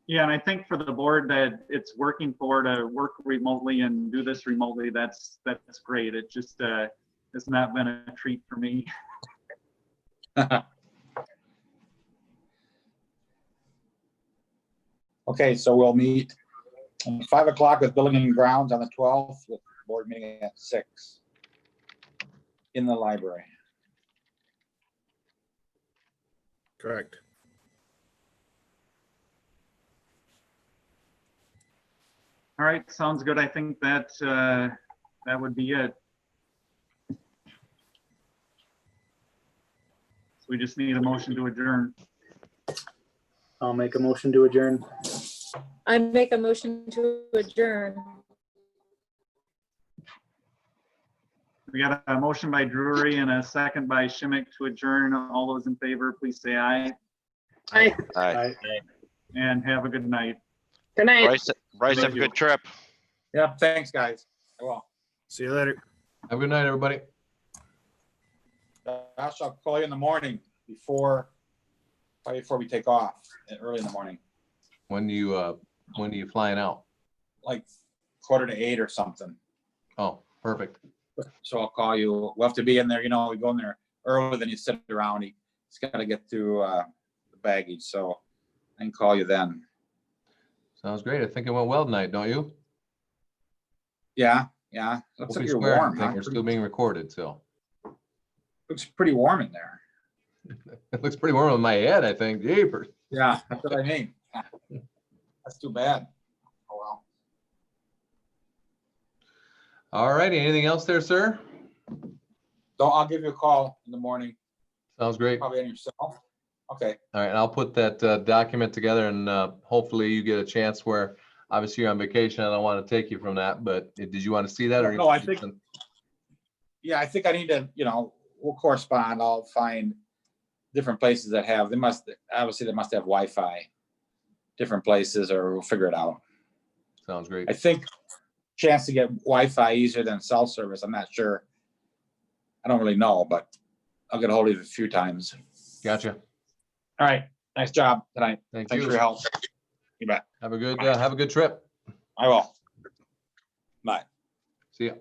Yeah, and I think for the board that it's working for to work remotely and do this remotely, that's great. It just has not been a treat for me. Okay, so we'll meet at 5 o'clock with Building and Grounds on the 12th, with board meeting at 6 in the library. Correct. All right, sounds good. I think that that would be it. So we just need a motion to adjourn. I'll make a motion to adjourn. I make a motion to adjourn. We got a motion by Drury and a second by Schimick to adjourn. All those in favor, please say aye Hi. Aye. and have a good night. Good night. Bryce, have Thank a you. good trip. Yeah, thanks, guys. I will. See you later. Have a good night, everybody. Josh, I'll call you in the morning probably before we take off, early in the morning, When are you flying out? like 7:45 or something. Oh, perfect. So I'll call you. We'll have to be in there, we go in there earlier than you sit around. He's got to get through the baggage, so I can call you then. Sounds great. I think it went well tonight, don't you? Yeah. Don't Looks be like you're swearing. I warm, think huh? we're still being recorded, so. Looks pretty warm in there. It looks pretty warm on my head, I think. Jeepers. Yeah, that's what I mean. That's too bad. Oh, well. All righty. Anything else there, sir? So I'll give you a call in the morning, Sounds great. All probably on your cell. Okay. right, and I'll put that document together, and hopefully you get a chance where, obviously you're on vacation. I don't want to take you from that, but did you want to see that? Or No, I think- Yeah, I think I need to, we'll correspond. I'll find different places that have, they must have Wi-Fi, different places, or we'll figure it out. Sounds great. I think chance to get Wi-Fi easier than cell service. I'm not sure. I don't really know, but I'll get a hold of you a few times. Gotcha. All right. Nice job tonight. Thank Thanks you. for your help. You bet. Have a good trip. I will. Bye. See ya.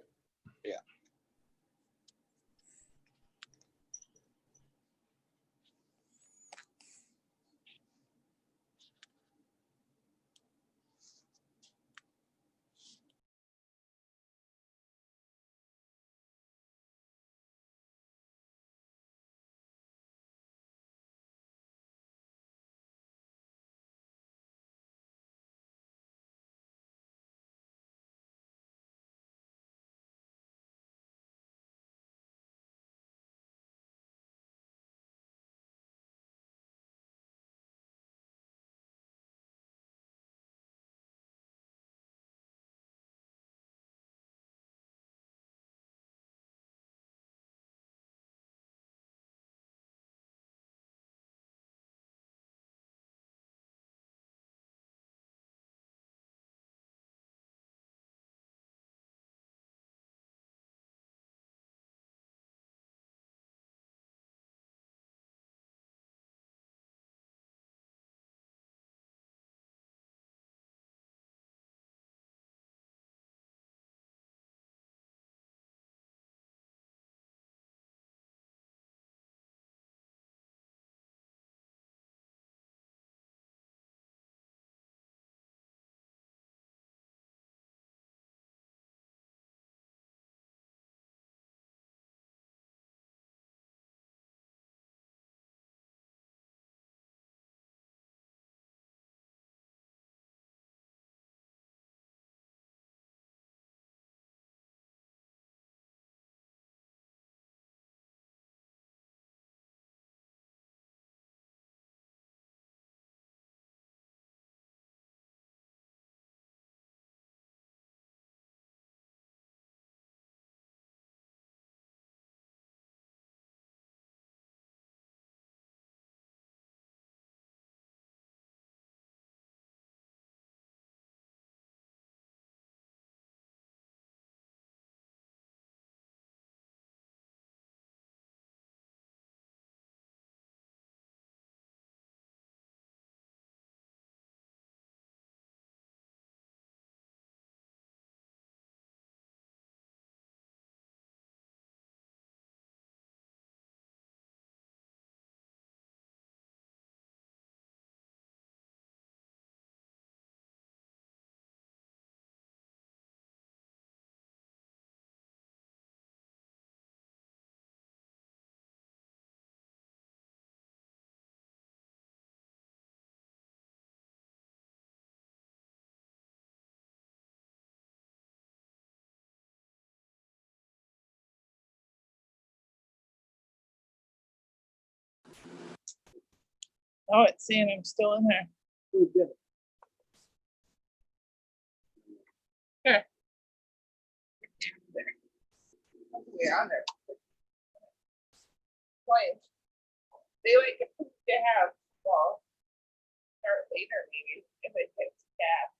Oh, it's saying I'm still in there. Here. Yeah, on there. Point. They like to have, well, start later maybe if it hits gas.